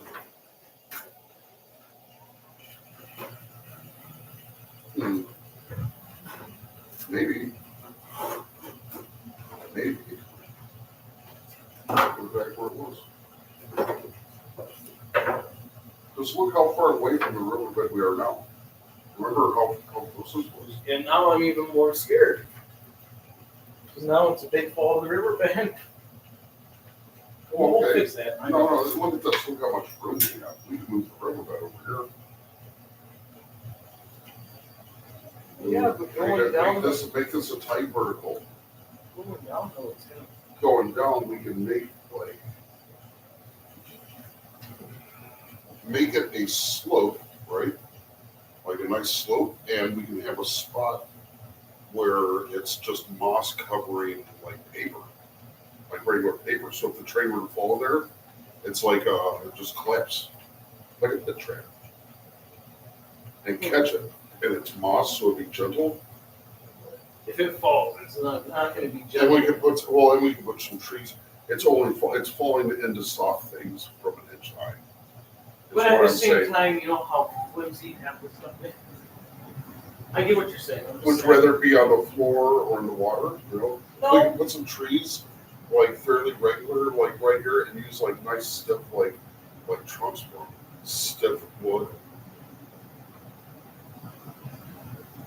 Maybe. Go back where it was. Just look how far away from the riverbed we are now. Remember how close this was? And now I'm even more scared. Because now it's a big fall of the riverbed. We'll Okay. fix that. I No, know. look at this. Look how much room we have. We can move the riverbed over here. Yeah, but going down, Make this a tight vertical. going down though, it's gonna. Going down, we can make it a slope, right? Like a nice slope, and we can have a spot where it's just moss covering like paper, like regular paper. So if the train were to fall there, it's like it just collapse, like a pit train, and catch it. And it's moss, so it'd be gentle. If it falls, it's not going to be And gentle. we can put some trees. It's falling into soft things from an inch high. But at the same time, you know how flimsy half the stuff is. I get what you're saying. Would you rather be on the floor or in the water? You know, we can put some trees like fairly regular, like right here, and use like nice stiff like trunks from stiff wood.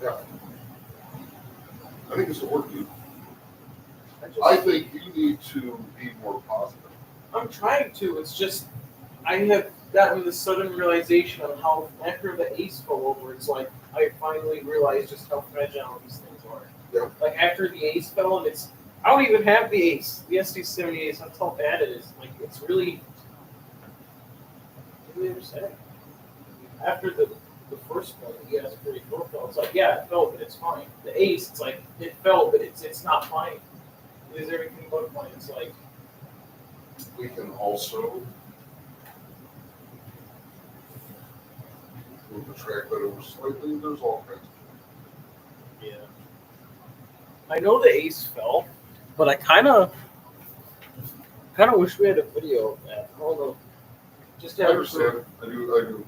Yeah, I think it's a work, dude. I think you need to be more positive. I'm trying to. It's just I have gotten this sudden realization of how after the ace fell over, it's like I finally realized just how fragile these things are. Yeah. Like after the ace fell, and I don't even have the ace, the SD70 ace. That's how bad it is. Like it's really. What do you ever say? After the first one, the ES44 fell. It's like yeah, it fell, but it's fine. The ace, it's like it fell, but it's not fine. It is everything but fine. It's like. We can also move the track bed over slightly. There's all kinds of Yeah. I know the ace fell, but I kind of wish we had a video of that. I don't know. Just I have understand. I do.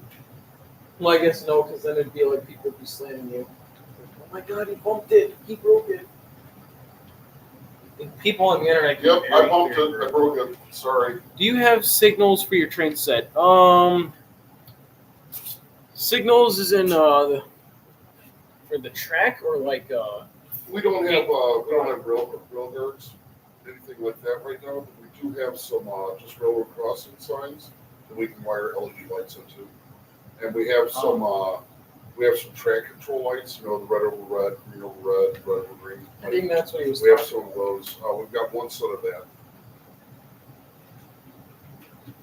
Well, I guess no, because then it'd be like people would be slamming you. Oh my God, he bumped it. He broke it. And people on the internet. get Yep, I very bumped weird. it. I broke it. Sorry. Do you have signals for your train set? Signals is in for the track or like We don't have rail guards, anything like that right now. But we do have some just railroad crossing signs that we can wire LED lights into, and we have some track control lights. You know, the red over red, green over red, red over green. I think that's what he was We have talking some of those. We've got one set of that.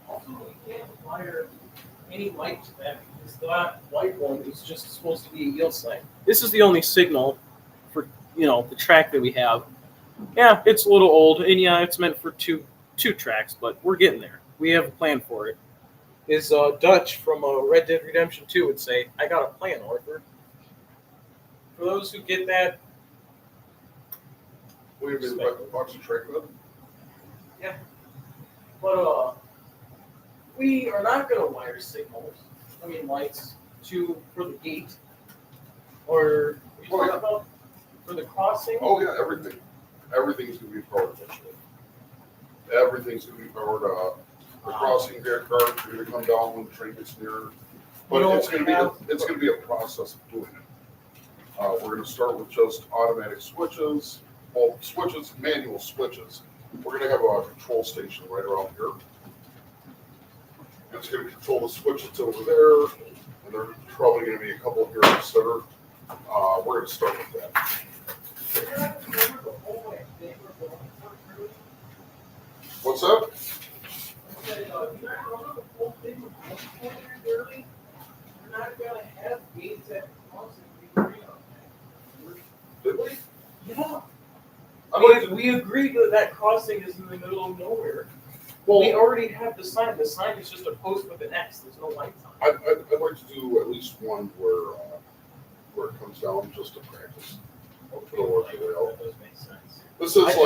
Also, you can't wire any light to that That white one is just supposed to be a yield sign. This is the only signal for the track that we have. Yeah, it's a little old, and yeah, it's meant for two tracks, but we're getting there. We have a plan for it. Is Dutch from Red Dead Redemption 2 would say, "I got a plan, Arthur." For those who get that, We have a box of track with but we are not going to wire signals. Lights for the gate, or Oh, yeah. about for the crossing. Oh yeah, everything. Everything's gonna be powered eventually. Everything's gonna be powered. The crossing guard cars are gonna come down when the train gets near. But it's gonna be a process of doing it. We're gonna start with just automatic switches, manual switches. We're gonna have a control station right around here. It's gonna control the switches over there, and there's probably gonna be a couple here in the center. We're gonna start with that. What's that? Yeah. I We agreed that crossing is in the middle of nowhere. Well, We already have the sign. The sign is just a post with an X. There's no lights on it. I'd like to do at least one where it comes down just to practice. It'll work really well. That does make sense. This is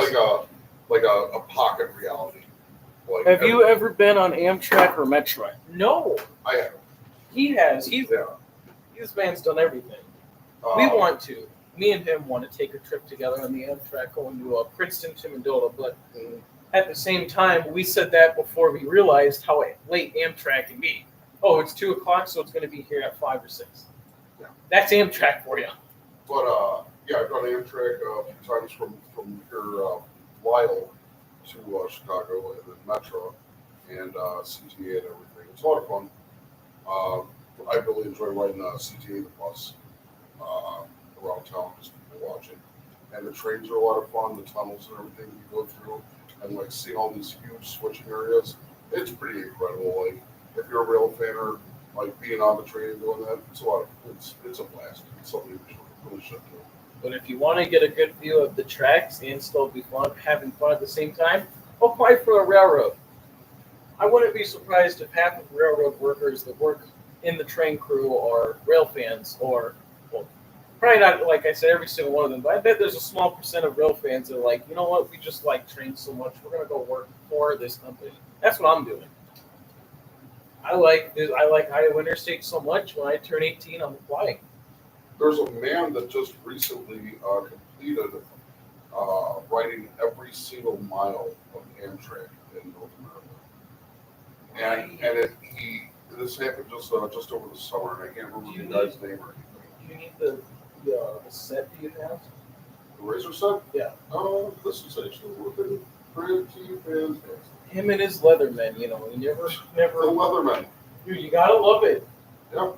like a pocket reality. Like Have you ever been on Amtrak or Metro? No. I have. He has. Yeah. This man's done everything. We want to. Me and him want to take a trip together on the Amtrak going to Princeton to Mandola, but at the same time, we said that before we realized how late Amtrak can be. Oh, it's 2:00, so it's going to be here at 5 or 6. Yeah. That's Amtrak for you. But yeah, I've done Amtrak a few times from here, Lyle to Chicago, and then Metro, and CTA and everything. It's a lot of fun. I really enjoy riding CTA the bus around town, just people watching. And the trains are a lot of fun, the tunnels and everything you go through, and like seeing all these huge switching areas. It's pretty incredible. Like if you're a rail fan or like being on the train and doing that, it's a blast. It's something you really should do. But if you want to get a good view of the tracks and still be having fun at the same time, apply for a railroad. I wouldn't be surprised if half of railroad workers that work in the train crew are rail fans, or, well, probably not, like I said, every single one of them, but I bet there's a small percent of rail fans that are like, you know what, we just like trains so much, we're going to go work for this company. That's what I'm doing. I like Iowa Interstate so much, when I turn 18, I'm applying. There's a man that just recently completed riding every single mile of Amtrak in North America. And this happened just over the summer, and I can't remember the guy's name or anything. Do you need the set that you have? The Razor set? Yeah. This is actually looking pretty fantastic. Him and his Leatherman, you never. The Leatherman. Dude, you gotta love it. Yeah.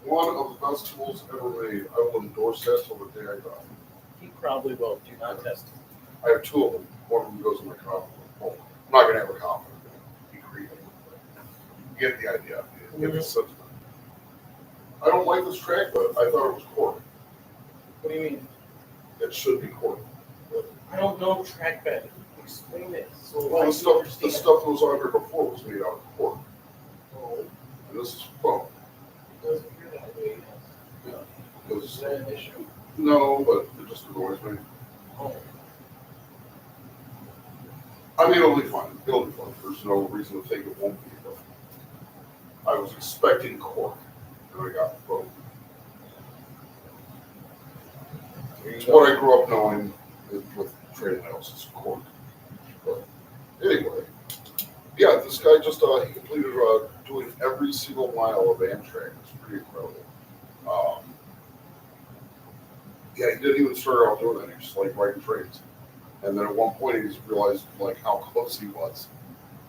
One of the best tools ever made. I will endorse that till the day I die. He probably will. Do not test him. I have two of them. One of them goes in my coffin. Well, I'm not gonna have a coffin. Be creative. You get the idea. You get the sentiment. I don't like this track, but I thought it was cork. What do you mean? It should be cork. I don't know track bed. Explain it. So Well, I the stuff understand. that was on here before was made out of cork, Oh, and this is foam. it doesn't hear that way. Yeah. Is Because that an issue? no, but it just annoys me. Oh. I mean, it'll be fun. It'll be fun. There's no reason to think it won't be. But I was expecting cork, and I got foam. It's what I grew up knowing with train houses, cork. But anyway, yeah, this guy just he completed doing every single mile of Amtrak. It's pretty incredible. Yeah, he didn't even start out doing that. He just liked riding trains. And then at one point, he just realized like how close he was.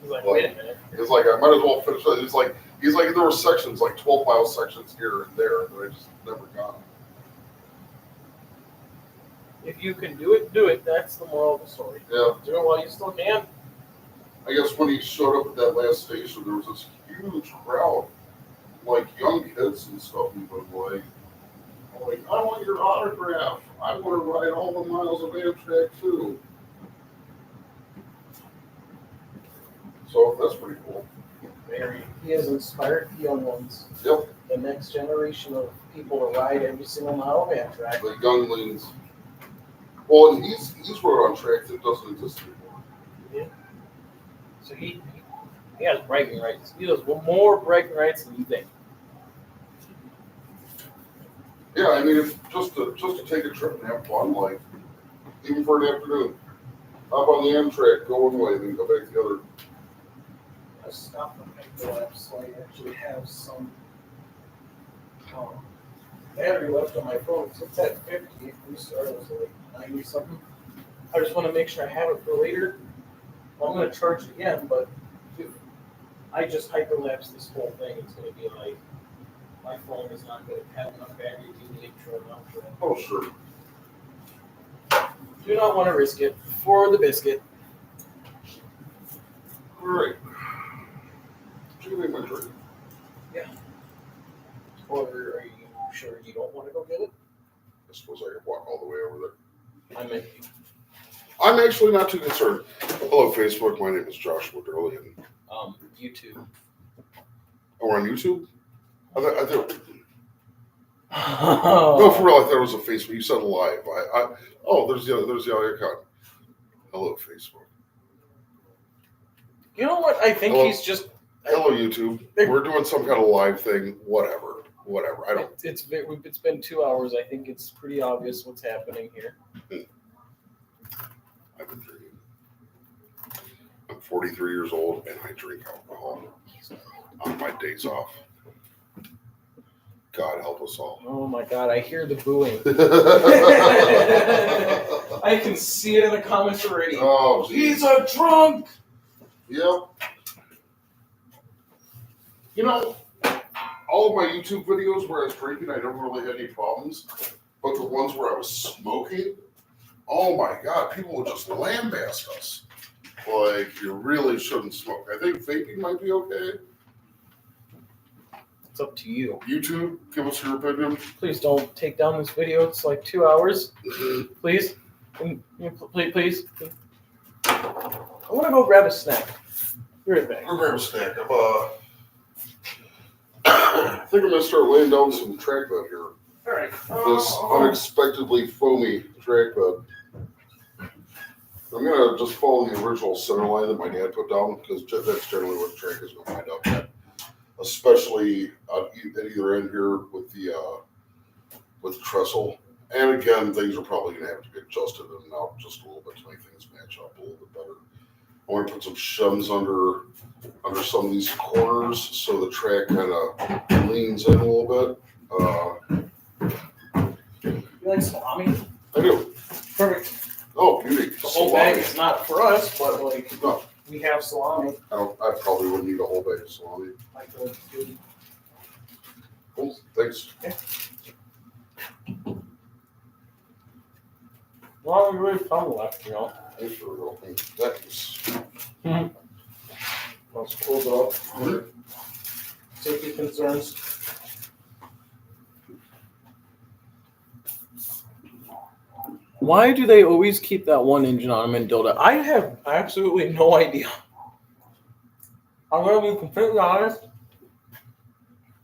He's like, wait a minute. It's like I might as well finish that. He's like there were sections, like 12-mile sections here and there that I just never got. If you can do it. That's the moral of the story. Yeah. Do it while you still can. I guess when he showed up at that last station, there was this huge crowd like young kids and stuff, even like, I want your autograph. I want to ride all the miles of Amtrak too. So that's pretty cool. He has inspired the young ones. Yep. The next generation of people to ride every single mile of Amtrak. The younglings. Well, and he's rode on tracks that doesn't exist anymore. Yeah. So he has bragging rights. He does more bragging rights than you think. Yeah, I mean, if just to take a trip and have fun, like even for an afternoon, hop on the Amtrak, go one way, then go back the other. I stopped on my lap, so I actually have some battery left on my phone. It's at 50. We started at like 90 something. I just want to make sure I have it for later. I'm going to charge it again, but if I just hyperlapse this whole thing, it's going to be like my phone is not going to have enough battery to the intro and outro. Oh, sure. Do not want to risk it for the biscuit. All right. Do you make my drink? Yeah. Or are you sure you don't want to go get it? I suppose I could walk all the way over there. I'm actually not too concerned. Hello, Facebook. My name is Joshua Doerle. YouTube. Oh, we're on YouTube? I thought, no, for real, I thought it was a Facebook. You said live. There's the other account. Hello, Facebook. You know what? I think he's just. Hello, YouTube. We're doing some kind of live thing. Whatever. I don't. It's been 2 hours. I think it's pretty obvious what's happening here. I've been drinking. I'm 43 years old and I drink alcohol on my days off. God help us all. Oh my God! I hear the booing. I can see it in the comments already. Oh, he's a drunk. Yep. You know, all of my YouTube videos where I was drinking, I never really had any problems. But the ones where I was smoking, oh my God, people would just lambaste us. Like, you really shouldn't smoke. I think vaping might be okay. It's up to you. YouTube, give us your opinion. Please don't take down this video. It's like 2 hours. Please. Please. I want to go grab a snack. Be right back. We'll grab a snack. I think I'm going to start laying down some track bed here. All right. This unexpectedly foamy track bed. I'm going to just follow the original center line that my dad put down because that's generally what the track is going to wind up at. Especially at either end here with the trestle. And again, things are probably going to have to get adjusted and out just a little bit to make things match up a little bit better. I want to put some shims under some of these corners so the track kind of leans in a little bit. You like salami? I do. Perfect. Oh, beauty. The whole bag is not for us, but like No. we have salami. I probably wouldn't need a whole bag of salami. I could do. Cool. Thanks. Okay. Well, we really fun left, you know. Thanks for real. Thanks. Let's close it up. Safety concerns. Why do they always keep that one engine on them in Dilda? I have absolutely no idea. I'm going to be completely honest.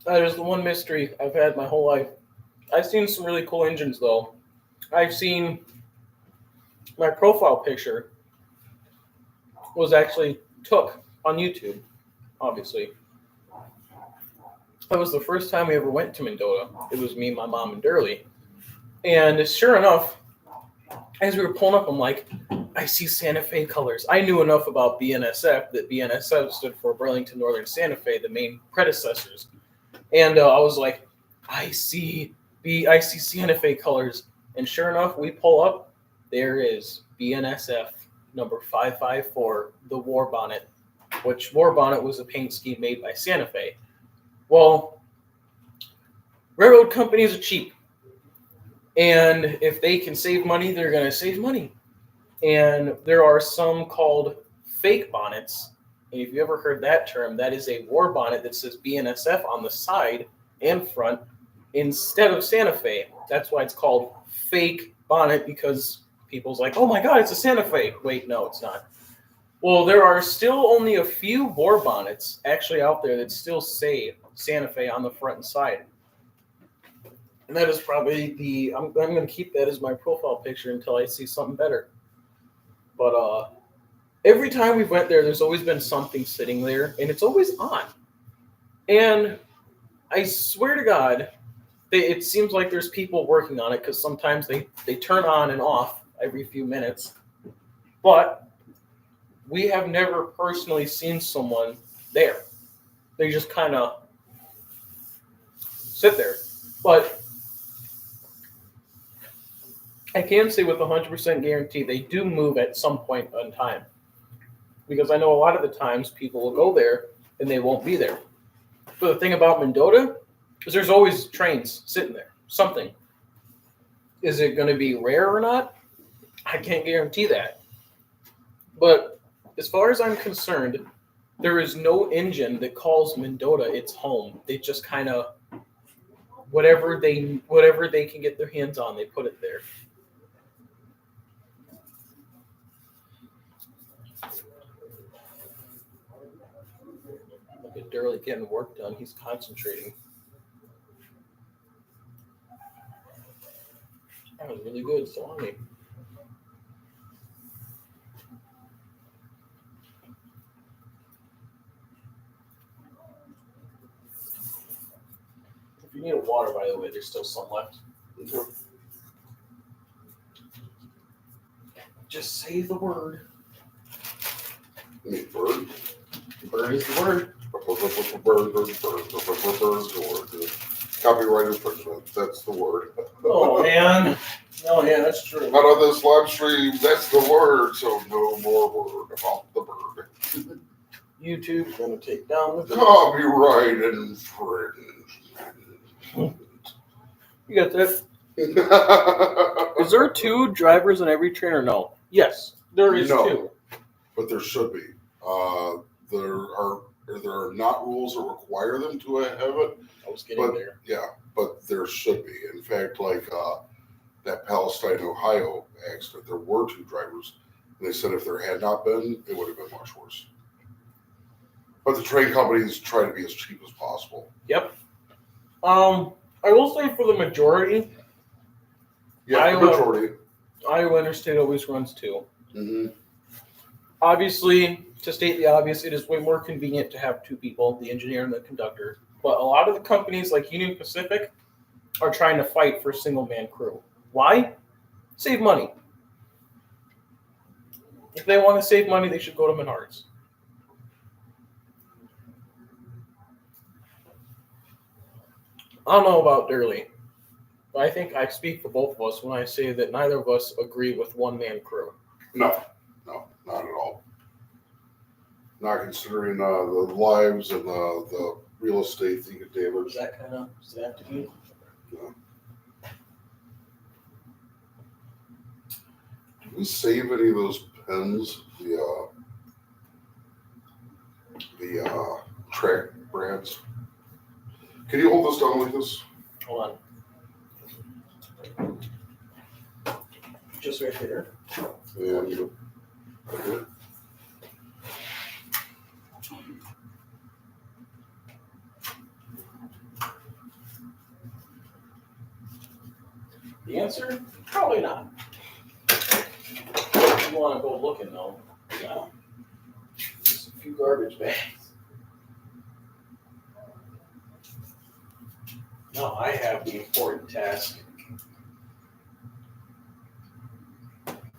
That is the one mystery I've had my whole life. I've seen some really cool engines, though. I've seen my profile picture was actually took on YouTube, obviously. That was the first time we ever went to Mendota. It was me, my mom, and Doerle. And sure enough, as we were pulling up, I'm like, I see Santa Fe colors. I knew enough about BNSF that BNSF stood for Burlington Northern Santa Fe, the main predecessors. And I was like, I see Santa Fe colors. And sure enough, we pull up, there is BNSF number 554, the War Bonnet, which War Bonnet was a paint scheme made by Santa Fe. Well, railroad companies are cheap. And if they can save money, they're going to save money. And there are some called fake bonnets And if you ever heard that term, that is a war bonnet that says BNSF on the side and front instead of Santa Fe. That's why it's called fake bonnet, because people's like, oh my God, it's a Santa Fe. Wait, no, it's not. Well, there are still only a few war bonnets actually out there that still say Santa Fe on the front and side. And that is probably I'm going to keep that as my profile picture until I see something better. But every time we've went there, there's always been something sitting there, and it's always on. And I swear to God, it seems like there's people working on it, because sometimes they turn on and off every few minutes. But we have never personally seen someone there. They just kind of sit there. But I can say with 100% guarantee they do move at some point in time. Because I know a lot of the times people will go there and they won't be there. But the thing about Mendota is there's always trains sitting there. Something. Is it going to be rare or not? I can't guarantee that. But as far as I'm concerned, there is no engine that calls Mendota its home. They just kind of whatever they can get their hands on, they put it there. Look at Doerle getting work done. He's concentrating. That was really good, salami. If you need a water, by the way, there's still some left. Okay. Just say the word. You mean bird? Bird is the word. Bird. Copyright infringement. That's the word. Oh, man. Oh, yeah, that's true. Not on this live stream. That's the word. So no more word about the bird. YouTube's going to take down the video. Copyright infringement. You got that? Is there 2 drivers in every train or no? Yes, there is No. 2. But there should be. There are not rules that require them to have it. I was getting But there. yeah, but there should be. In fact, like that Palestine, Ohio accident, there were 2 drivers. And they said if there had not been, it would have been much worse. But the train companies try to be as cheap as possible. Yep. I will say for the majority, Yeah, the majority. Iowa Interstate always runs 2. Mm-hmm. Obviously, to state the obvious, it is way more convenient to have 2 people, the engineer and the conductor. But a lot of the companies like Union Pacific are trying to fight for a single-man crew. Why? Save money. If they want to save money, they should go to Menards. I don't know about Doerle, but I think I speak for both of us when I say that neither of us agree with one-man crew. No, not at all. Not considering the lives and the real estate thing of damage. Does that kind of have to be? No. Did we save any of those pens? The track brands. Can you hold this down like this? Hold on. Just right there. Yeah, you okay. The answer? Probably not. If you want to go looking, though, no. Just a few garbage bags. No, I have the important task.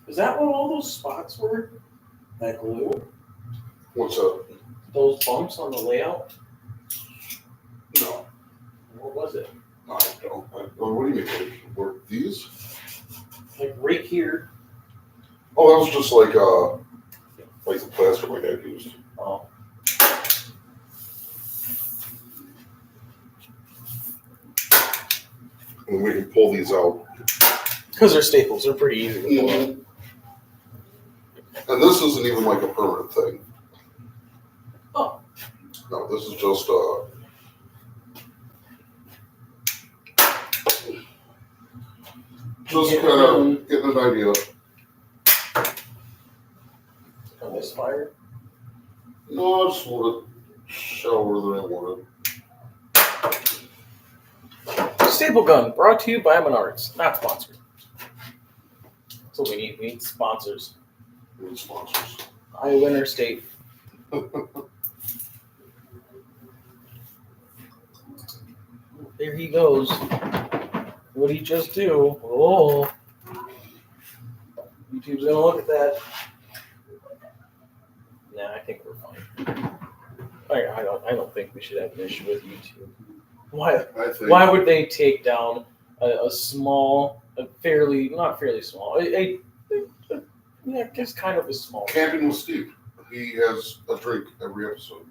Is that what all those spots were? That glue? What's up? Those bumps on the layout? No, What was it? I don't. What do you mean? Were these? Like right here. Oh, that was just like the plaster my dad used. Oh. And we can pull these out. Because they're staples. They're pretty easy to pull out. And this isn't even like a permanent thing. No, this is just kind of getting an idea. On this fire? No, I just want to shower than I wanted. Staple gun brought to you by Menards. Not sponsored. That's what we need. We need sponsors. We need sponsors. Iowa Interstate. There he goes. What did he just do? Oh. YouTube's gonna look at that. Nah, I think we're fine. I don't think we should have an issue with YouTube. Why would they take down a small, not fairly small, I guess kind of a small. Camping with Steve. He has a drink every episode.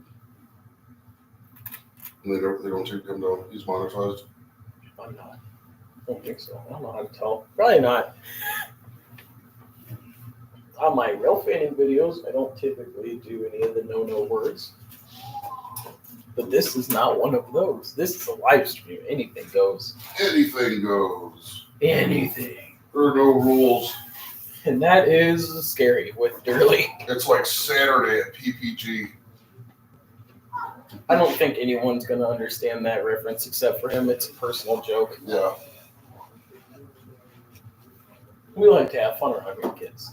And they don't take him down. He's monetized. I'm not. I don't think so. I don't know how to tell. Probably not. On my real fanning videos, I don't typically do any of the no words. But this is not one of those. This is a live stream. Anything goes. Anything goes. Anything. There are no rules. And that is scary with doerle. It's like Saturday at PPG. I don't think anyone's going to understand that reference except for him. It's a personal joke. Yeah. We like to have fun around here, kids.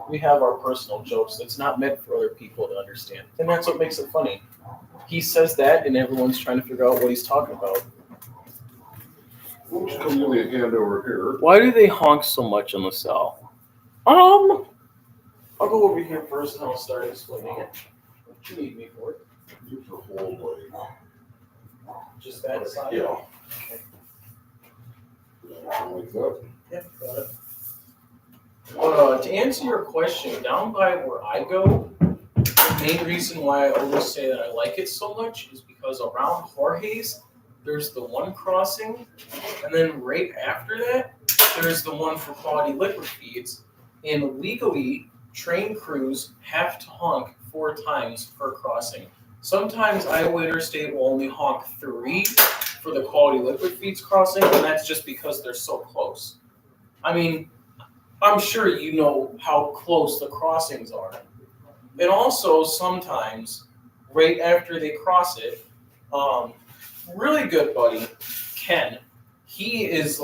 We have our personal jokes that's not meant for other people to understand. And that's what makes it funny. He says that, and everyone's trying to figure out what he's talking about. Why don't you come give me a hand over here? Why do they honk so much on the cell? I'll go over here first, and I'll start explaining it. What do you need me for? Use the whole leg. Just that side? Yeah. Okay. Like that. Yeah, got it. To answer your question, down by where I go, the main reason why I always say that I like it so much is because around Jorge's, there's the one crossing, and then right after that, there's the one for quality liquid feeds. And legally, train crews have to honk 4 times per crossing. Sometimes Iowa Interstate will only honk 3 for the quality liquid feeds crossing, and that's just because they're so close. I mean, I'm sure you know how close the crossings are. And also, sometimes, right after they cross it, really good buddy, Ken, he's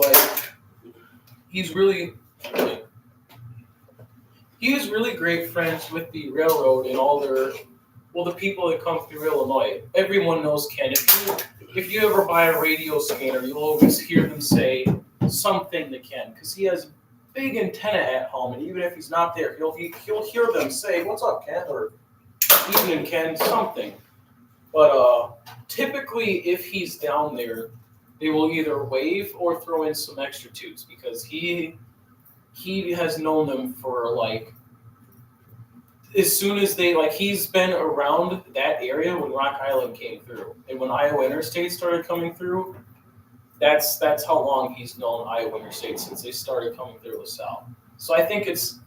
really great friends with the railroad and all the people that come through Illinois. Everyone knows Ken. If you ever buy a radio scanner, you'll always hear them say something to Ken, because he has big antenna at home, and even if he's not there, he'll hear them say, "What's up, Ken?" or "Evening, Ken," something. But typically, if he's down there, they will either wave or throw in some extra toots, because he has known them for as soon as he's been around that area when Rock Island came through, and when Iowa Interstate started coming through. That's how long he's known Iowa Interstate, since they started coming through LaSalle. So I think it's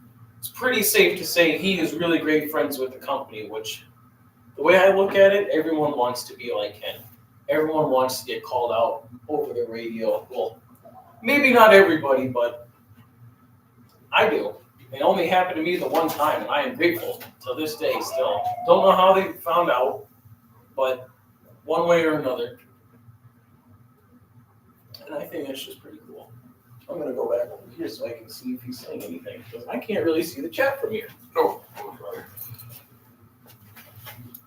pretty safe to say he is really great friends with the company, which, the way I look at it, everyone wants to be like Ken. Everyone wants to get called out over the radio. Well, maybe not everybody, but I do. It only happened to me the one time, and I am grateful to this day still. Don't know how they found out, but one way or another. And I think that's just pretty cool. I'm going to go back over here so I can see if he's saying anything, because I can't really see the chat from here. Oh, okay.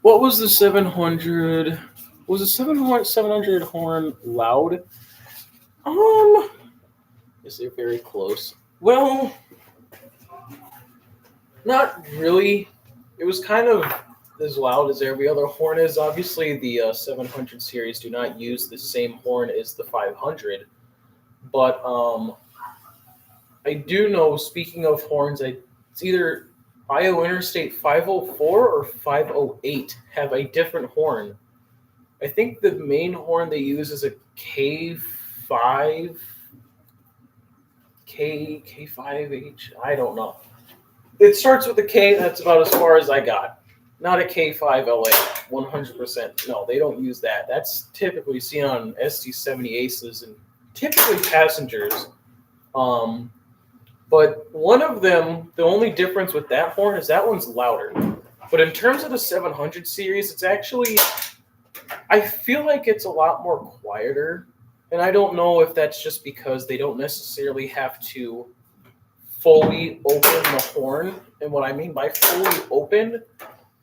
What was the 700? Was the 700 horn loud? Is it very close? Well, not really. It was kind of as loud as every other horn is. Obviously, the 700 series do not use the same horn as the 500. But I do know, speaking of horns, it's either Iowa Interstate 504 or 508 have a different horn. I think the main horn they use is a K5, K5H. I don't know. It starts with a K. That's about as far as I got. Not a K5LA, 100%. No, they don't use that. That's typically seen on SD70 Aces and typically passengers. But one of them, the only difference with that horn is that one's louder. But in terms of the 700 series, it's actually, I feel like it's a lot more quieter. And I don't know if that's just because they don't necessarily have to fully open the horn. And what I mean by fully open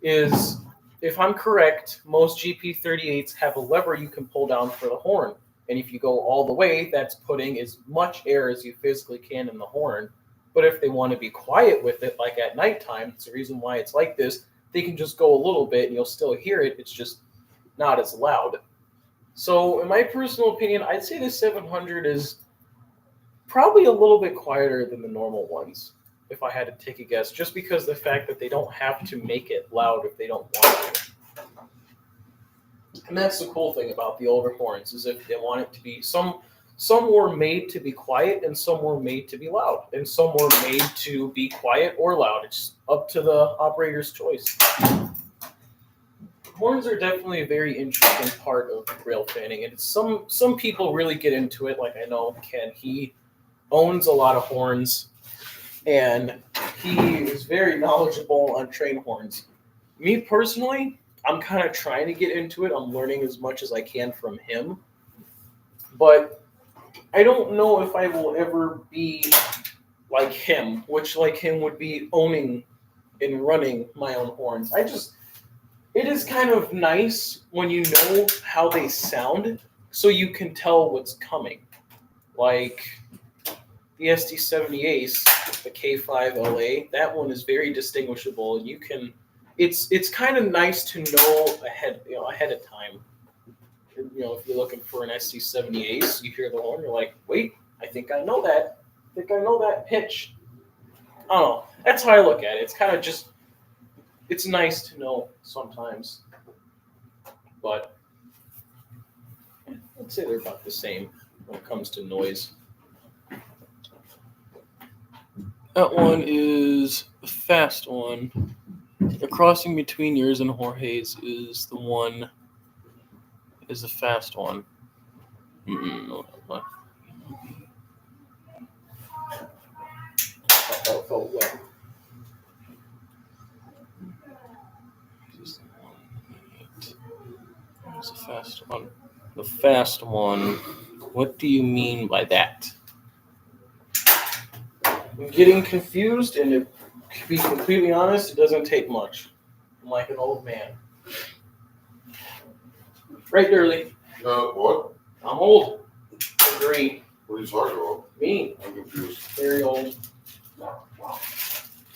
is, if I'm correct, most GP38s have a lever you can pull down for the horn. And if you go all the way, that's putting as much air as you physically can in the horn. But if they want to be quiet with it, like at nighttime, it's the reason why it's like this, they can just go a little bit and you'll still hear it. It's just not as loud. So in my personal opinion, I'd say the 700 is probably a little bit quieter than the normal ones, if I had to take a guess, just because of the fact that they don't have to make it loud if they don't want to. And that's the cool thing about the older horns, is if they want it to be, some were made to be quiet and some were made to be loud, and some were made to be quiet or loud. It's up to the operator's choice. Horns are definitely a very interesting part of rail fanning, and some people really get into it. Like I know Ken, he owns a lot of horns, and he is very knowledgeable on train horns. Me personally, I'm kind of trying to get into it. I'm learning as much as I can from him, but I don't know if I will ever be like him, which like him would be owning and running my own horns. It is kind of nice when you know how they sound, so you can tell what's coming. Like the SD70 Ace, the K5LA, that one is very distinguishable. You can, it's kind of nice to know ahead of time. If you're looking for an SD70 Ace, you hear the horn, you're like, wait, I think I know that. I think I know that pitch. I don't know. That's how I look at it. It's kind of just, it's nice to know sometimes. But I'd say they're about the same when it comes to noise. That one is the fast one. The crossing between yours and Jorge's is the fast one. No, what? That felt wet. There's the fast one. The fast one. What do you mean by that? I'm getting confused, and to be completely honest, it doesn't take much. I'm like an old man. Right, Doerle? What? I'm old. Agree. What are you talking about? Me. I'm confused. Very old.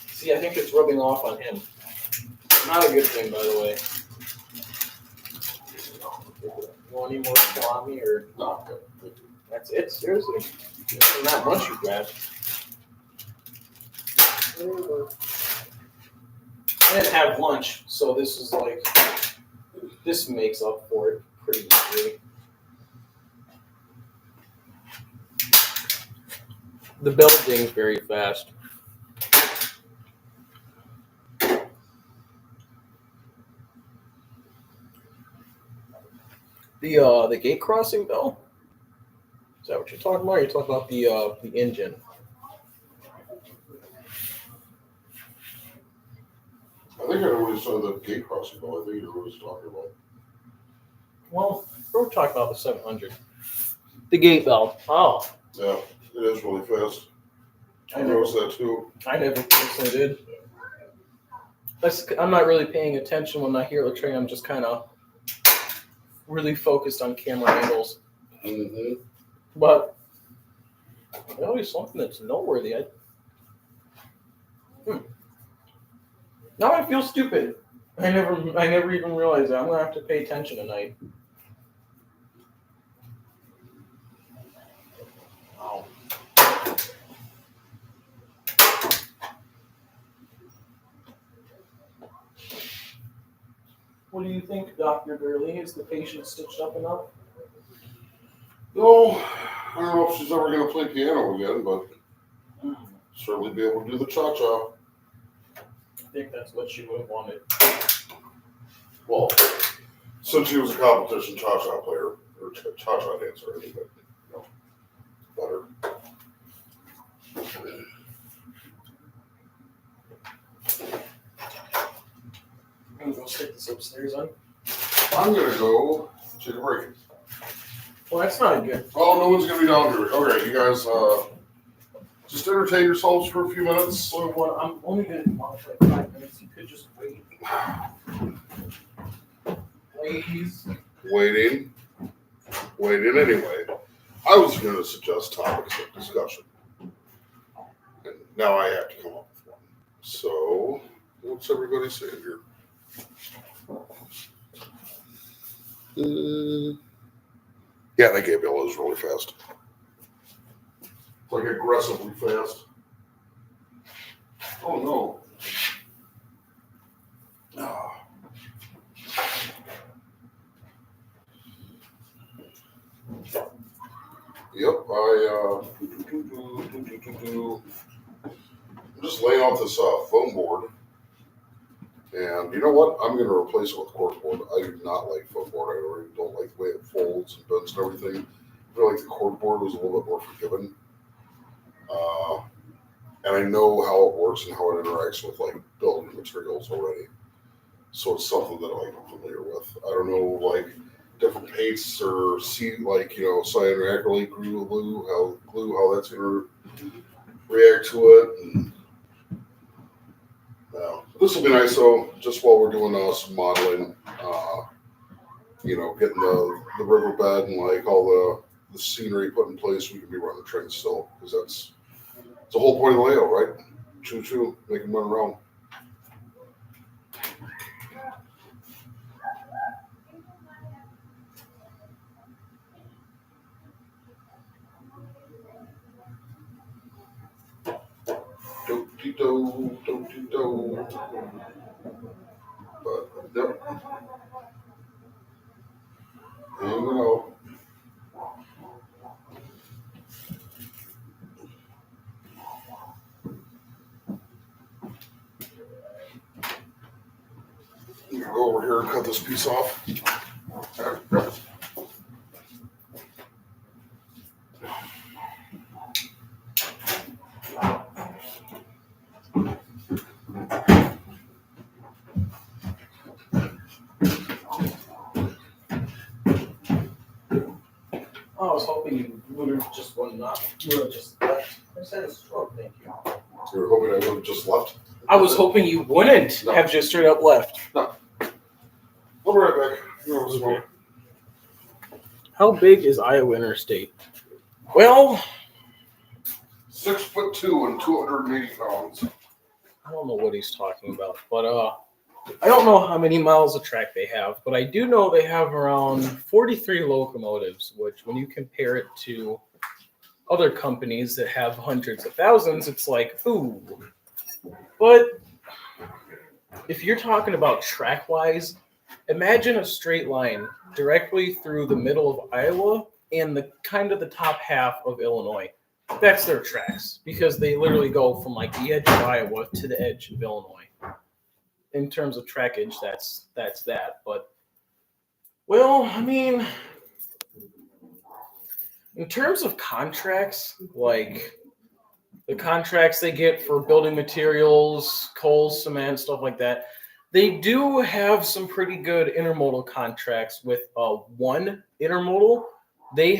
See, I think it's rubbing off on him. Not a good thing, by the way. You want any more salami or not? That's it? Seriously? There's not much you grabbed. I didn't have lunch, so this is like, this makes up for it pretty easily. The bell dings very fast. The gate crossing bell? Is that what you're talking about? Or you're talking about the engine? I think I know what you saw the gate crossing bell. I think you know what he's talking about. Well, we're talking about the 700. The gate bell. Oh. Yeah, it is really fast. I noticed that too. I never personally did. I'm not really paying attention when I hear the train. I'm just kind of really focused on camera angles. Mm-hmm. But always something that's noteworthy. Now I feel stupid. I never even realized that. I'm gonna have to pay attention tonight. Wow. What do you think, Dr. Doerle? Is the patient stitched up enough? No, I don't know if she's ever going to play piano again, but certainly be able to do the cha-cha. I think that's what she would have wanted. Well, since she was a competition cha-cha player, or cha-cha dancer, I think that, better. I'm gonna go stick this upstairs on. I'm gonna go take a break. Well, that's not good. Oh, no one's gonna be down here. Okay, you guys, just entertain yourselves for a few minutes. So what? I'm only gonna come out for like 5 minutes. You could just wait. Please. Waiting anyway. I was going to suggest topics of discussion. And now I have to come up with one. So, what's everybody saying here? Yeah, that Gabriel is really fast. It's like aggressively fast. Oh no. Ah. Yep, I'm just laying out this foam board. And you know what? I'm going to replace it with cork board. I do not like foam board. I really don't like the way it folds and bends and everything. I feel like the cork board was a little bit more forgiving. And I know how it works and how it interacts with like building materials already. So it's something that I'm familiar with. I don't know, like different paints or see, like, cyan or acrylic glue, how that's going to react to it. And, this will be nice though, just while we're doing some modeling, getting the riverbed and like all the scenery put in place. We can be running trains still, because that's the whole point of the layout, right? Choo choo, make them run around. Do-de-do. But, yep. Hanging out. I'm gonna go over here and cut this piece off. Oh, I was hoping you would have just won not. You would have just left. I said a stroke, thank you. You were hoping I would have just left? I was hoping you wouldn't have just straight up left. No. I'll be right back. How big is Iowa Interstate? Well, 6'2" and 280 pounds. I don't know what he's talking about, but I don't know how many miles of track they have, but I do know they have around 43 locomotives, which when you compare it to other companies that have hundreds of thousands, it's like, ooh. But if you're talking about track-wise, imagine a straight line directly through the middle of Iowa and the kind of the top half of Illinois. That's their tracks, because they literally go from like the edge of Iowa to the edge of Illinois. In terms of trackage, that's that. But, well, I mean, in terms of contracts, like the contracts they get for building materials, coal, cement, stuff like that, they do have some pretty good intermodal contracts with one intermodal. They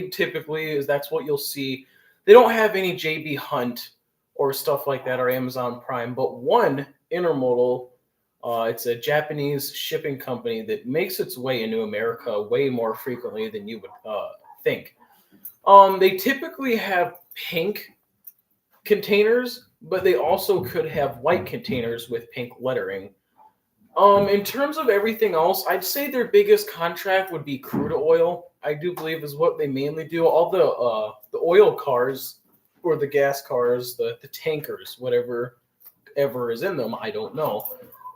typically, that's what you'll see. They don't have any JB Hunt or stuff like that or Amazon Prime, but one intermodal, it's a Japanese shipping company that makes its way into America way more frequently than you would think. They typically have pink containers, but they also could have white containers with pink lettering. In terms of everything else, I'd say their biggest contract would be crude oil. I do believe is what they mainly do. All the oil cars or the gas cars, the tankers, whatever ever is in them, I don't know.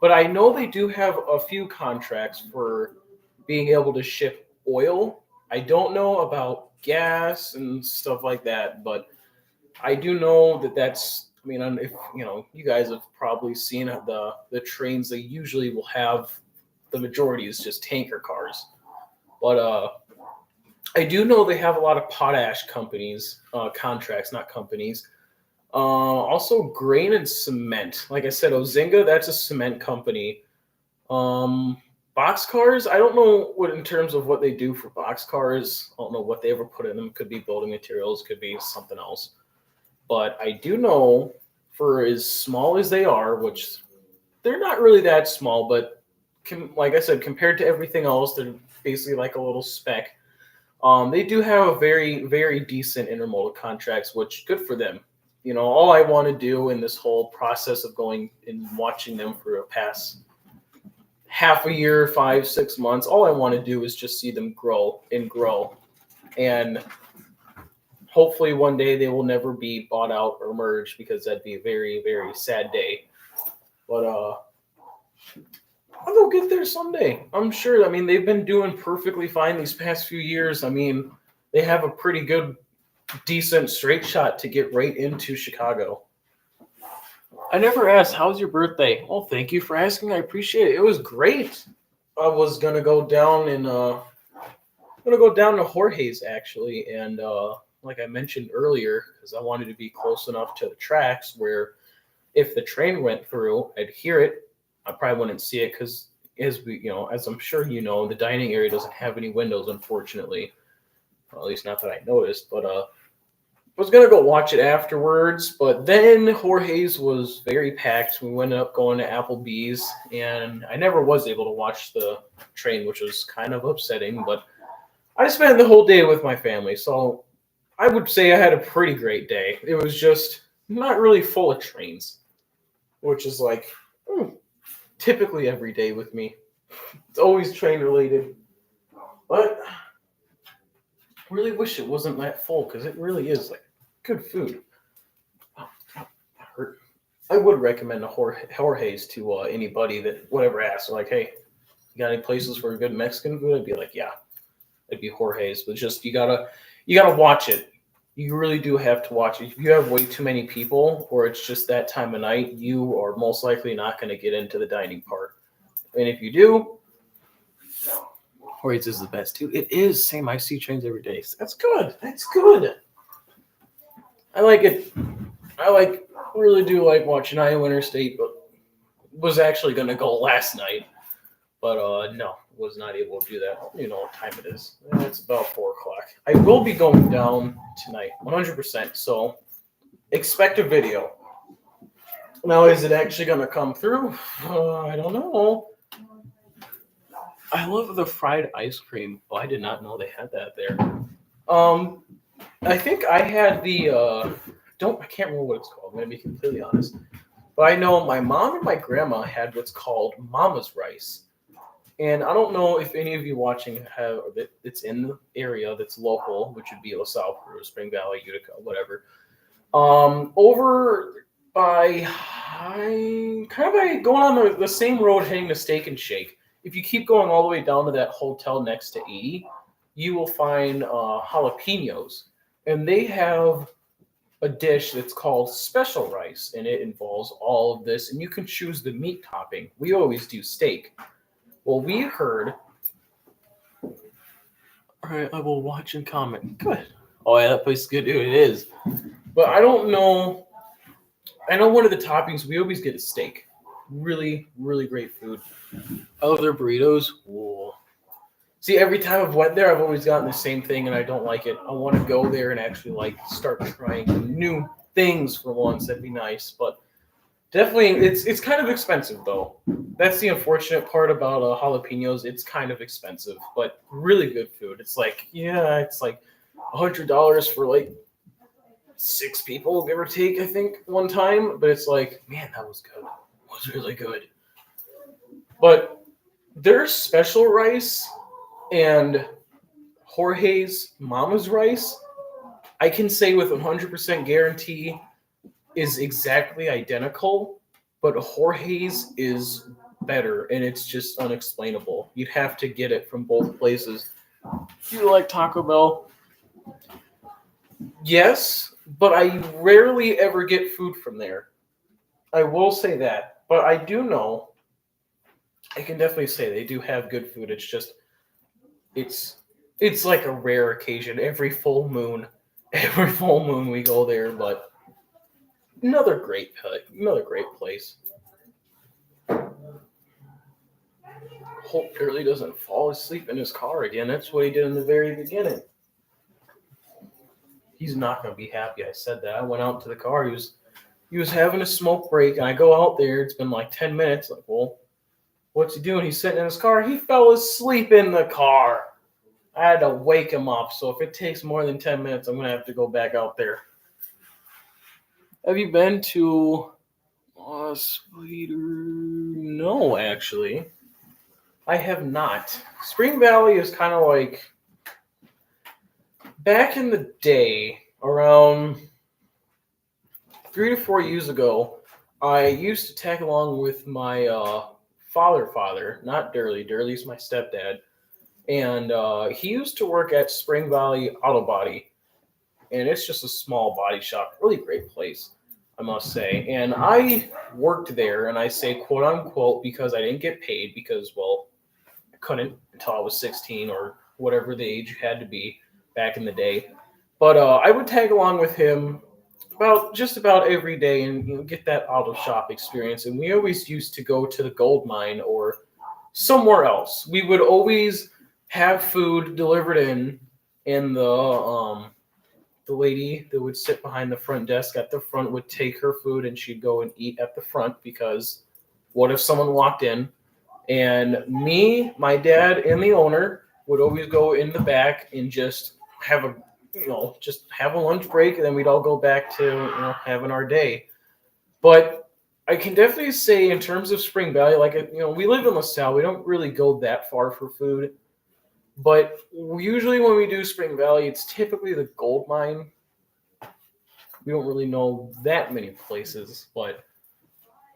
But I know they do have a few contracts for being able to ship oil. I don't know about gas and stuff like that, but I do know that that's I mean, if you guys have probably seen the trains. They usually will have the majority is just tanker cars, but I do know they have a lot of potash companies, contracts, not companies. Also, grain and cement. Like I said, Ozinga, that's a cement company. Um, Boxcars, I don't know what in terms of what they do for boxcars. I don't know what they ever put in them. Could be building materials, could be something else. But I do know for as small as they are, which they're not really that small, but like I said, compared to everything else, they're basically like a little speck. They do have a very, very decent intermodal contracts, which good for them. All I want to do in this whole process of going and watching them for a past half a year, 5, 6 months, all I want to do is just see them grow and grow. And hopefully one day they will never be bought out or merged, because that'd be a very, very sad day. But they'll get there someday, I'm sure. I mean, they've been doing perfectly fine these past few years. I mean, they have a pretty good, decent straight shot to get right into Chicago. I never asked, how's your birthday? Well, thank you for asking. I appreciate it. It was great. I was gonna go down to Jorge's actually, and like I mentioned earlier, because I wanted to be close enough to the tracks where if the train went through, I'd hear it. I probably wouldn't see it because, as I'm sure you know, the dining area doesn't have any windows, unfortunately. Well, at least not that I noticed. But I was gonna go watch it afterwards, but then Jorge's was very packed. We ended up going to Applebee's, and I never was able to watch the train, which was kind of upsetting. But I spent the whole day with my family, so I would say I had a pretty great day. It was just not really full of trains, which is like typically every day with me. It's always train related, but I really wish it wasn't that full, because it really is like good food. Oh, that hurt. I would recommend a Jorge's to anybody that would ever ask. Like, hey, you got any places for good Mexican food? I'd be like, yeah, it'd be Jorge's. But just you gotta watch it. You really do have to watch it. If you have way too many people, or it's just that time of night, you are most likely not going to get into the dining part. And if you do, Jorge's is the best too. It is. Same. I see trains every day. That's good. That's good. I like it. Really do like watching Iowa Interstate, but was actually going to go last night. But no, was not able to do that. You know what time it is. It's about 4 o'clock. I will be going down tonight, 100%. So expect a video. Now, is it actually going to come through? I don't know. I love the fried ice cream. Oh, I did not know they had that there. I think I had the I can't remember what it's called. I'm gonna be completely honest. But I know my mom and my grandma had what's called Mama's rice. And I don't know if any of you watching have it's in the area that's local, which would be LaSalle, Peru, Spring Valley, Utica, whatever. Over by kind of by going on the same road heading to Steak and Shake. If you keep going all the way down to that hotel next to 80, you will find jalapenos. And they have a dish that's called special rice, and it involves all of this. And you can choose the meat topping. We always do steak. Well, we heard. All right, I will watch and comment. Good. Oh, yeah, that place is good, dude. It is. But I don't know. I know one of the toppings, we always get a steak. Really, really great food. I love their burritos. Whoa. See, every time I've went there, I've always gotten the same thing, and I don't like it. I want to go there and actually start trying new things for once. That'd be nice, but definitely, it's kind of expensive though. That's the unfortunate part about jalapenos. It's kind of expensive, but really good food. It's like $100 for 6 people, give or take. I think one time, but it's like, man, that was good. It was really good. But their special rice and Jorge's Mama's rice, I can say with 100% guarantee, is exactly identical, but Jorge's is better, and it's just unexplainable. You'd have to get it from both places. Do you like Taco Bell? Yes, but I rarely ever get food from there. I will say that. But I do know, I can definitely say they do have good food. It's just, it's it's like a rare occasion. Every full moon we go there. But another great place. Hope Gurley doesn't fall asleep in his car again. That's what he did in the very beginning. He's not gonna be happy I said that. I went out to the car. He was having a smoke break, and I go out there. It's been like 10 minutes. Like, well, what's he doing? He's sitting in his car. He fell asleep in the car. I had to wake him up. So if it takes more than 10 minutes, I'm gonna have to go back out there. Have you been to Sweeter? No, actually. I have not. Spring Valley is kind of like back in the day, around 3 to 4 years ago, I used to tag along with my father, not Doerle. Doerle's my stepdad. And he used to work at Spring Valley Auto Body. And it's just a small body shop. Really great place, I must say. And I worked there, and I say quote unquote because I didn't get paid because, well, I couldn't until I was 16 or whatever the age you had to be back in the day. But I would tag along with him just about every day and get that auto shop experience. And we always used to go to the gold mine or somewhere else. We would always have food delivered in, and the lady that would sit behind the front desk at the front would take her food and she'd go and eat at the front because what if someone walked in? And me, my dad, and the owner would always go in the back and just have a lunch break, and then we'd all go back to having our day. But I can definitely say in terms of Spring Valley, like we live in LaSalle, we don't really go that far for food. But usually when we do Spring Valley, it's typically the gold mine. We don't really know that many places, but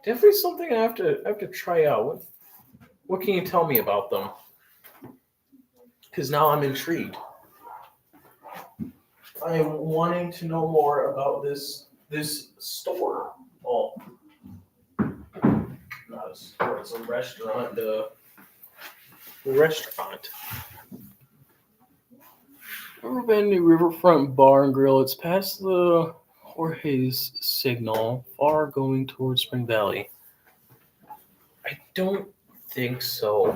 definitely something I have to try out. What can you tell me about them? Because now I'm intrigued. I am wanting to know more about this store. Oh, not a store. It's a restaurant. The restaurant. Ever been to Riverfront Bar and Grill? It's past the Jorge's Signal, far going towards Spring Valley. I don't think so.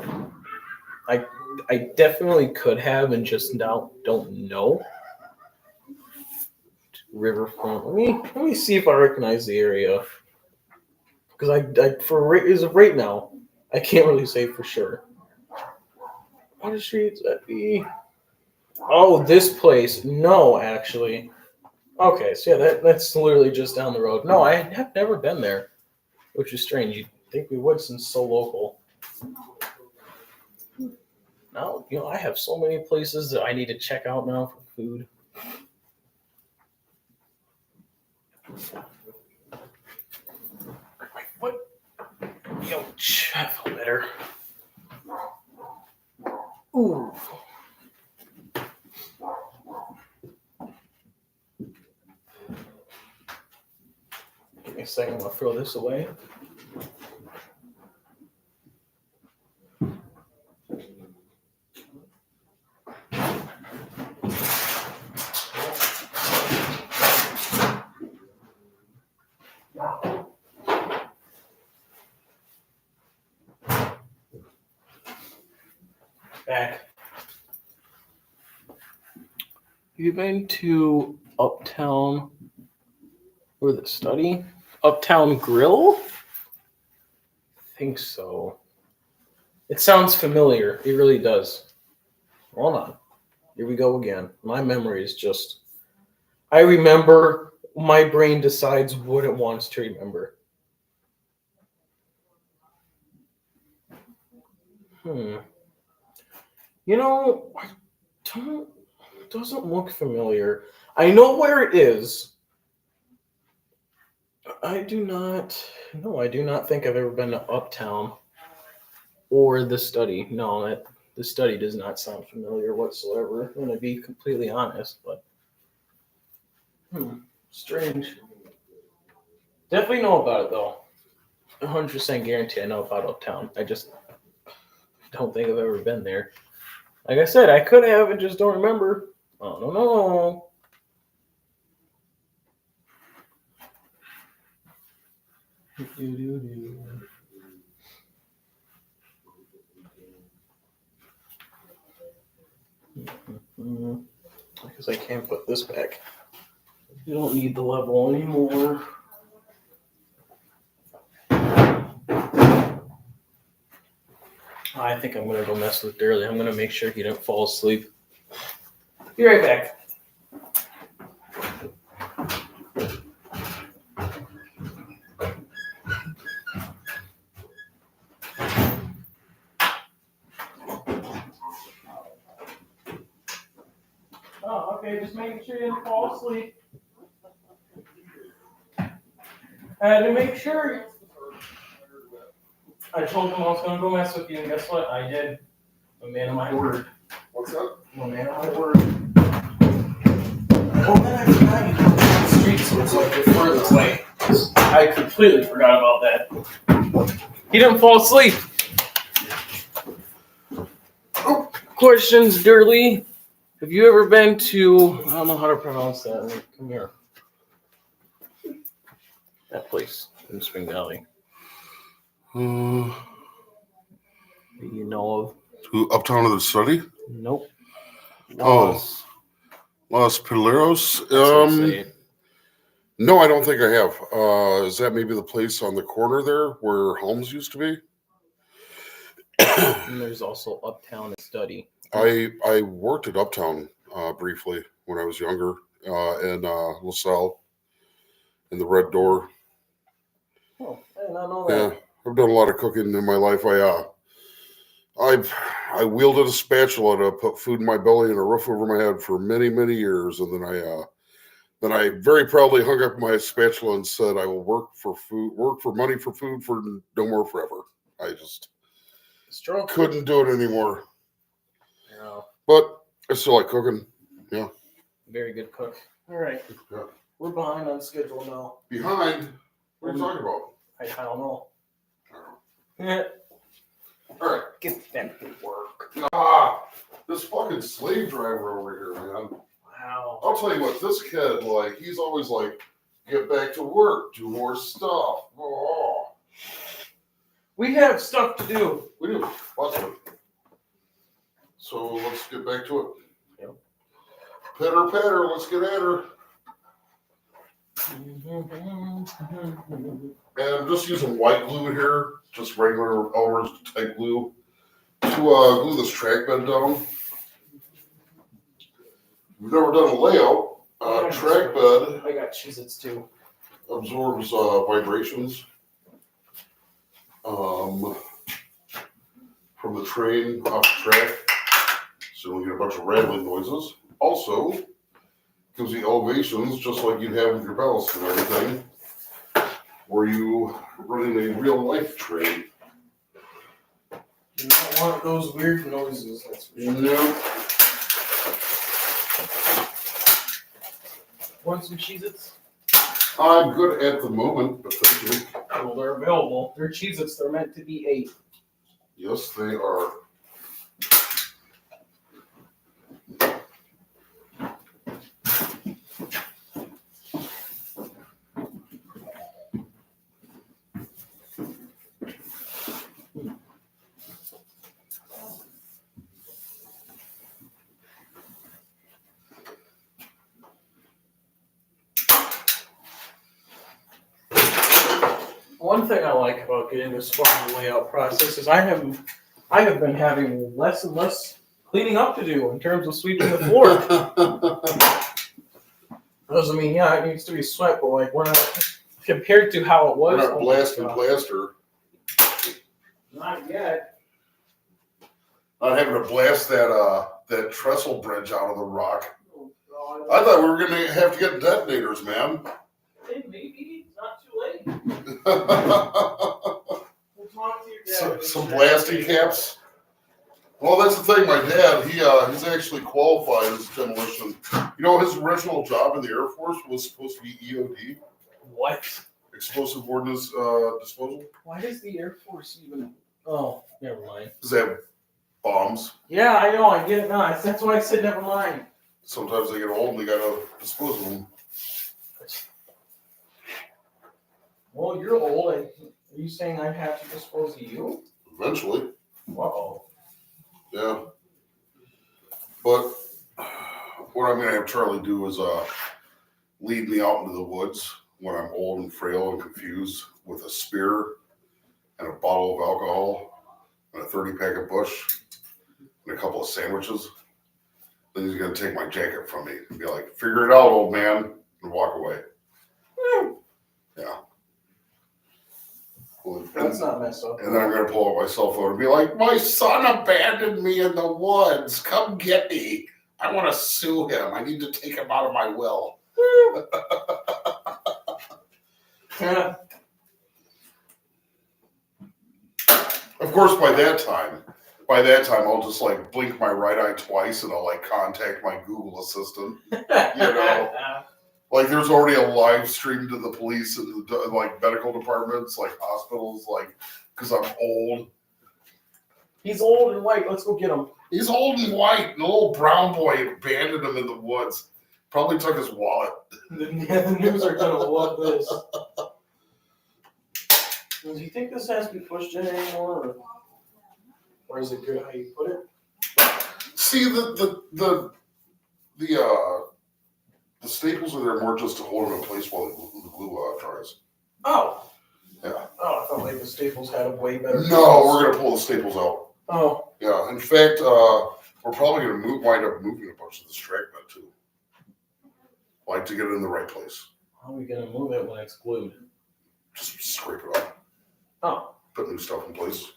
I definitely could have and just now don't know. Riverfront. Let me see if I recognize the area. Because as of right now, I can't really say for sure. What streets that be? Oh, this place. No, actually. Okay, so yeah, that's literally just down the road. No, I have never been there, which is strange. You'd think we would since so local. Now, I have so many places that I need to check out now for food. Wait, what? Yo, I feel better. Ooh. Give me a second, I'm gonna throw this away. Back. You've been to Uptown or the study? Uptown Grill? I think so. It sounds familiar. It really does. Hold on. Here we go again. My memory is just... I remember, my brain decides what it wants to remember. Doesn't look familiar. I know where it is. I do not think I've ever been to Uptown or the study. No, the study does not sound familiar whatsoever. I'm going to be completely honest, but Strange. Definitely know about it though. 100% guarantee I know about Uptown. I just don't think I've ever been there. Like I said, I could have and just don't remember. Oh no. Because I can't put this back. You don't need the level anymore. I think I'm gonna go mess with doerle. I'm gonna make sure he didn't fall asleep. Be right back. Oh, okay, just making sure you didn't fall asleep. I had to make sure. I told him I was gonna go mess with you, and guess what? I did. I'm a man of my word. What's that? I'm a man of my word. Oh, then I forgot you don't have the street, so it's like you're further away. I completely forgot about that. He didn't fall asleep. Oh, questions, doerle. Have you ever been to, I don't know how to pronounce that. Wait, come here. That place in Spring Valley. Uh, That you know of? to Uptown of the Study? Nope. Los Pileros? That's how you say it. No, I don't think I have. Is that maybe the place on the corner there where Holmes used to be? And there's also Uptown Study. I worked at Uptown briefly when I was younger in LaSalle in the Red Door. Oh, I did not know that. Yeah, I've done a lot of cooking in my life. I wielded a spatula to put food in my belly and a roof over my head for many, many years, and then I very proudly hung up my spatula and said, "I will work for money for food for no more forever." I just couldn't do it anymore. No. But I still like cooking. Yeah. Very good cook. All right. Yeah. We're behind on schedule now. Behind? What are you talking about? I don't know. I don't know. Yeah. All right. Get them to work. This fucking slave driver over here, man. Wow. I'll tell you what, this kid, he's always like, get back to work, do more stuff. Oh. We have stuff to do. We do. Lots of it. So let's get back to it. Yep. Pitter, patter, let's get at her. And I'm just using white glue here, just regular Elmer's type glue, to glue this track bed down. We've never done a layout. Track bed. I got Cheez-Its too. Absorbs vibrations from the train off the track, so we get a bunch of rattling noises. Also, gives you elevations just like you'd have with your ballast and everything, where you running a real life train. You don't want those weird noises. That's for sure. No. Want some Cheez-Its? I'm good at the moment, but thank you. Well, they're available. They're Cheez-Its. They're meant to be ate. Yes, they are. One thing I like about getting this far layout process is I have been having less and less cleaning up to do in terms of sweeping the floor. Doesn't mean, it needs to be swept, but we're not, compared to how it was. We're not blasting plaster. Not yet. Not having to blast that trestle bridge out of the rock. Oh, God. I thought we were going to have to get detonators, man. Hey, maybe it's not too late. We'll talk to your dad. Some blasting caps. Well, that's the thing. My dad, he's actually qualified as demolition. You know, his original job in the Air Force was supposed to be EOD, What? explosive ordnance disposal. Why does the Air Force even? Oh, never mind. Because they have bombs. Yeah, I know. I get it now. That's why I said never mind. Sometimes they get old and they gotta dispose of them. Well, you're old. Are you saying I have to dispose of you? Eventually, Uh-oh. yeah. But what I'm gonna have Charlie do is lead me out into the woods when I'm old and frail and confused with a spear and a bottle of alcohol and a 30-pack of Bush and a couple of sandwiches. Then he's gonna take my jacket from me and be like, "Figure it out, old man," and walk away. Yeah. That's not messed up. And then I'm gonna pull out my cell phone and be like, "My son abandoned me in the woods. Come get me. I want to sue him. I need to take him out of my will." Yeah. Of course, by that time, I'll just like blink my right eye twice and I'll like contact my Google Assistant. You know, like there's already a live stream to the police and the like medical departments, like hospitals, like because I'm old. He's old and white. Let's go get him. He's old and white. The little brown boy abandoned him in the woods. Probably took his wallet. The news are gonna love this. Do you think this has to be pushed in anymore, or is it good how you put it? See, the staples are there more just to hold them in place while the glue dries. Oh. Yeah. Oh, I thought like the staples had a way better. No, we're gonna pull the staples out. Oh. Yeah. In fact, we're probably gonna wind up moving a bunch of this track bed too. Like to get it in the right place. How are we gonna move it when it's glued? Just scrape it off. Oh. Put new stuff in place.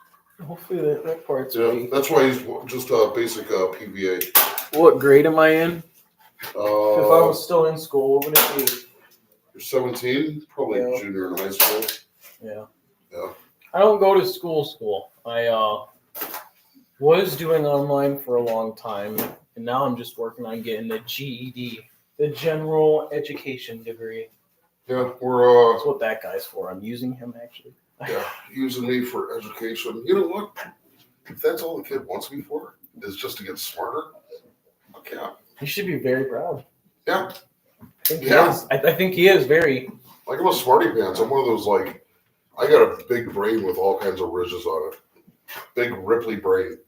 Hopefully that part's Yeah, right. that's why he's just a basic PVA. What grade am I in? If I Uh, was still in school, what would it be? you're 17, probably Yeah. junior in high school. Yeah. Yeah. I don't go to school. I was doing online for a long time, and now I'm just working on getting the GED, the General Education Degree. Yeah, we're That's what that guy's for. I'm using him actually. using me for education. You know what? If that's all the kid wants me for, is just to get smarter, fuck yeah. He should be very proud. Yeah. I think Yeah. he is. I think he is very. Like I'm a smarty pants. I'm one of those like, I got a big brain with all kinds of ridges on it. Big Ripley brain.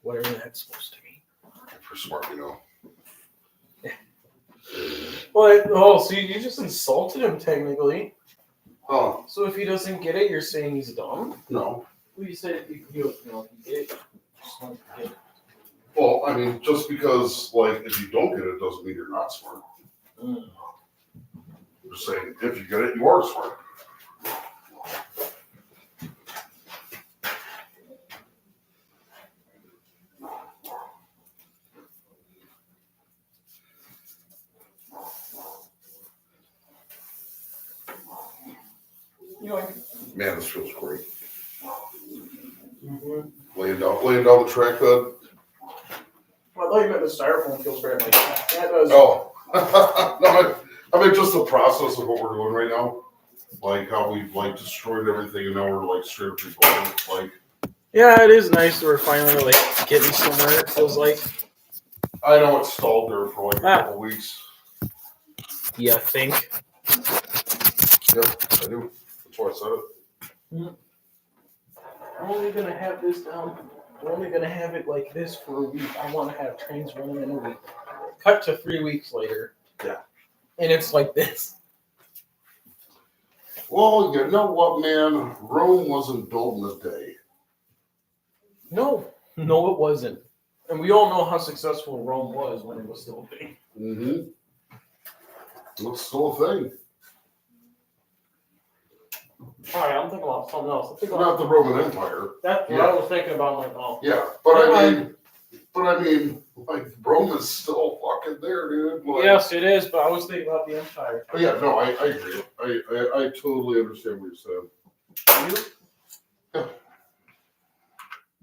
Whatever that's supposed to be. For smart, you know. What? Oh, so you just insulted him technically. Oh, So if he doesn't get it, you're saying he's dumb? no. Well, you said you get it. Just don't get it. Well, I mean, just because, like, if you don't get it, doesn't mean you're not smart. Mm. I'm just saying, if you get it, you are smart. You know, Man, this feels great. mm-hmm. Laying down the track bed. Well, I thought you meant the styrofoam feels great. Like, yeah, it does. Oh, no, I mean just the process of what we're doing right now, like how we've like destroyed everything, and now we're like straight up rebuilding. Like, Yeah, it is nice that we're finally like getting somewhere. It feels like. I know it's stalled there for like a Ah. couple weeks. Yeah, I think. Yep, I do. That's why I said it. I'm only gonna have this down. We're only gonna have it like this for a week. I want to have trains running in a week. Cut to 3 weeks later. Yeah. And it's like this. Well, you know what, man? Rome wasn't built in a day. No, it wasn't. And we all know how successful Rome was when it was still a thing. Mm-hmm. It's still a thing. All right, I'm thinking about something else. I'm thinking Not about the Roman Empire. that's what I was thinking about. I'm like, oh, Yeah, but I mean, like Rome is still fucking there, dude. Like, yes, it is. But I was thinking about the empire. Oh, yeah, no, I agree. I totally understand what you're saying. You? Yeah.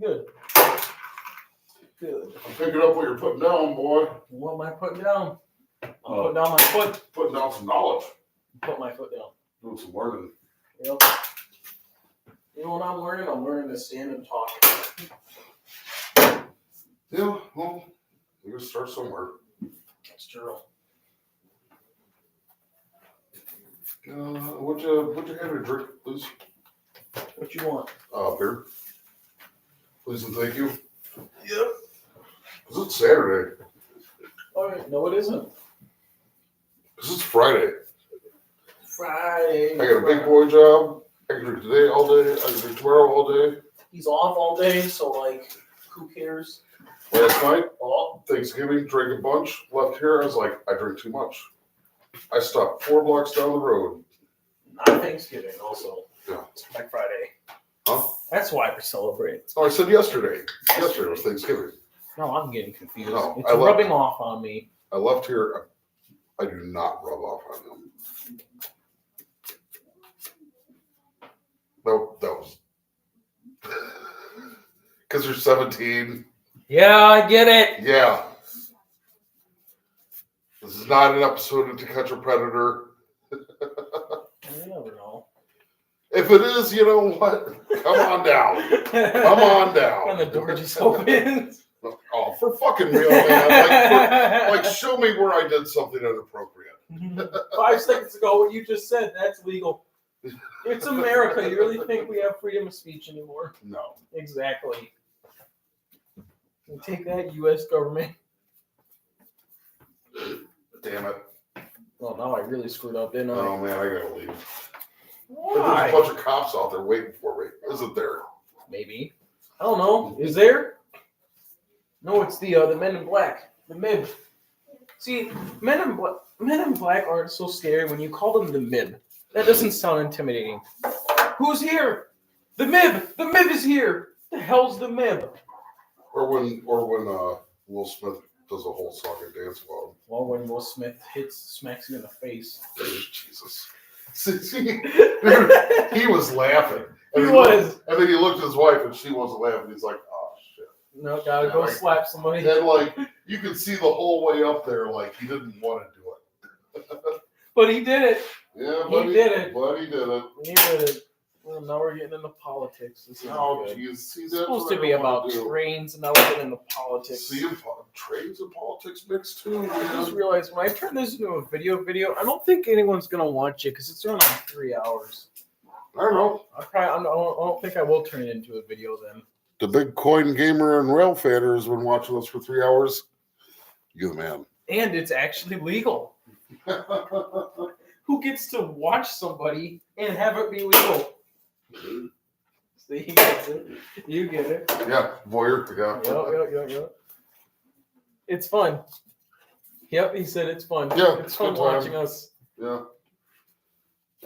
Good. Good. I'm picking up what you're putting down, boy. What am I putting down? I'm putting down my foot. Putting down some knowledge. Put my foot down. Doing some learning. Yep. You know what I'm learning? I'm learning to stand and talk. Yeah, well, we gotta start somewhere. That's true. Would you have a drink, please? What you want? Beer. Please and thank you. Yep. Because it's Saturday. All right. No, it isn't. Because it's Friday. Friday. I got a big boy job. I can drink today all day. I can drink tomorrow all day. He's off all day, so like, who cares? Last night, Oh, Thanksgiving, drank a bunch. Left here, I was like, I drink too much. I stopped 4 blocks down the road. not Thanksgiving. Also, Yeah. it's Black Friday. Huh? That's why we're celebrating. Oh, I said yesterday. Yesterday was Thanksgiving. No, I'm getting confused. No, It's I love- rubbing off on me. I left here. I do not rub off on them. No, that was because you're 17. Yeah, I get it. Yeah. This is not an episode of To Catch a Predator. You never know. If it is, you know what? Come on down. Come on down. When the door just opens. Oh, for fucking real, man. Like, show me where I did something inappropriate. 5 seconds ago, what you just said, that's legal. It's America. You really think we have freedom of speech anymore? No. Exactly. And take that, U.S. government. Damn it. Well, now I really screwed up, didn't I? Oh, man, I gotta leave. There's a Why? bunch of cops out there waiting for me. Isn't there? Maybe. I don't know. Is there? No, it's the Men in Black. The MIB. See, Men in Black aren't so scary when you call them the MIB. That doesn't sound intimidating. Who's here? The MIB! The MIB is here! The hell's the MIB? Or when Will Smith does a whole song and dance about him. Well, when Will Smith smacks him in the face. Jesus. He was laughing. And He then was. And then he looked at his wife and she wasn't laughing. He's like, oh, shit. No, gotta go slap somebody. And like, you could see the whole way up there, like, he didn't want to do it. But he did it. Yeah, He did it. But he did it. He did it. Well, now we're getting into politics. This is Oh, good. geez. See, It's that's supposed what to I be don't about wanna do. trains, and now we're getting into politics. See, trades and politics mixed too. I just Man. realized when I turn this into a video, I don't think anyone's gonna watch it because it's around 3 hours. I don't know. I don't think I will turn it into a video then. The big coin gamer and rail fanner has been watching us for 3 hours. You're the man. And it's actually legal. Who gets to watch somebody and have it be legal? See, he gets it. You get it. Yeah, voyeur. Yeah. Yep. It's fun. Yep, he said it's fun. Yeah, It's fun good time. watching us. Yeah.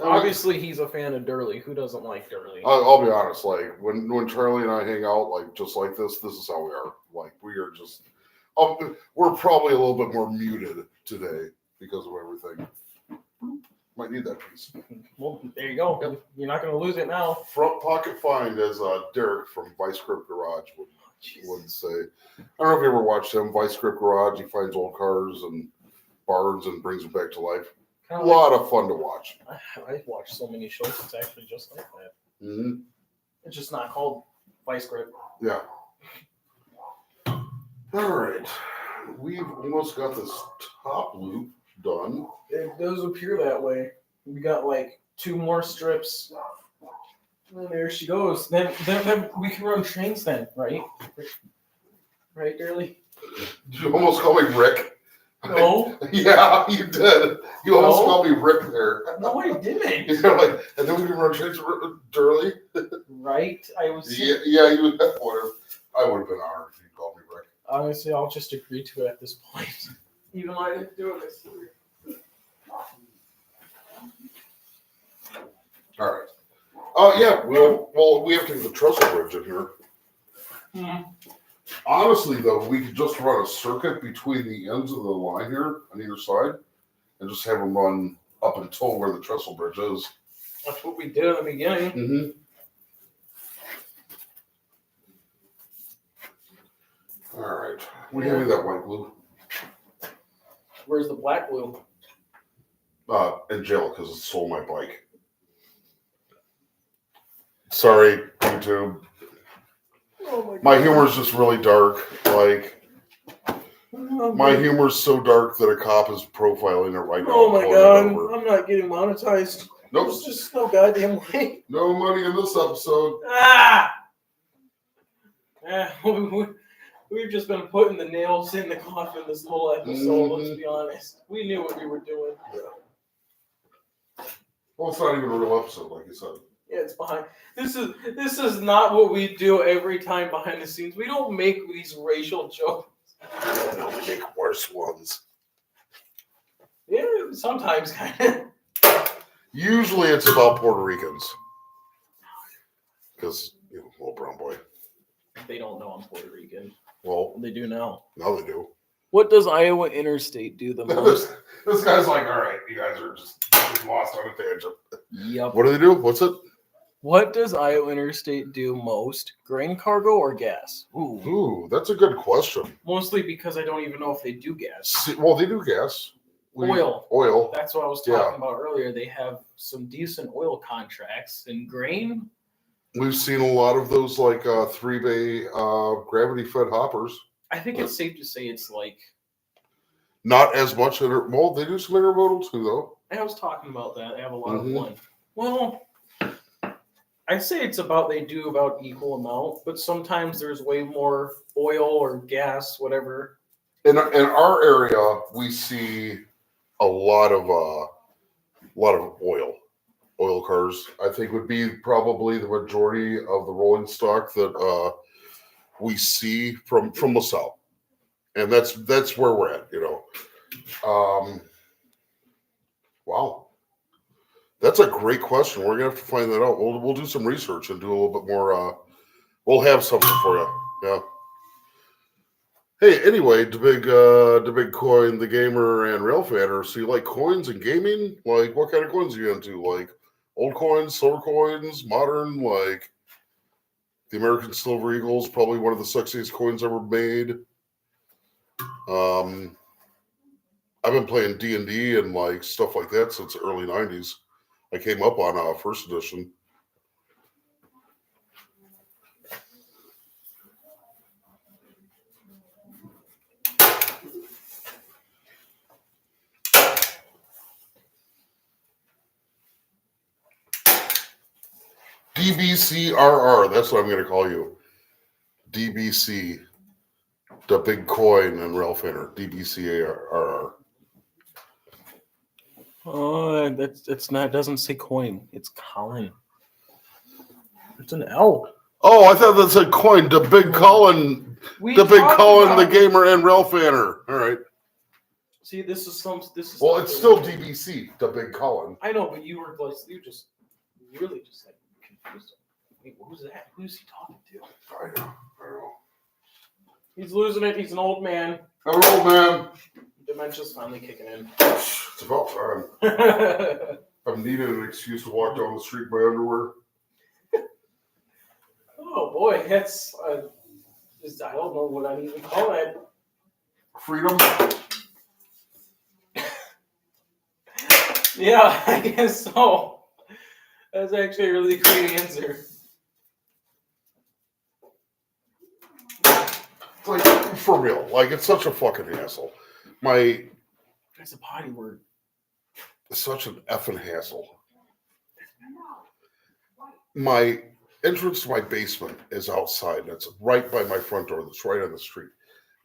Obviously, he's a fan of doerle. Who doesn't like doerle? I'll be honest. Like when Charlie and I hang out, like just like this is how we are. Like we are just. We're probably a little bit more muted today because of everything. Might need that piece. Well, there you go. Yep. You're not going to lose it now. Front pocket find, as Derek from Vice Grip Garage would say. I don't know if you ever watched him. Vice Grip Garage. He finds old cars and barns and brings them back to life. Kinda A lot of fun to watch. I've watched so many shows. It's actually just like that. Mm-hmm. It's just not called Vice Grip. Yeah. All right. We've almost got this top loop done. It does appear that way. We got like 2 more strips. And there she goes. Then we can run trains then, right? Right, Doerle? Did you almost call me Rick? No. Yeah, you did. You almost No. called me Rick there. No, I didn't. You're like, and then we can run trains Durley. Right? I was. Yeah, you would have. I would have been honored if you called me Rick. Honestly, I'll just agree to it at this point. Even though I didn't do it. All right. Oh yeah. Well, we have to get the trestle bridge in here. Honestly, though, we could just run a circuit between the ends of the line here on either side, and just have them run up until where the trestle bridge is. That's what we did in the beginning. Mm-hmm. All right. We give me that white glue. Where's the black glue? In jail because it stole my bike. Sorry, YouTube. Oh My humor is just really dark. Like, my humor is so dark that a cop is profiling it right now. Oh my god. I'm not getting monetized. Nope. There's just no goddamn way. No money in this episode. Ah! We've just been putting the nails in the coffin this whole episode, let's be honest. We knew what we were doing. Yeah. Well, it's not even a real episode, like you said. Yeah, it's behind. This is not what we do every time behind the scenes. We don't make these racial jokes. No, we make worse ones. Yeah, sometimes kind of. Usually it's about Puerto Ricans. Because, you know, little brown boy. They don't know I'm Puerto Rican. Well, They do now. now they do. What does Iowa Interstate do the most? This guy's like, all right, you guys are just lost on a tangent. Yep. What do they do? What's it? What does Iowa Interstate do most? Grain cargo or gas? Ooh, that's a good question. Mostly because I don't even know if they do gas. Well, they do gas. Oil. That's what I was talking about earlier. They have some decent oil contracts. And grain? We've seen a lot of those like 3-bay gravity-fed hoppers. I think it's safe to say it's like... Not as much. Well, they do some intermodal too, though. I was talking about that. They have a lot of one. Well... I say they do about equal amount, but sometimes there's way more oil or gas, whatever. In our area, we see a lot of oil cars. I think would be probably the majority of the rolling stock that we see from LaSalle, and that's where we're at. You know, wow. That's a great question. We're gonna have to find that out. We'll do some research and do a little bit more. We'll have something for you. Yeah. Hey, anyway, the big coin, the gamer, and rail fanner. So you like coins and gaming? Like, what kind of coins are you into? Like old coins, silver coins, modern? Like the American Silver Eagle is probably one of the sexiest coins ever made. I've been playing D&D and like stuff like that since the early '90s. I came up on first edition. DBCRR, that's what I'm going to call you. DBC, the big coin and rail fanner. DBCRR. Oh, it's not. It doesn't say coin. It's Colin. It's an L. Oh, I thought that said coin. The big Colin. The gamer and rail fanner. All right. See, this is. Well, it's still DBC, the big Colin. I know, but you just really just like confused. Wait, who's that? Who's he talking to? I know. He's losing it. He's an old man. I'm an old man. Dementia's finally kicking in. It's about time. I've needed an excuse to walk down the street in my underwear. Oh boy, that's I don't know what I even call it. Freedom. Yeah, I guess so. That's actually a really great answer. It's like, for real. Like, it's such a fucking hassle. That's a potty word. It's such an effing hassle. My entrance to my basement is outside. That's right by my front door. That's right on the street.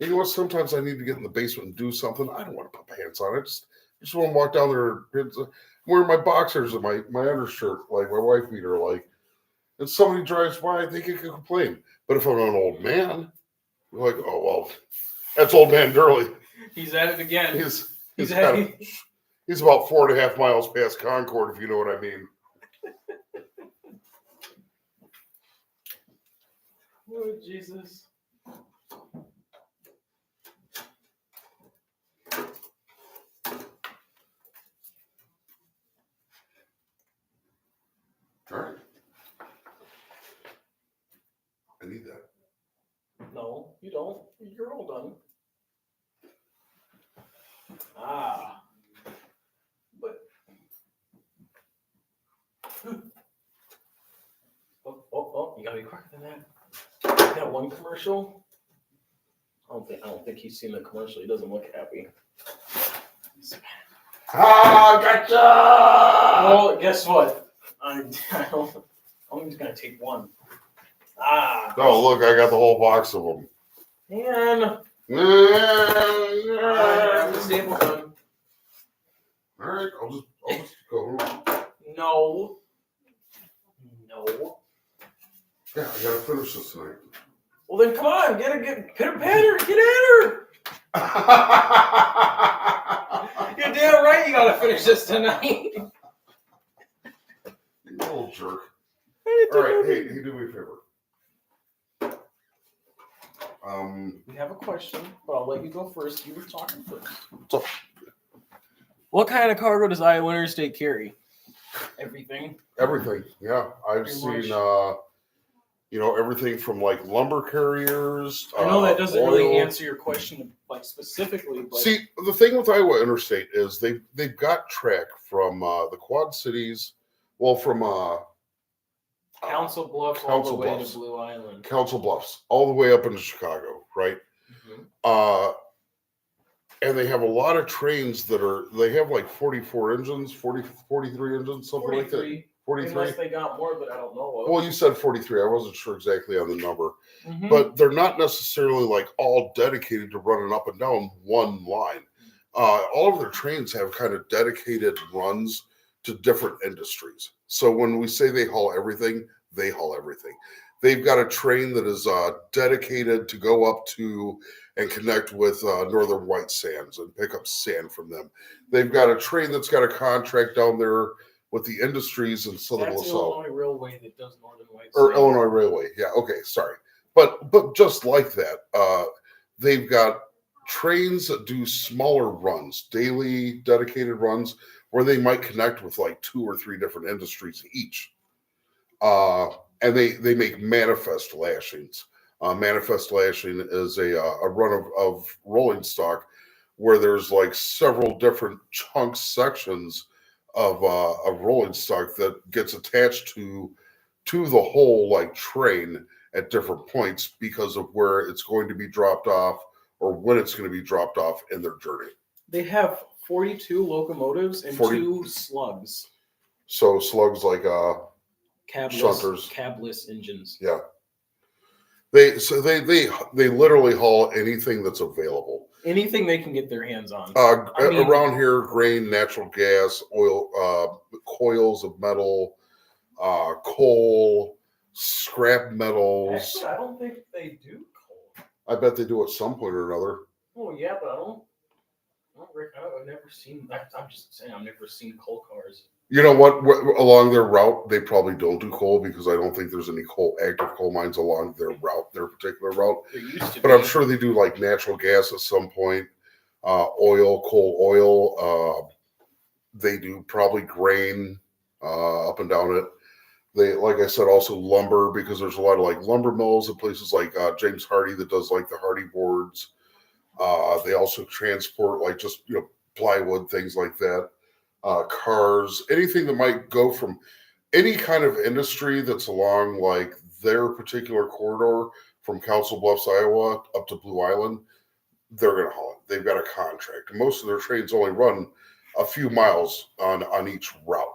You know what? Sometimes I need to get in the basement and do something. I don't want to put pants on. I just want to walk down there. Wearing my boxers and my undershirt, like my wife beater, like. And somebody drives by, they can complain. But if I'm an old man, you're like, oh well, that's old man Doerle. He's at it again. He's about 4.5 miles past Concord, if you know what I mean. Oh, Jesus. All right. I need that. No. You don't. You're all done. Ah. But. Oh, you gotta be quicker than that. That one commercial. I don't think he's seen the commercial. He doesn't look happy. Ah, gotcha! Well, guess what? I'm just gonna take one. Ah. Oh, look, I got the whole box of them. And All the staple gun. right, I'll just go. No. Yeah, I gotta finish this tonight. Well then, come on, get pitter patter, get at her. You're damn right. You gotta finish this tonight. You little jerk. All right, hey, do me a favor. We have a question, but I'll let you go first. You were talking first. So, What kind of cargo does Iowa Interstate carry? Everything. everything. Yeah, I've Pretty seen. much. Everything from like lumber carriers. I know that doesn't oil. really answer your question like specifically, but See, the thing with Iowa Interstate is they've got track from the Quad Cities, well, from Council Bluffs all the Council way Bluffs. to Blue Island. Council Bluffs all the way up into Chicago, right? Mm-hmm. And they have a lot of trains they have like 44 engines, 43 engines, something like that. 43. Unless they got more, but I don't know of. Well, you said 43. I wasn't sure exactly on the number. Mhm. But they're not necessarily like all dedicated to running up and down one line. All of their trains have kind of dedicated runs to different industries. So when we say they haul everything, they haul everything. They've got a train that is dedicated to go up to and connect with Northern White Sands and pick up sand from them. They've got a train that's got a contract down there with the industries in Southern That's LaSalle. Illinois Railway that does Northern White Or Sands. Illinois Railway. Yeah, okay, sorry. But just like that, they've got trains that do smaller runs, daily dedicated runs, where they might connect with like 2 or 3 different industries each. And they make manifest lashings. Manifest lashing is a run of rolling stock where there's like several different chunk sections of rolling stock that gets attached to the whole like train at different points because of where it's going to be dropped off or when it's going to be dropped off in their journey. They have 42 locomotives and 2 slugs. So slugs like shunters, cabless engines. Yeah. They literally haul anything that's available. Anything they can get their hands on. Around here, grain, natural gas, oil, coils of metal, coal, scrap metals. Actually, I don't think they do coal. I bet they do at some point or another. Oh yeah, but I've never seen. I'm just saying, I've never seen coal cars. You know what? Along their route, they probably don't do coal because I don't think there's any active coal mines along their particular route. There used to But be. I'm sure they do like natural gas at some point, coal oil. They do probably grain up and down it. They, like I said, also lumber because there's a lot of like lumber mills at places like James Hardy that does like the Hardy boards. They also transport like just plywood, things like that. Cars, anything that might go from any kind of industry that's along like their particular corridor from Council Bluffs, Iowa up to Blue Island, they're going to haul it. They've got a contract. Most of their trains only run a few miles on each route.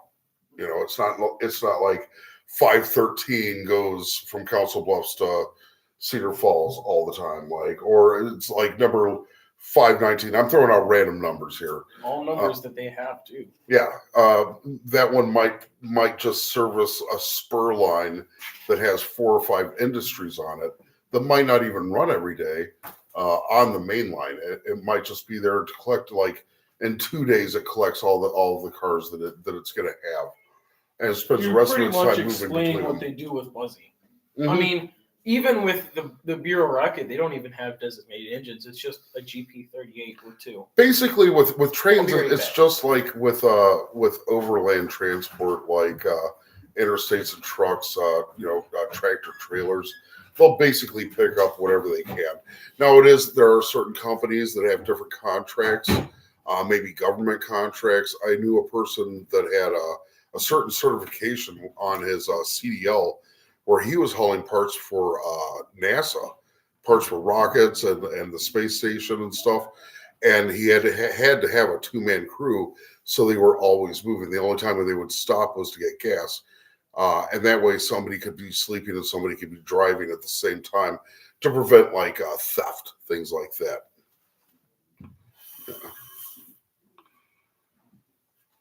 It's not like 513 goes from Council Bluffs to Cedar Falls all the time, or it's like number 519. I'm throwing out random numbers here. All numbers that they have too. Yeah, that one might just service a spur line that has 4 or 5 industries on it that might not even run every day on the main line. It might just be there to collect like in 2 days. It collects all the cars that it's going to have, and it spends the rest of its time moving between what them. they do with Buzzy. Mm-hmm. I mean, even with the Bureau rocket, they don't even have designated engines. It's just a GP38 or 2. Basically, with trains, I'll be right it's back. just like with overland transport, like interstates and trucks, tractor trailers. they'll basically pick up whatever they can. Now there are certain companies that have different contracts, maybe government contracts. I knew a person that had a certain certification on his CDL where he was hauling parts for NASA, parts for rockets and the space station and stuff. And he had to have a 2-man crew, so they were always moving. The only time when they would stop was to get gas. And that way somebody could be sleeping and somebody could be driving at the same time to prevent like theft, things like that. Yeah.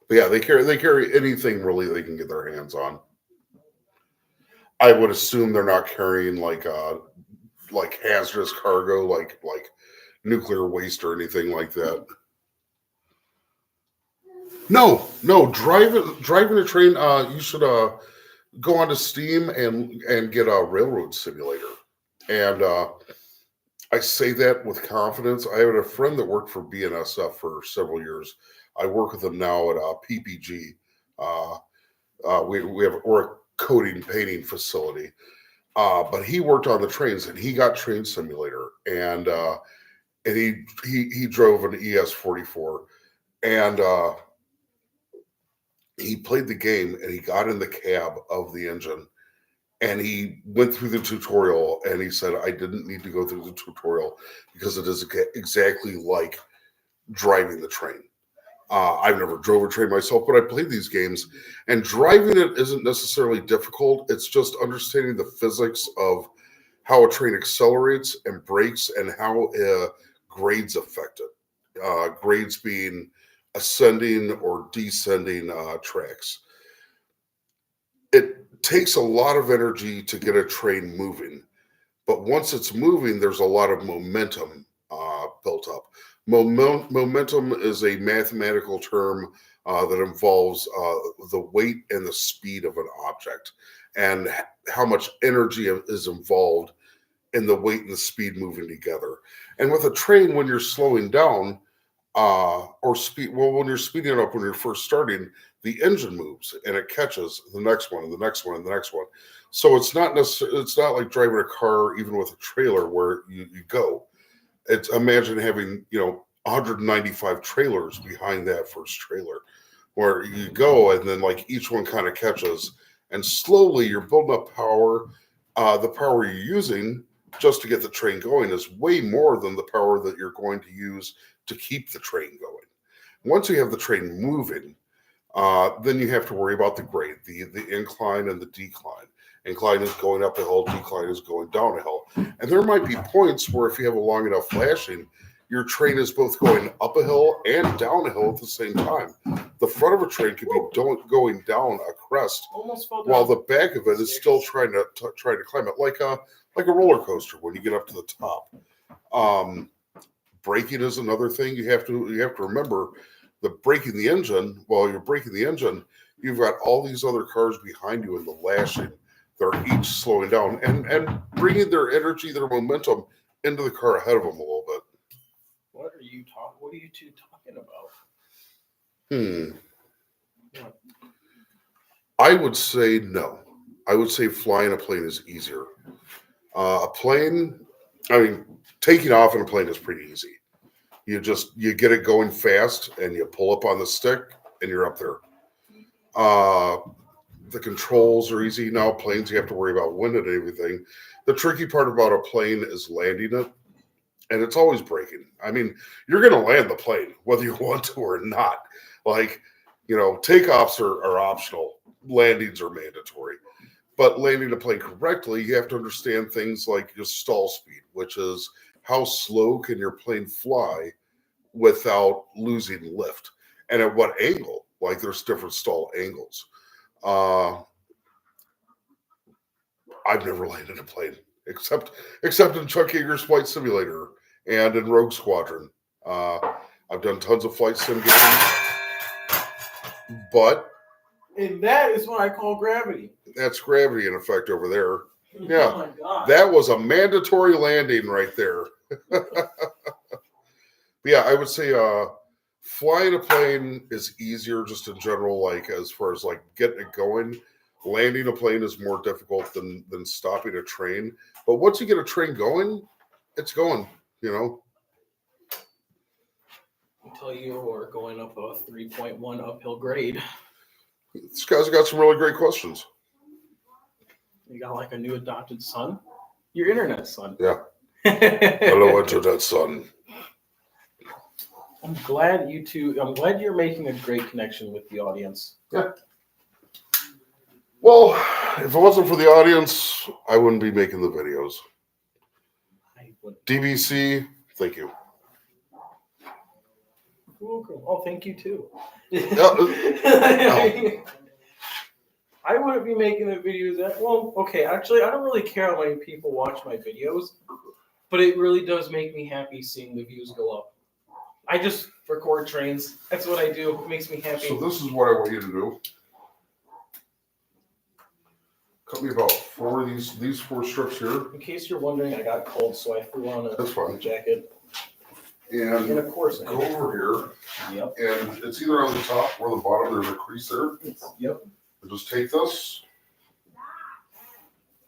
But yeah, they carry anything really they can get their hands on. I would assume they're not carrying like hazardous cargo, like nuclear waste or anything like that. No, driving a train. You should go onto Steam and get a railroad simulator. And I say that with confidence. I had a friend that worked for BNSF for several years. I work with them now at PPG. We're a coating painting facility. But he worked on the trains and he got Train Simulator and he drove an ES-44 and he played the game and he got in the cab of the engine and he went through the tutorial and he said, I didn't need to go through the tutorial because it is exactly like driving the train. I've never drove a train myself, but I played these games and driving it isn't necessarily difficult. It's just understanding the physics of how a train accelerates and brakes and how grades affect it. Grades being ascending or descending tracks. It takes a lot of energy to get a train moving, but once it's moving, there's a lot of momentum built up. Momentum is a mathematical term that involves the weight and the speed of an object and how much energy is involved in the weight and the speed moving together. And with a train, when you're slowing down when you're speeding up when you're first starting, the engine moves and it catches the next one and the next one and the next one. So it's not like driving a car even with a trailer where you go. It's imagine having 195 trailers behind that first trailer where you go and then like each one kind of catches and slowly you're building up power. The power you're using just to get the train going is way more than the power that you're going to use to keep the train going. Once you have the train moving, then you have to worry about the grade, the incline and the decline. Incline is going up a hill, decline is going down a hill. And there might be points where if you have a long enough flashing, your train is both going up a hill and down a hill at the same time. The front of a train could be going down a crest while the back of it is still trying to climb it like a roller coaster when you get up to the top. Braking is another thing you have to remember. Braking the engine, while you're braking the engine, you've got all these other cars behind you in the lashing. They're each slowing down and bringing their energy, their momentum into the car ahead of them a little bit. What are you two talking about? I would say no. I would say flying a plane is easier. Taking off in a plane is pretty easy. You get it going fast and you pull up on the stick and you're up there. The controls are easy. Now planes, you have to worry about wind and everything. The tricky part about a plane is landing it. And it's always breaking. I mean, you're going to land the plane, whether you want to or not. Like, takeoffs are optional. Landings are mandatory. But landing a plane correctly, you have to understand things like your stall speed, which is how slow can your plane fly without losing lift? And at what angle? Like, there's different stall angles. I've never landed a plane, except in Chuck Yeager's Flight Simulator and in Rogue Squadron. I've done tons of flight sim games, but and that is what I call gravity. That's gravity in effect over there. Yeah, oh my God. That was a mandatory landing right there. Yeah, I would say flying a plane is easier just in general, like as far as like getting it going. landing a plane is more difficult than stopping a train. But once you get a train going, it's going, you know. Until you are going up a 3.1 uphill grade. This guy's got some really great questions. You got like a new adopted son? Your internet son. Yeah. Hello, internet son. I'm glad you're making a great connection with the audience. Yeah. Well, if it wasn't for the audience, I wouldn't be making the videos. DBC, thank you. Welcome. Oh, thank you too. I wouldn't be making the videos actually, I don't really care how many people watch my videos, but it really does make me happy seeing the views go up. I just record trains. That's what I do. It makes me happy. So this is what I want you to do. Cut me about 4 of these 4 strips here. In case you're wondering, I got cold, so I threw on a jacket. And of course, go over here. Yep. And it's either on the top or the bottom. There's a crease there. Yep. And just take this,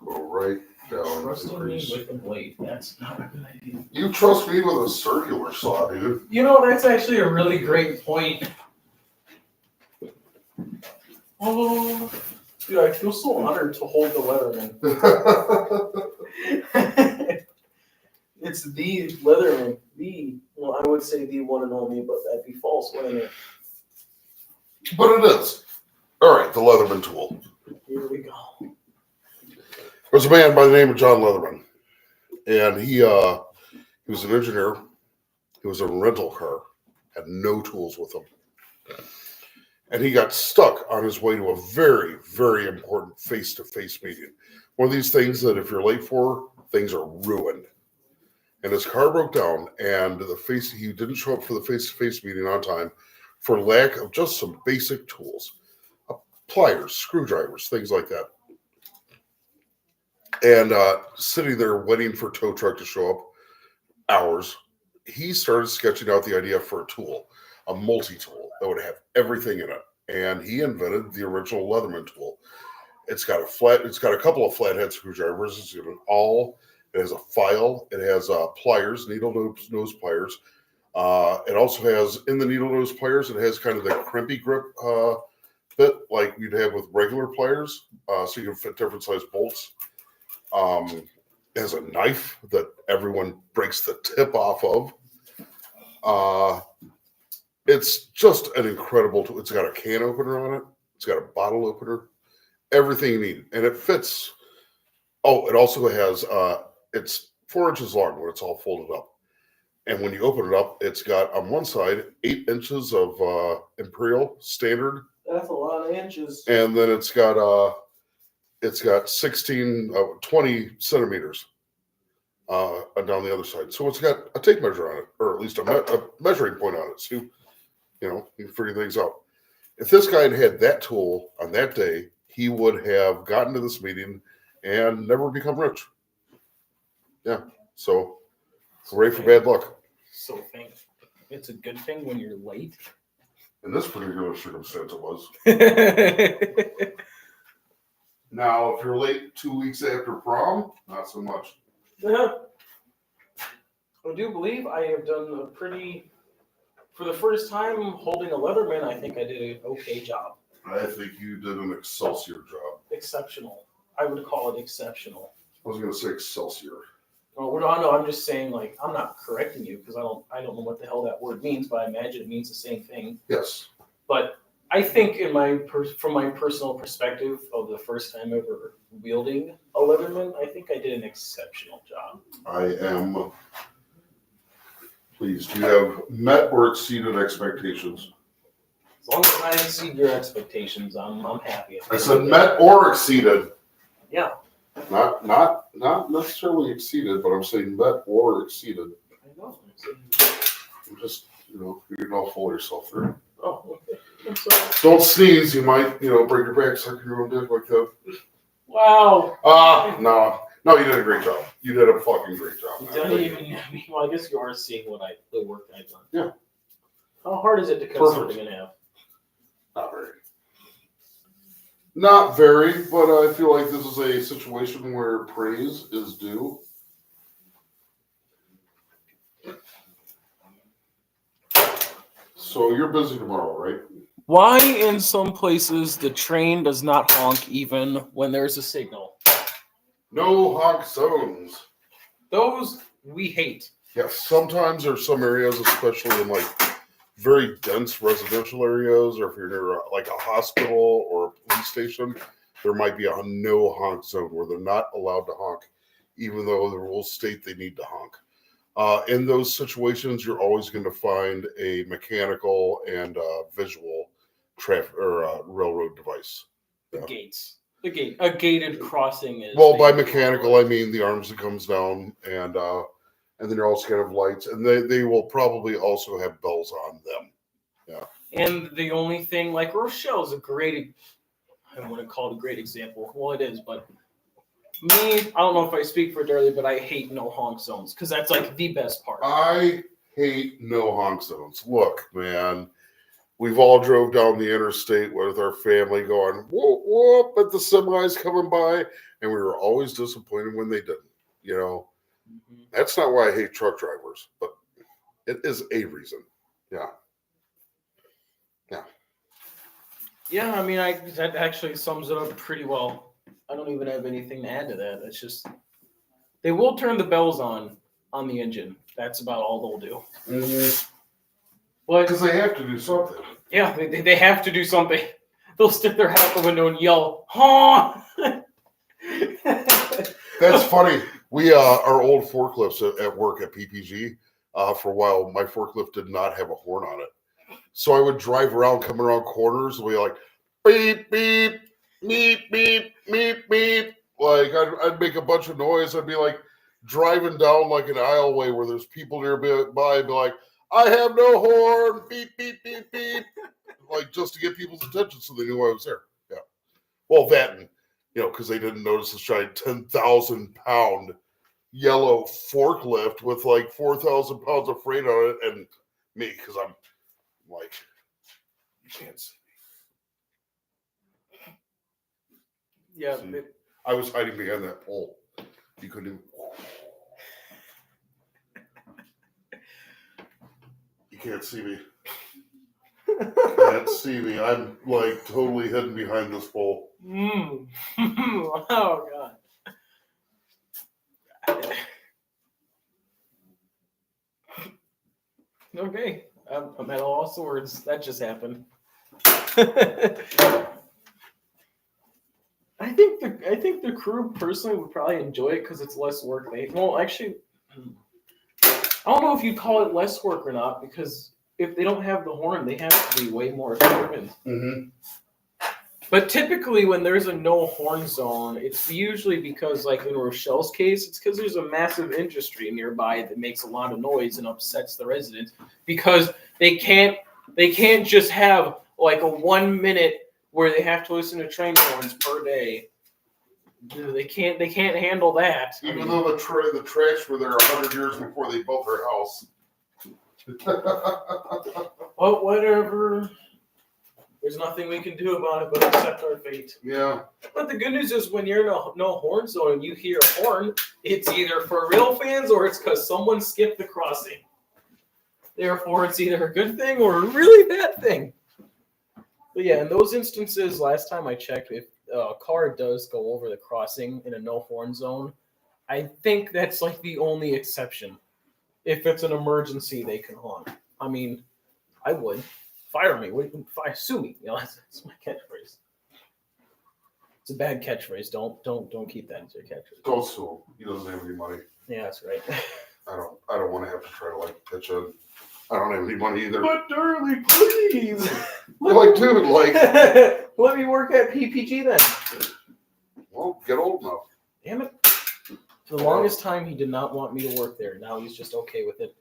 go right down. Trusting me with a blade. That's not a good idea. You trust me with a circular saw, dude. You know, that's actually a really great point. Oh, dude, I feel so honored to hold the Leatherman. It's the Leatherman. I would say the one and only, but that'd be false, wouldn't it? But it is. All right, the Leatherman tool. Here we go. There's a man by the name of John Leatherman, and he was an engineer. He was a rental car, had no tools with him, and he got stuck on his way to a very, very important face-to-face meeting. One of these things that if you're late for, things are ruined. And his car broke down, and he didn't show up for the face-to-face meeting on time for lack of just some basic tools. Pliers, screwdrivers, things like that. And sitting there waiting for a tow truck to show up, hours, he started sketching out the idea for a tool, a multi-tool that would have everything in it. And he invented the original Leatherman tool. It's got a couple of flathead screwdrivers. It's an awl. It has a file. It has pliers, needle nose pliers. It also has, in the needle nose pliers, it has kind of the crimpy grip bit like you'd have with regular pliers, so you can fit different size bolts. It has a knife that everyone breaks the tip off of. It's just an incredible tool. It's got a can opener on it. It's got a bottle opener. Everything you need. And it fits. Oh, it also has, it's 4 inches long when it's all folded up. And when you open it up, it's got on one side 8 inches of Imperial standard. That's a lot of inches. And then it's got 20 centimeters down the other side. So it's got a tape measure on it, or at least a measuring point on it. So you can figure things out. If this guy had that tool on that day, he would have gotten to this meeting and never become rich. Yeah. So hooray for bad luck. So it's a good thing when you're late. In this particular circumstance, it was. Now, if you're late 2 weeks after prom, not so much. I do believe I have done for the first time holding a Leatherman, I think I did an okay job. I think you did an Excelsior job. Exceptional. I would call it exceptional. I was going to say Excelsior. Oh, no, I'm just saying, like, I'm not correcting you because I don't know what the hell that word means, but I imagine it means the same thing. Yes. But I think from my personal perspective of the first time ever wielding a Leatherman, I think I did an exceptional job. I am pleased. You have met or exceeded expectations. As long as I exceed your expectations, I'm happy. I said met or exceeded. Yeah. Not necessarily exceeded, but I'm saying met or exceeded. I know. I'm just, you can all fool yourself there. Oh, okay. I'm sorry. Don't sneeze. You might, break your back sucking your own dick like that. Wow. No, you did a great job. You did a fucking great job. Well, I guess you are seeing the work I've done. Yeah. How hard is it to cut something in half? Not very. Not very, but I feel like this is a situation where praise is due. So you're busy tomorrow, right? Why in some places the train does not honk even when there's a signal? No honk zones. Those we hate. Yes, sometimes there's some areas, especially in like very dense residential areas, or if you're near like a hospital or a police station, there might be a no honk zone where they're not allowed to honk, even though the rules state they need to honk. In those situations, you're always going to find a mechanical and visual traffic or railroad device. The Yeah. gates. The gate. A gated crossing is. Well, by mechanical, I mean the arms that comes down, and then you're also going to have lights, and they will probably also have bells on them. Yeah. And the only thing, like Rochelle's a great, I wouldn't call it a great example. Well, it is, but me, I don't know if I speak for Doerle, but I hate no honk zones because that's like the best part. I hate no honk zones. Look, man, we've all drove down the interstate with our family going, whoop, whoop, at the semis coming by, and we were always disappointed when they didn't. You know, that's not why I hate truck drivers, but it is a reason. Yeah. Yeah. Yeah, I mean, that actually sums it up pretty well. I don't even have anything to add to that. It's just they will turn the bells on the engine. That's about all they'll do. Mm-hmm. But Because they have to do something. yeah, they have to do something. They'll stick their head out the window and yell, "Honk!" That's funny. We our old forklifts at work at PPG. For a while, my forklift did not have a horn on it, so I would drive around, coming around corners, and be like, beep beep, beep beep, beep beep. Like I'd make a bunch of noise. I'd be like driving down like an aisleway where there's people nearby. I'd be like, I have no horn. Beep beep beep beep. Like just to get people's attention so they knew I was there. Yeah. Well, that and because they didn't notice this giant 10,000-pound yellow forklift with like 4,000 pounds of freight on it, and me because I'm like, you can't see me. Yeah, See? I was hiding behind that pole. You couldn't even. You can't see me. Can't see me. I'm like totally hidden behind this pole. Oh god. Okay, I'm at all swords. That just happened. I think the crew personally would probably enjoy it because it's less work. Actually, I don't know if you'd call it less work or not because if they don't have the horn, they have to be way more efficient. Mm-hmm. But typically, when there's a no horn zone, it's usually because, like in Rochelle's case, it's because there's a massive industry nearby that makes a lot of noise and upsets the residents because they can't just have like a 1 minute where they have to listen to train horns per day. They can't handle that. Even though the trash were there 100 years before they built their house. Well, whatever. There's nothing we can do about it but accept our fate. Yeah. But the good news is when you're in a no horn zone and you hear a horn, it's either for real fans or it's because someone skipped the crossing. Therefore, it's either a good thing or a really bad thing. But yeah, in those instances, last time I checked, if a car does go over the crossing in a no horn zone, I think that's like the only exception. If it's an emergency, they can honk. I mean, I would. Fire me. Sue me. That's my catchphrase. It's a bad catchphrase. Don't keep that as your catchphrase. Don't sue him. He doesn't have any money. Yeah, that's right. I don't want to have to try to like pitch in. I don't have any money either. But Doerle, please. Let me work at PPG then. Well, get old enough. Damn it. For the longest time, he did not want me to work there. Now he's just okay with it.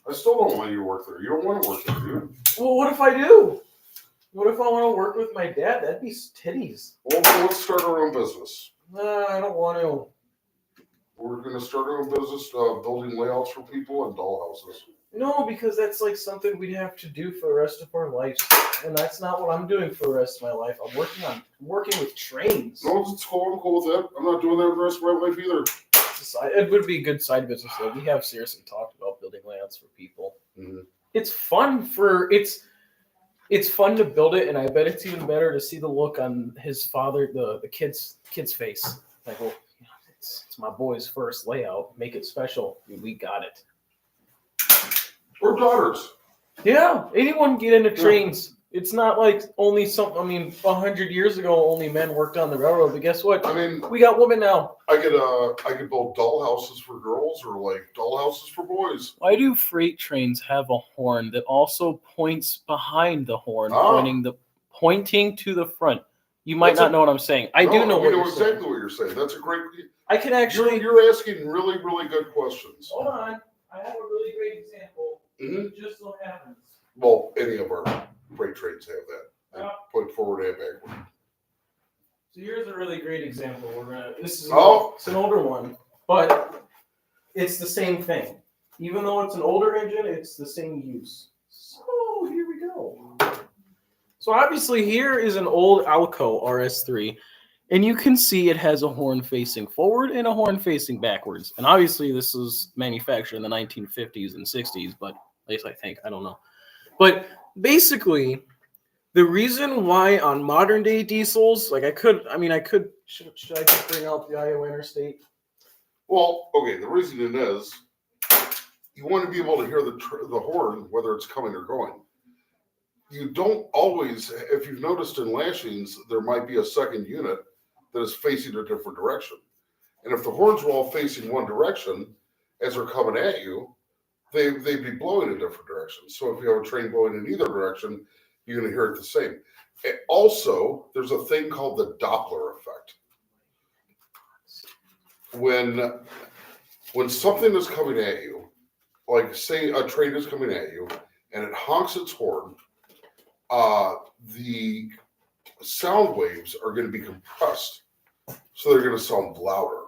I still don't want you to work there. You don't want to work there, do you? Well, what if I do? What if I want to work with my dad? That'd be titties. Well, then let's start our own business. I don't want to. We're going to start our own business building layouts for people and dollhouses. No, because that's like something we'd have to do for the rest of our lives, and that's not what I'm doing for the rest of my life. I'm working with trains. No, it's cool. I'm cool with that. I'm not doing that the rest of my life either. It would be a good side business though. We have seriously talked about building layouts for people. Mhm. It's fun it's fun to build it, and I bet it's even better to see the look on his father, the kid's face. Like, well, it's my boy's first layout. Make it special. We got it. Or daughters. Yeah, anyone can get into trains. It's not like only some. I mean, 100 years ago, only men worked on the railroad. But guess what? I mean, We got women now. I could build doll houses for girls or like doll houses for boys. Why do freight trains have a horn that also points behind the horn, Ah. pointing to the front? You might That's not a- know what I'm saying. I do know we what know you're exactly saying. what you're saying. That's a great. I can actually. You're asking really, really good questions. Hold on. I have a really great example. Mhm. It just so happens. Well, any of our freight trains have that. They Yeah. point forward and backward. So here's a really great example. This is Oh. it's an older one, but it's the same thing. Even though it's an older engine, it's the same use. So here we go. So obviously here is an old Alco RS3, and you can see it has a horn facing forward and a horn facing backwards. And obviously this was manufactured in the 1950s and 60s, but at least I think, I don't know. But basically, the reason why on modern day diesels, like should I just bring out the Iowa Interstate? Well, okay. The reason it is, you want to be able to hear the horn whether it's coming or going. You don't always, if you've noticed in lashings, there might be a second unit that is facing a different direction. And if the horns were all facing one direction as they're coming at you, they'd be blowing in different directions. So if you have a train blowing in either direction, you're going to hear it the same. And also, there's a thing called the Doppler effect. When something is coming at you, like say a train is coming at you, and it honks its horn, the sound waves are going to be compressed, so they're going to sound louder.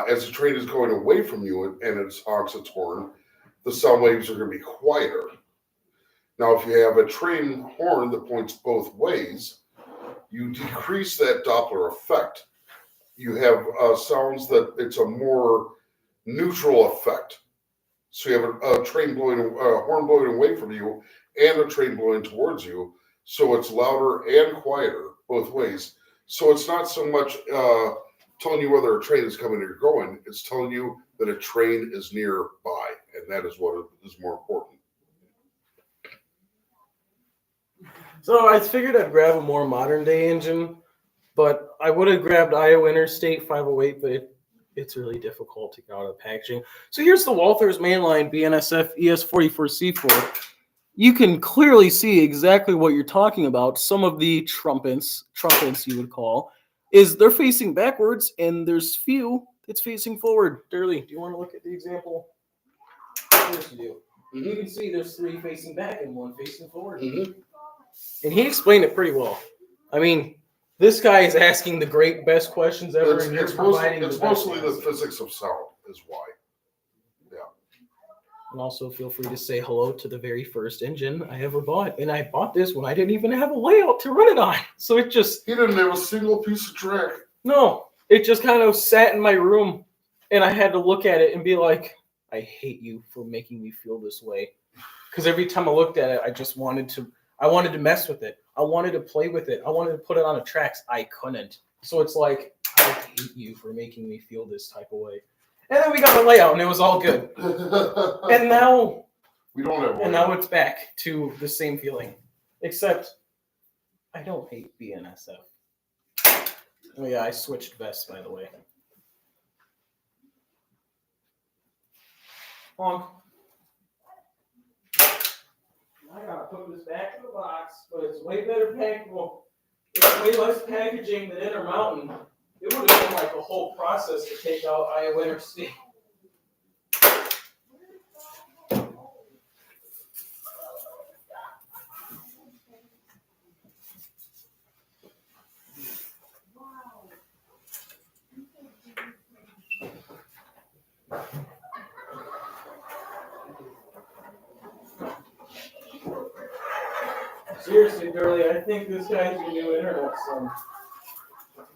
As the train is going away from you and it honks its horn, the sound waves are going to be quieter. Now, if you have a train horn that points both ways, you decrease that Doppler effect. You have sounds that it's a more neutral effect. So you have a train horn blowing away from you and a train blowing towards you. So it's louder and quieter both ways. So it's not so much telling you whether a train is coming or going. It's telling you that a train is nearby, and that is what is more important. So I figured I'd grab a more modern day engine, but I would have grabbed Iowa Interstate 508, but it's really difficult to get out of the packaging. So here's the Walthers mainline BNSF ES44C4. You can clearly see exactly what you're talking about. Some of the trumpets you would call, is they're facing backwards, and there's few that's facing forward. Doerle, do you want to look at the example? Of course you do. Mm-hmm. You can see there's three facing back and one facing forward. Mm-hmm. And he explained it pretty well. I mean, this guy is asking the best questions ever, and you're providing it's the best mostly the answers. physics of sound is why. And also feel free to say hello to the very first engine I ever bought. And I bought this when I didn't even have a layout to run it on. So it just... He didn't have a single piece of track. No, it just kind of sat in my room. And I had to look at it and be like, I hate you for making me feel this way. Because every time I looked at it, I wanted to mess with it. I wanted to play with it. I wanted to put it on the tracks. I couldn't. So it's like, I hate you for making me feel this type of way. And then we got the layout, and it was all good. And now, we don't have one. And now it's back to the same feeling, except I don't hate BNSF. Oh yeah, I switched vests, by the way. I gotta put this back in the box, but it's way better packaging. Well, it's way less packaging than Intermountain. It would have been like a whole process to take out Iowa Interstate. Seriously, Doerle, I think this guy's your new internet son.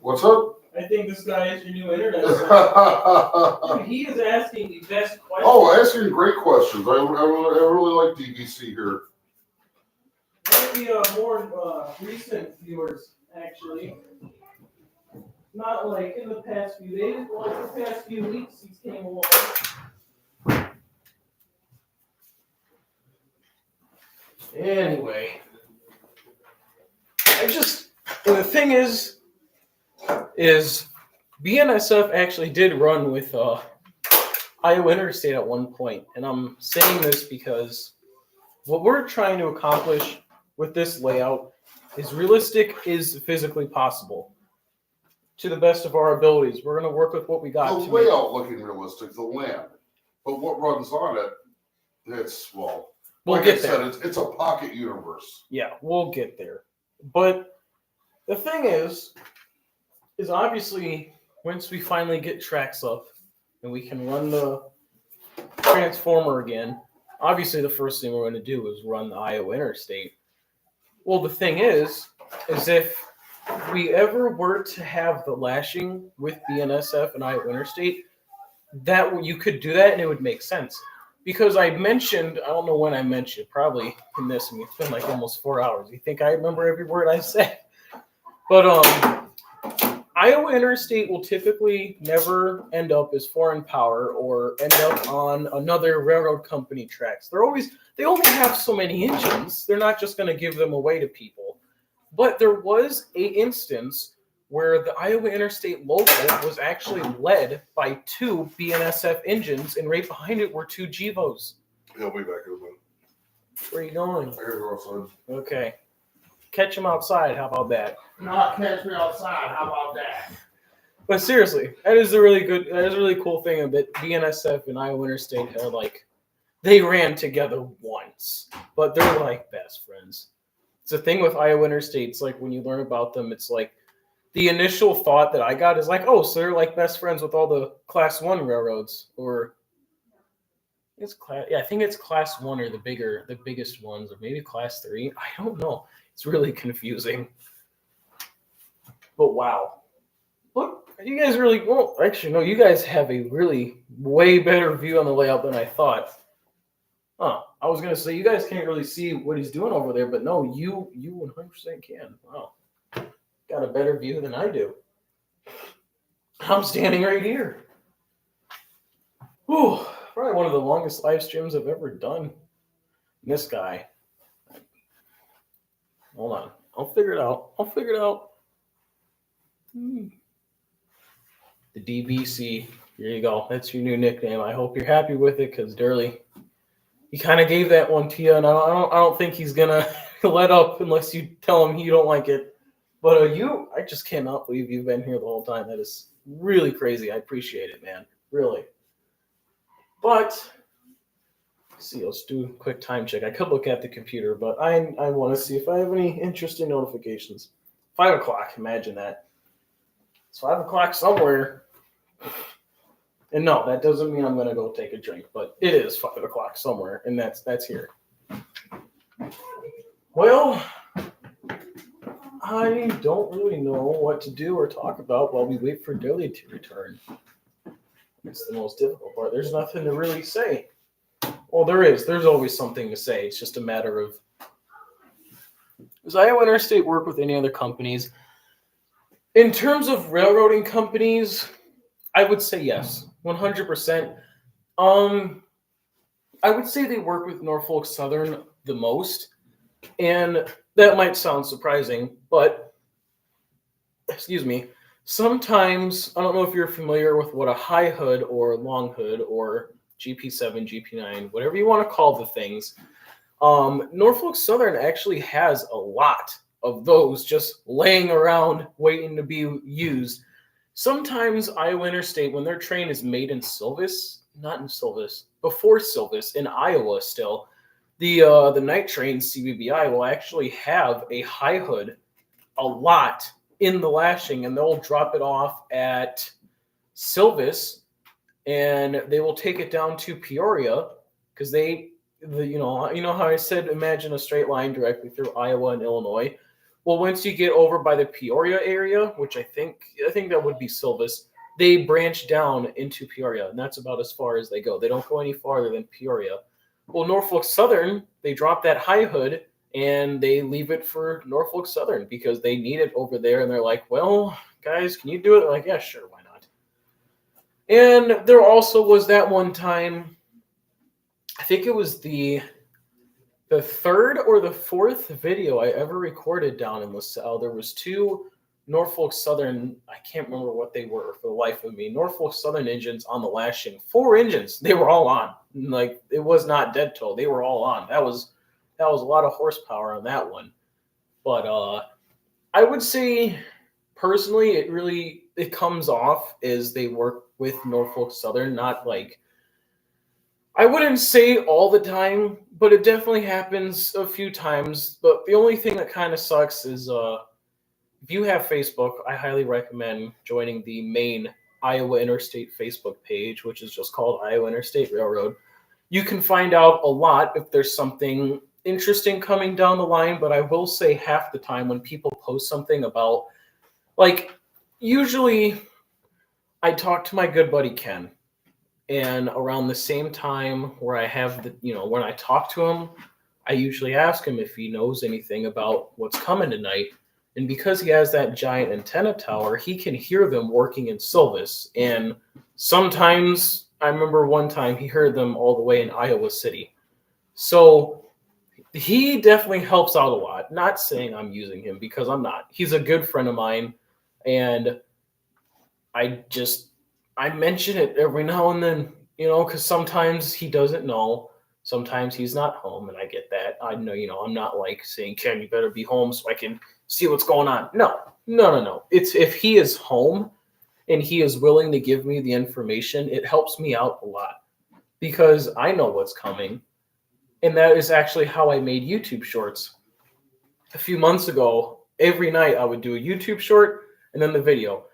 What's up? I think this guy is your new internet son. Dude, he is asking the best questions. Oh, asking great questions. I really like DVC here. Maybe more recent viewers, actually. Not like in the past few days, but like the past few weeks he's came along. Anyway. And the thing is BNSF actually did run with Iowa Interstate at one point. And I'm saying this because what we're trying to accomplish with this layout is realistic, is physically possible. To the best of our abilities. We're going to work with what we got. The layout looking realistic, the land. But what runs on it, it's, well, we'll like get I said, there. it's a pocket universe. Yeah, we'll get there. But the thing is obviously once we finally get tracks up and we can run the transformer again, obviously the first thing we're going to do is run the Iowa Interstate. Well, the thing is if we ever were to have the lashing with BNSF and Iowa Interstate, that you could do that and it would make sense. Because I mentioned, I don't know when I mentioned, probably in this, and it's been like almost 4 hours. You think I remember every word I said? But Iowa Interstate will typically never end up as foreign power or end up on another railroad company tracks. They only have so many engines. They're not just going to give them away to people. But there was an instance where the Iowa Interstate local was actually led by 2 BNSF engines, and right behind it were 2 GEVOs. He'll be back in a minute. Where are you going? I gotta go outside. Okay. Catch him outside. How about that? Not catch me outside. How about that? But seriously, that is a really cool thing that BNSF and Iowa Interstate are like, they ran together once, but they're like best friends. It's a thing with Iowa Interstate. It's like when you learn about them, it's like the initial thought that I got is like, oh, so they're like best friends with all the Class 1 railroads, or I think it's Class 1 or the biggest ones, or maybe Class 3. I don't know. It's really confusing. But wow. Look, you guys really, well, actually, no, you guys have a really way better view on the layout than I thought. Huh. I was going to say, you guys can't really see what he's doing over there, but no, you 100% can. Wow. Got a better view than I do. I'm standing right here. Whew. Probably one of the longest live streams I've ever done. This guy. Hold on. I'll figure it out. The DBC. Here you go. That's your new nickname. I hope you're happy with it, because Doerle, he kind of gave that one to you, and I don't think he's gonna let up unless you tell him you don't like it. But I just cannot believe you've been here the whole time. That is really crazy. I appreciate it, man. Really. But let's see, let's do a quick time check. I could look at the computer, but I want to see if I have any interesting notifications. 5 o'clock. Imagine that. It's 5 o'clock somewhere. And no, that doesn't mean I'm going to go take a drink, but it is 5 o'clock somewhere, and that's here. Well, I don't really know what to do or talk about while we wait for Doerle to return. It's the most difficult part. There's nothing to really say. Well, there is. There's always something to say. It's just a matter of, does Iowa Interstate work with any other companies? In terms of railroading companies, I would say yes, 100%. I would say they work with Norfolk Southern the most, and that might sound surprising, but, excuse me, sometimes, I don't know if you're familiar with what a high hood or long hood or GP7, GP9, whatever you want to call the things, Norfolk Southern actually has a lot of those just laying around waiting to be used. Sometimes Iowa Interstate, when their train is made in before Silvis, in Iowa still, the night train CBBI will actually have a high hood a lot in the lashing, and they'll drop it off at Silvis, and they will take it down to Peoria, because you know how I said imagine a straight line directly through Iowa and Illinois. Well, once you get over by the Peoria area, which I think that would be Silvis, they branch down into Peoria, and that's about as far as they go. They don't go any farther than Peoria. Well, Norfolk Southern, they drop that high hood and they leave it for Norfolk Southern because they need it over there. And they're like, well, guys, can you do it? They're like, yeah, sure, why not? And there also was that one time, I think it was the third or the fourth video I ever recorded down in LaSalle. There was two Norfolk Southern, I can't remember what they were for the life of me, Norfolk Southern engines on the lashing. 4 engines, they were all on. Like, it was not dead tow, they were all on. That was a lot of horsepower on that one. But I would say personally it comes off as they work with Norfolk Southern, not like, I wouldn't say all the time, but it definitely happens a few times. But the only thing that kind of sucks is if you have Facebook, I highly recommend joining the main Iowa Interstate Facebook page, which is just called Iowa Interstate Railroad. You can find out a lot if there's something interesting coming down the line, but I will say half the time when people post something about, like, usually I talk to my good buddy Ken. And around the same time where I have when I talk to him, I usually ask him if he knows anything about what's coming tonight. And because he has that giant antenna tower, he can hear them working in Silvis. And sometimes, I remember one time he heard them all the way in Iowa City. So he definitely helps out a lot. Not saying I'm using him because I'm not. He's a good friend of mine. And I mention it every now and then, because sometimes he doesn't know. Sometimes he's not home, and I get that. I know, I'm not like saying, Ken, you better be home so I can see what's going on. No. It's if he is home and he is willing to give me the information, it helps me out a lot because I know what's coming. And that is actually how I made YouTube shorts. A few months ago, every night I would do a YouTube short and then the video.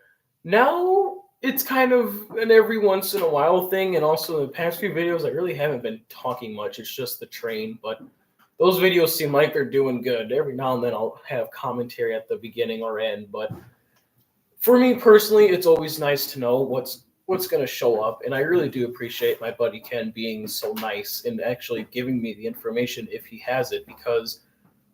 Now, it's kind of an every once in a while thing, and also the past few videos, I really haven't been talking much. It's just the train, but those videos seem like they're doing good. Every now and then I'll have commentary at the beginning or end, but for me personally, it's always nice to know what's going to show up, and I really do appreciate my buddy Ken being so nice and actually giving me the information if he has it, because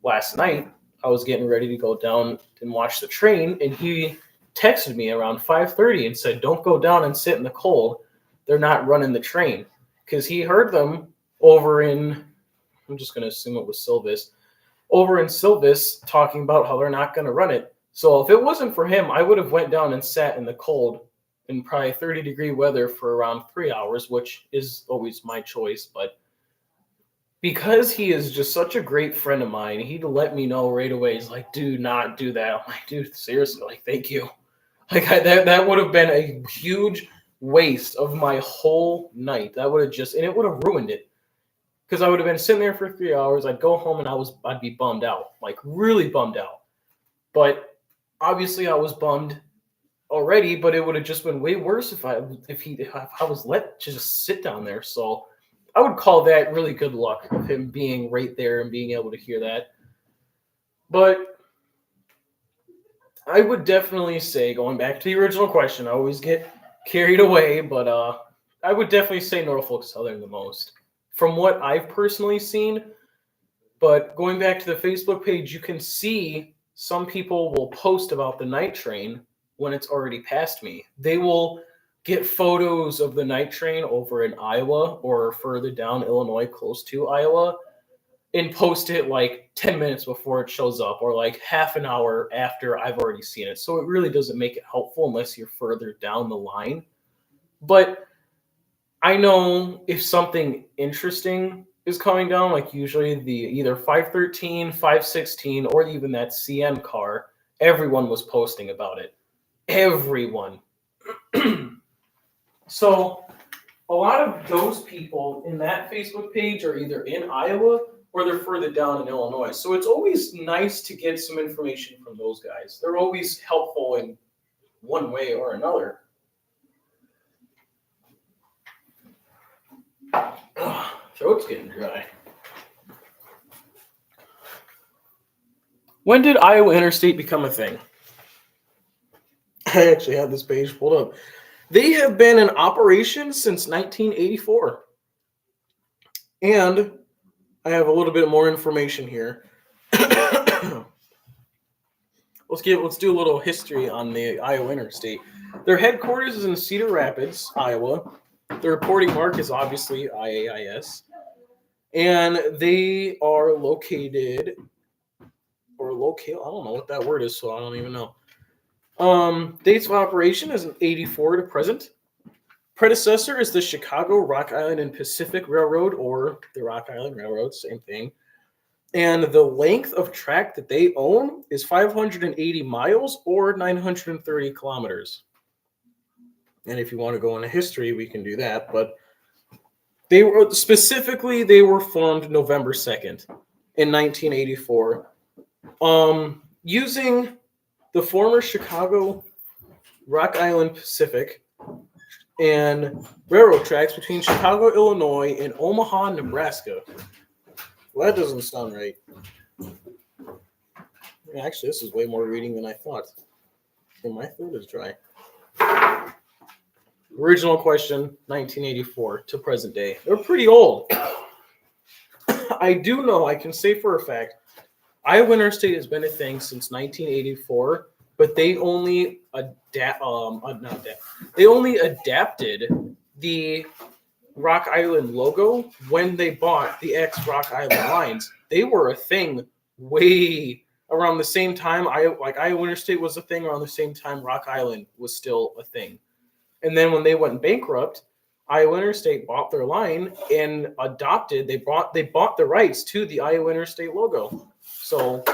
last night I was getting ready to go down and watch the train, and he texted me around 5:30 and said, don't go down and sit in the cold. They're not running the train. Because he heard them over in, I'm just going to assume it was Silvis, over in Silvis talking about how they're not going to run it. So if it wasn't for him, I would have went down and sat in the cold in probably 30-degree weather for around 3 hours, which is always my choice. But because he is just such a great friend of mine, he'd let me know right away. He's like, do not do that. I'm like, dude, seriously, like, thank you. Like, that would have been a huge waste of my whole night. That would have and it would have ruined it. Because I would have been sitting there for 3 hours. I'd go home and I'd be bummed out, like really bummed out. But obviously I was bummed already, but it would have just been way worse if I was let to just sit down there. So I would call that really good luck of him being right there and being able to hear that. But I would definitely say, going back to the original question, I always get carried away, but I would definitely say Norfolk Southern the most from what I've personally seen. But going back to the Facebook page, you can see some people will post about the night train when it's already past me. They will get photos of the night train over in Iowa or further down Illinois, close to Iowa, and post it like 10 minutes before it shows up or like half an hour after I've already seen it. So it really doesn't make it helpful unless you're further down the line. But I know if something interesting is coming down, like usually the either 513, 516, or even that CN car, everyone was posting about it. Everyone. So a lot of those people in that Facebook page are either in Iowa or they're further down in Illinois. So it's always nice to get some information from those guys. They're always helpful in one way or another. Throat's getting dry. When did Iowa Interstate become a thing? I actually have this page pulled up. They have been in operation since 1984. And I have a little bit more information here. Let's do a little history on the Iowa Interstate. Their headquarters is in Cedar Rapids, Iowa. The reporting mark is obviously IAIS. And they are located, I don't know what that word is, so I don't even know. Dates of operation is in 84 to present. Predecessor is the Chicago, Rock Island, and Pacific Railroad, or the Rock Island Railroad, same thing. And the length of track that they own is 580 miles or 930 kilometers. And if you want to go into history, we can do that. But they were formed November 2nd in 1984, using the former Chicago, Rock Island, Pacific, and railroad tracks between Chicago, Illinois, and Omaha, Nebraska. Well, that doesn't sound right. Actually, this is way more reading than I thought. And my throat is dry. Original question, 1984 to present day. They're pretty old. I do know, I can say for a fact, Iowa Interstate has been a thing since 1984, but they only adapted the Rock Island logo when they bought the ex-Rock Island lines. They were a thing way around the same time. Iowa Interstate was a thing around the same time Rock Island was still a thing. And then when they went bankrupt, Iowa Interstate bought their line and they bought the rights to the Iowa Interstate logo. So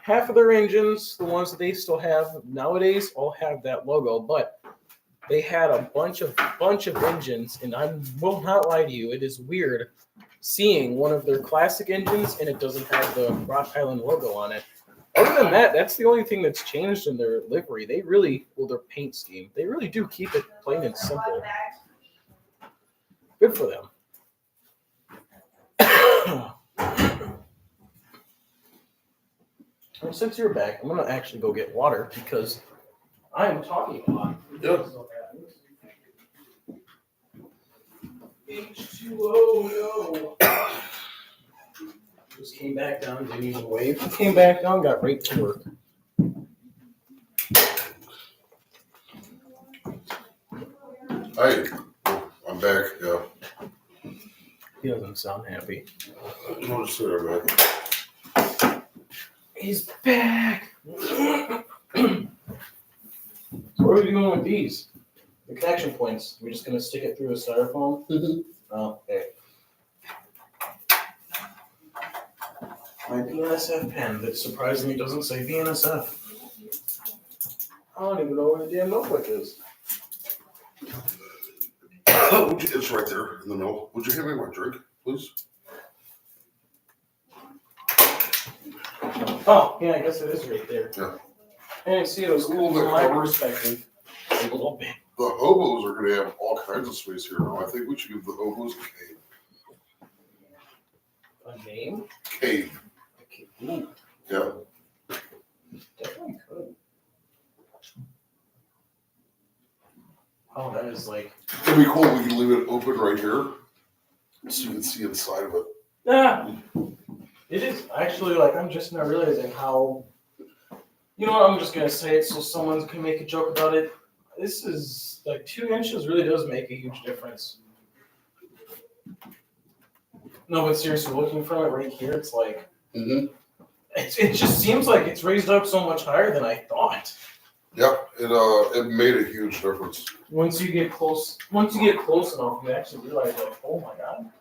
half of their engines, the ones that they still have nowadays, all have that logo, but they had a bunch of engines, and I will not lie to you, it is weird seeing one of their classic engines and it doesn't have the Rock Island logo on it. Other than that, that's the only thing that's changed in their livery. Their paint scheme, they really do keep it plain and simple. Good for them. Well, since you're back, I'm going to actually go get water because I am talking a lot. Yep. H2O, no. Just came back down, didn't even wave. Came back down, got right to work. Hi, I'm back. Yeah. He doesn't sound happy. I'll just sit there, man. He's back. So what are we doing with these? The connection points. We're just going to stick it through a styrofoam? Mm-hmm. Oh, okay. My BNSF pen that surprisingly doesn't say BNSF. I don't even know where the damn notebook is. It's right there in the middle. Would you hand me my drink, please? Oh, yeah, I guess it is right there. Yeah. I didn't see it. It was cool from my perspective. A little bit. The hobos are going to have all kinds of space here now. I think we should give the hobos a cave. A name? Cave. Okay. Ooh, Yeah. definitely could. Oh, that is like. It'd be cool. We can leave it open right here so you can see inside of it. Yeah. It is actually like I'm just not realizing how. You know what? I'm just gonna say it so someone can make a joke about it. This is like 2 inches really does make a huge difference. No, but seriously, looking from it right here, it's like it just seems like it's raised up so much higher than I thought. Yeah, it made a huge difference. Once you get close enough, you actually realize like, oh my god,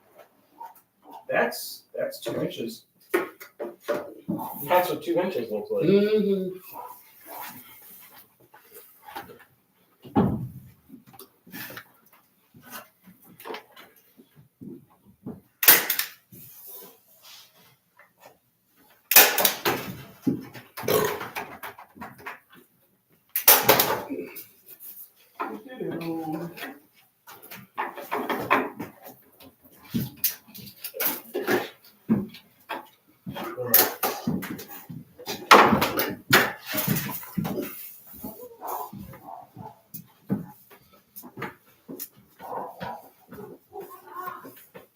that's 2 inches. That's what 2 inches looks like. Mm-hmm.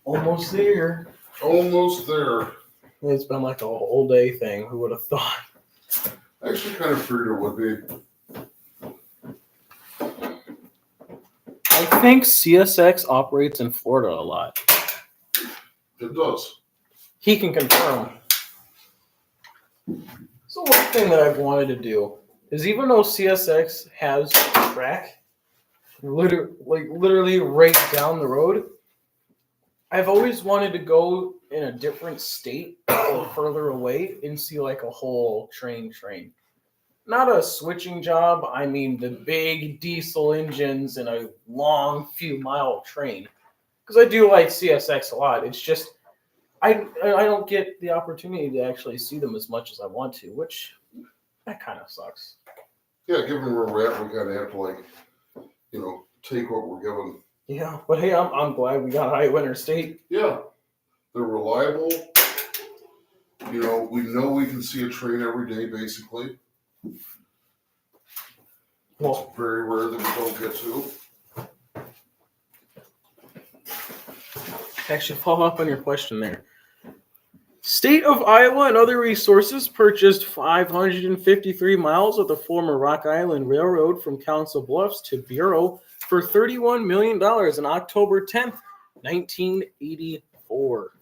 Almost there. Almost there. It's been like a whole day thing. Who would have thought? I actually kind of figured it would be. I think CSX operates in Florida a lot. It does. He can confirm. So one thing that I've wanted to do is, even though CSX has a track literally right down the road, I've always wanted to go in a different state or further away and see like a whole train. Not a switching job, I mean the big diesel engines and a long few mile train. Because I do like CSX a lot. It's just I don't get the opportunity to actually see them as much as I want to, which that kind of sucks. Yeah, given where we're at, we kind of have to take what we're given. Yeah, but hey, I'm glad we got Iowa Interstate. Yeah, they're reliable. We know we can see a train every day, basically. Well, It's very rare that we don't get to. actually, follow up on your question there. State of Iowa and other resources purchased 553 miles of the former Rock Island Railroad from Council Bluffs to Bureau for $31 million on October 10th, 1984.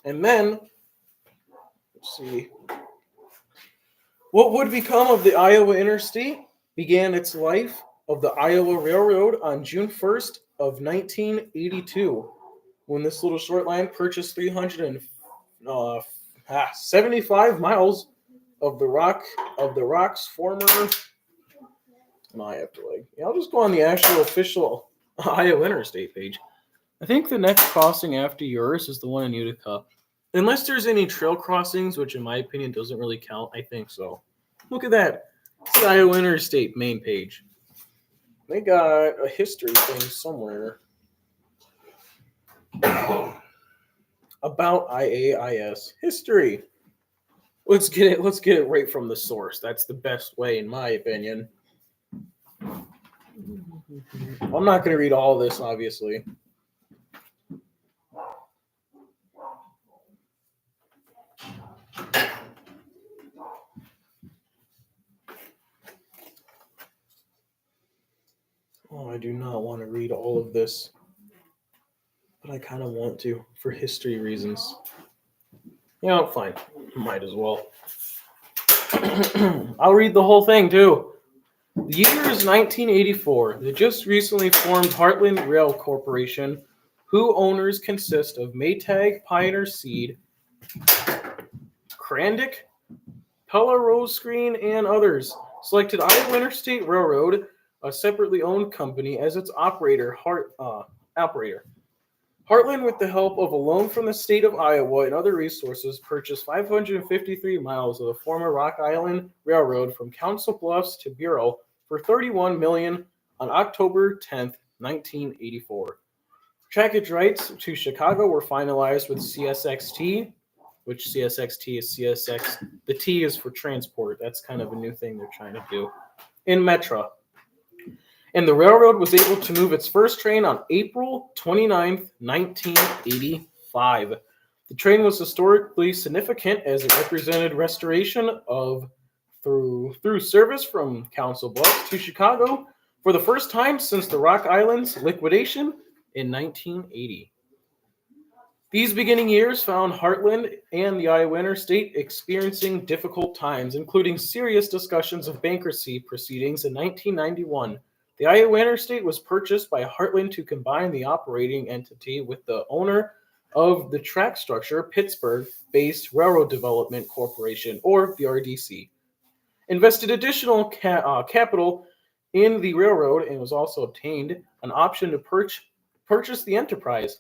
And then, let's see, what would become of the Iowa Interstate began its life of the Iowa Railroad on June 1st of 1982, when this little short line purchased 375 miles of the Rock's former. No, I have to I'll just go on the actual official Iowa Interstate page. I think the next crossing after yours is the one in Utica. Unless there's any trail crossings, which in my opinion doesn't really count, I think so. Look at that. It's the Iowa Interstate main page. They got a history thing somewhere about IAIS history. Let's get it right from the source. That's the best way, in my opinion. I'm not going to read all of this, obviously. Oh, I do not want to read all of this, but I kind of want to for history reasons. Yeah, fine. Might as well. I'll read the whole thing, too. The year is 1984. The just recently formed Heartland Rail Corporation, whose owners consist of Maytag Pioneer Seed, Krandic, Pella Rose Screen, and others, selected Iowa Interstate Railroad, a separately owned company, as its operator. Heartland, with the help of a loan from the state of Iowa and other resources, purchased 553 miles of the former Rock Island Railroad from Council Bluffs to Bureau for $31 million on October 10th, 1984. Trackage rights to Chicago were finalized with CSXT, which CSXT is CSX. The T is for transport. That's kind of a new thing they're trying to do. In Metra. And the railroad was able to move its first train on April 29th, 1985. The train was historically significant as it represented restoration of through service from Council Bluffs to Chicago for the first time since the Rock Island's liquidation in 1980. These beginning years found Heartland and the Iowa Interstate experiencing difficult times, including serious discussions of bankruptcy proceedings in 1991. The Iowa Interstate was purchased by Heartland to combine the operating entity with the owner of the track structure, Pittsburgh-based Railroad Development Corporation, or the RDC. Invested additional capital in the railroad and was also obtained an option to purchase the enterprise.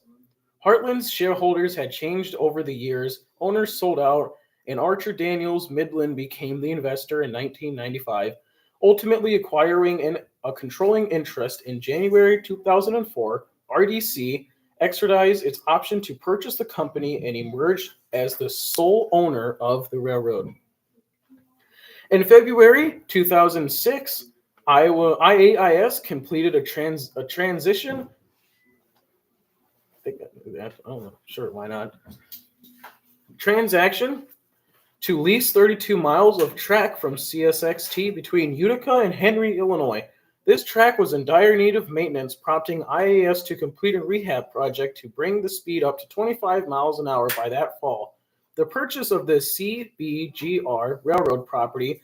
Heartland's shareholders had changed over the years, owners sold out, and Archer Daniels Midland became the investor in 1995, ultimately acquiring a controlling interest in January 2004. RDC exercised its option to purchase the company and emerged as the sole owner of the railroad. In February 2006, IAIS completed a transition. do that. Oh, sure, why not? Transaction to lease 32 miles of track from CSXT between Utica and Henry, Illinois. This track was in dire need of maintenance, prompting IAS to complete a rehab project to bring the speed up to 25 miles an hour by that fall. The purchase of the CBGR railroad property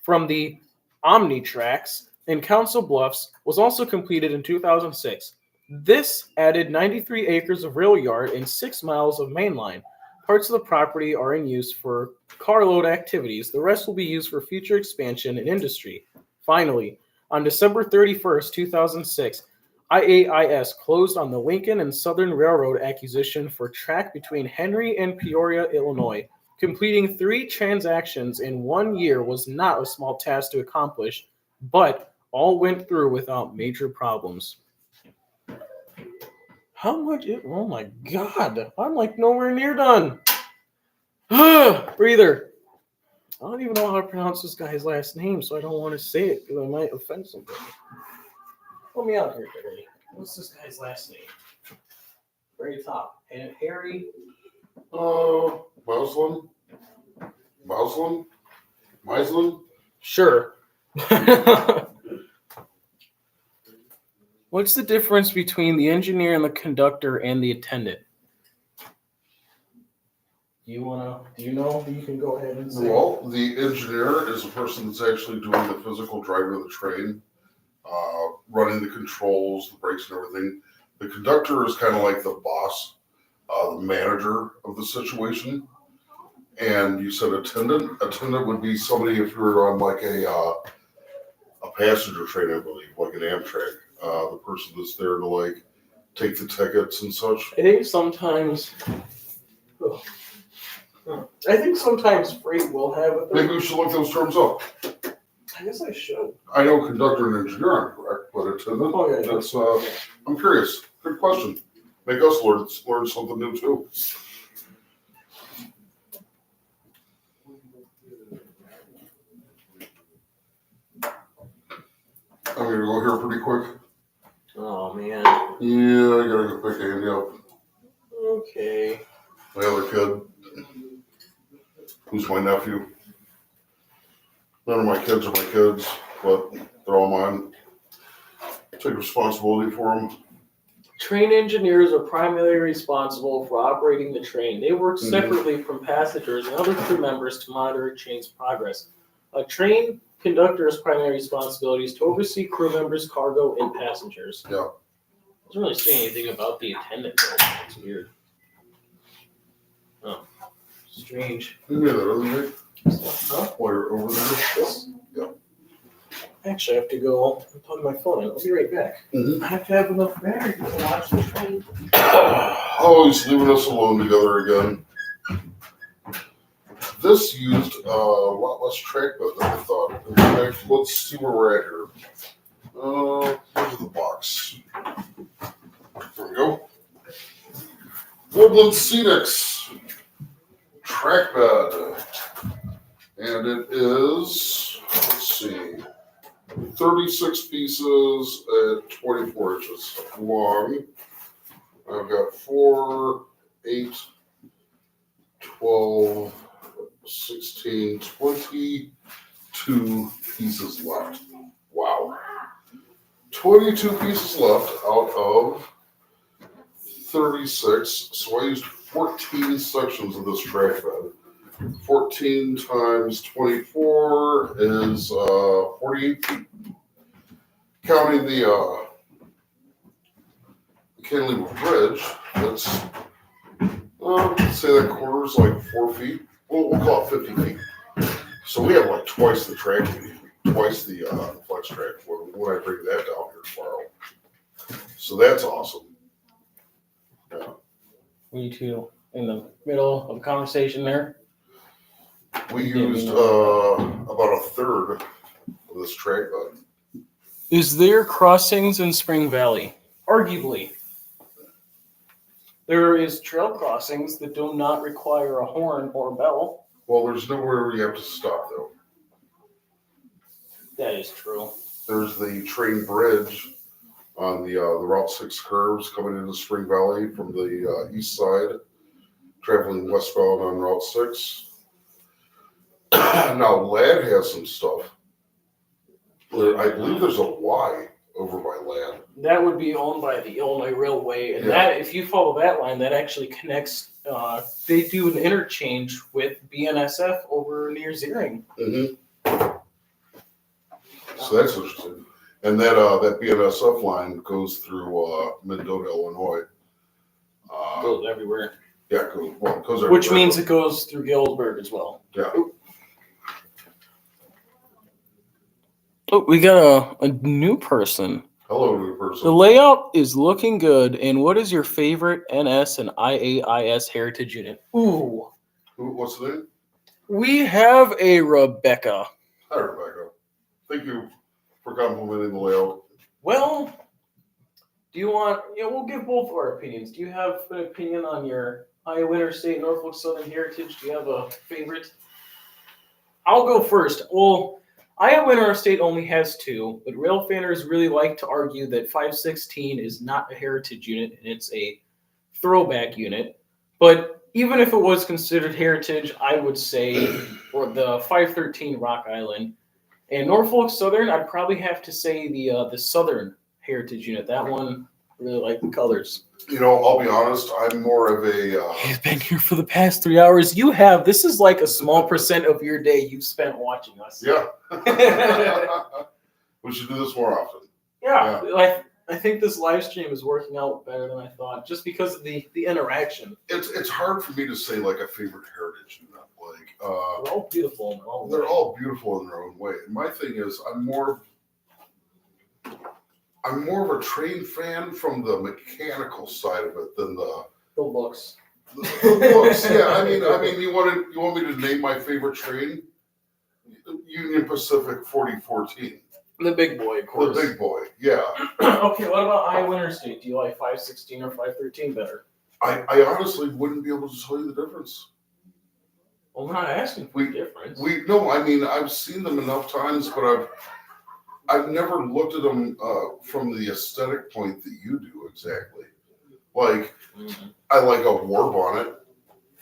from the Omnitracks in Council Bluffs was also completed in 2006. This added 93 acres of rail yard and 6 miles of main line. Parts of the property are in use for carload activities. The rest will be used for future expansion and industry. Finally, on December 31st, 2006, IAIS closed on the Lincoln and Southern Railroad acquisition for track between Henry and Peoria, Illinois. Completing 3 transactions in 1 year was not a small task to accomplish, but all went through without major problems. How much? Oh my God! I'm like nowhere near done. Breather. I don't even know how to pronounce this guy's last name, so I don't want to say it because I might offend somebody. Help me out here, Harry. What's this guy's last name? Very top. And Harry. Muslin? Mislin? Sure. What's the difference between the engineer and the conductor and the attendant? Do you know? You can go ahead and say. Well, the engineer is the person that's actually doing the physical driving of the train, running the controls, the brakes and everything. The conductor is kind of like the boss, the manager of the situation. And you said attendant. Attendant would be somebody if you were on like a passenger train, I believe, like an Amtrak. The person that's there to like take the tickets and such. I think sometimes freight will have a thing. Maybe we should look those terms up. I guess I should. I know conductor and engineer aren't correct, but attendant. Oh, yeah. That's I'm curious. Good question. Make us learn something new too. I'm gonna go here pretty quick. Oh man. Yeah, I gotta go pick Andy up. Okay. My other kid, who's my nephew. None of my kids are my kids, but they're all mine. Take responsibility for them. Train engineers are primarily responsible for operating the train. They work separately from passengers and other crew members to monitor a train's progress. A train conductor's primary responsibility is to oversee crew members, cargo, and passengers. Yeah. Doesn't really say anything about the attendant though. It's weird. Oh, strange. You made that other night Huh? while you're over there. This? Yeah. Actually, I have to go and plug my phone in. I'll be right back. Mm-hmm. I have to have enough battery to watch the train. Always leaving us alone together again. This used a lot less track bed than I thought. In fact, let's see where we're at here. Here's the box. There we go. Woodland Scenics track bed. And it is, let's see, 36 pieces at 24 inches long. I've got 4, 8, 12, 16, 22 pieces left. Wow. 22 pieces left out of 36. So I used 14 sections of this track bed. 14 times 24 is 48 feet. Counting the cantilever bridge, that's, let's say that quarter is like 4 feet. We'll call it 50 feet. So we have like twice the track, twice the flex track when I bring that down here tomorrow. So that's awesome. Yeah. We two in the middle of a conversation there. We used about a third of this track bed. Is there crossings in Spring Valley? Arguably. There is trail crossings that do not require a horn or a bell. Well, there's nowhere where you have to stop though. That is true. There's the train bridge on the Route 6 curves coming into Spring Valley from the east side, traveling westbound on Route 6. Now, Ladd has some stuff. I believe there's a Y over by Ladd. That would be owned by the Illinois Railway, and Yeah. that, if you follow that line, that actually connects. They do an interchange with BNSF over near Zering. Mm-hmm. So that's interesting. And that BNSF line goes through Mendota, Illinois. Goes everywhere. Yeah, it goes everywhere. Which means it goes through Galesburg as well. Yeah. Oh, we got a new person. Hello, new person. The layout is looking good. And what is your favorite NS and IAIS heritage unit? Ooh. What's the name? We have a Rebecca. Hi, Rebecca. Thank you for complimenting the layout. Well, do you want, we'll give both our opinions. Do you have an opinion on your Iowa Interstate Norfolk Southern Heritage? Do you have a favorite? I'll go first. Well, Iowa Interstate only has two, but rail fanners really like to argue that 516 is not a heritage unit and it's a throwback unit. But even if it was considered heritage, I would say, or the 513 Rock Island. And Norfolk Southern, I'd probably have to say the Southern heritage unit. That one, I really like the colors. I'll be honest, I'm more of a... You've been here for the past 3 hours. You have. This is like a small percent of your day you've spent watching us. Yeah. We should do this more often. Yeah. I think this live stream is working out better than I thought, just because of the interaction. It's hard for me to say like a favorite heritage unit. They're all beautiful in their own way. They're all beautiful in their own way. And my thing is, I'm more of a train fan from the mechanical side of it than the looks. The looks. Yeah, I mean, you want me to name my favorite train? Union Pacific 4014. The big boy, of course. The big boy, yeah. Okay, what about Iowa Interstate? Do you like 516 or 513 better? I honestly wouldn't be able to tell you the difference. Well, we're not asking for the difference. I've seen them enough times, but I've never looked at them from the aesthetic point that you do exactly. Like, I like a war bonnet.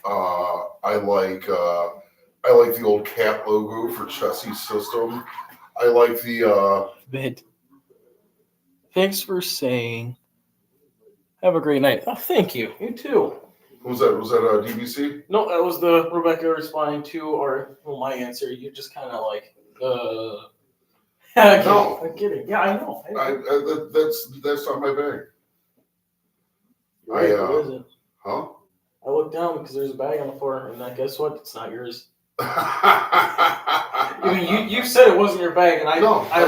I like the old cat logo for Chessie's system. I like the Bit. Thanks for saying. Have a great night. Oh, thank you. You too. Was that DVC? No, that was the Rebecca responding to my answer. You just kind of like, No, I'm kidding. Yeah, I know. That's not my bag. What is it? Huh? I looked down because there's a bag on the floor, and guess what? It's not yours. You said it wasn't your bag, and I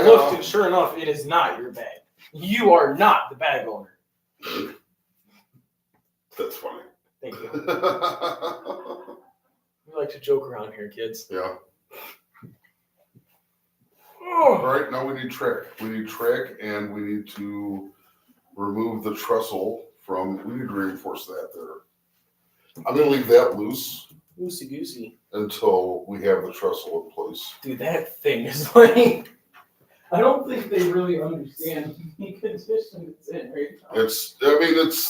looked, and sure enough, it is not your bag. You are not the bag owner. That's funny. Thank you. We like to joke around here, kids. Yeah. All right, now we need track. We need track, and we need to remove the trestle from. We need to reinforce that there. I'm going to leave that loose. Loosey goosey. Until we have the trestle in place. Dude, that thing is like. I don't think they really understand the condition it's in right now. It's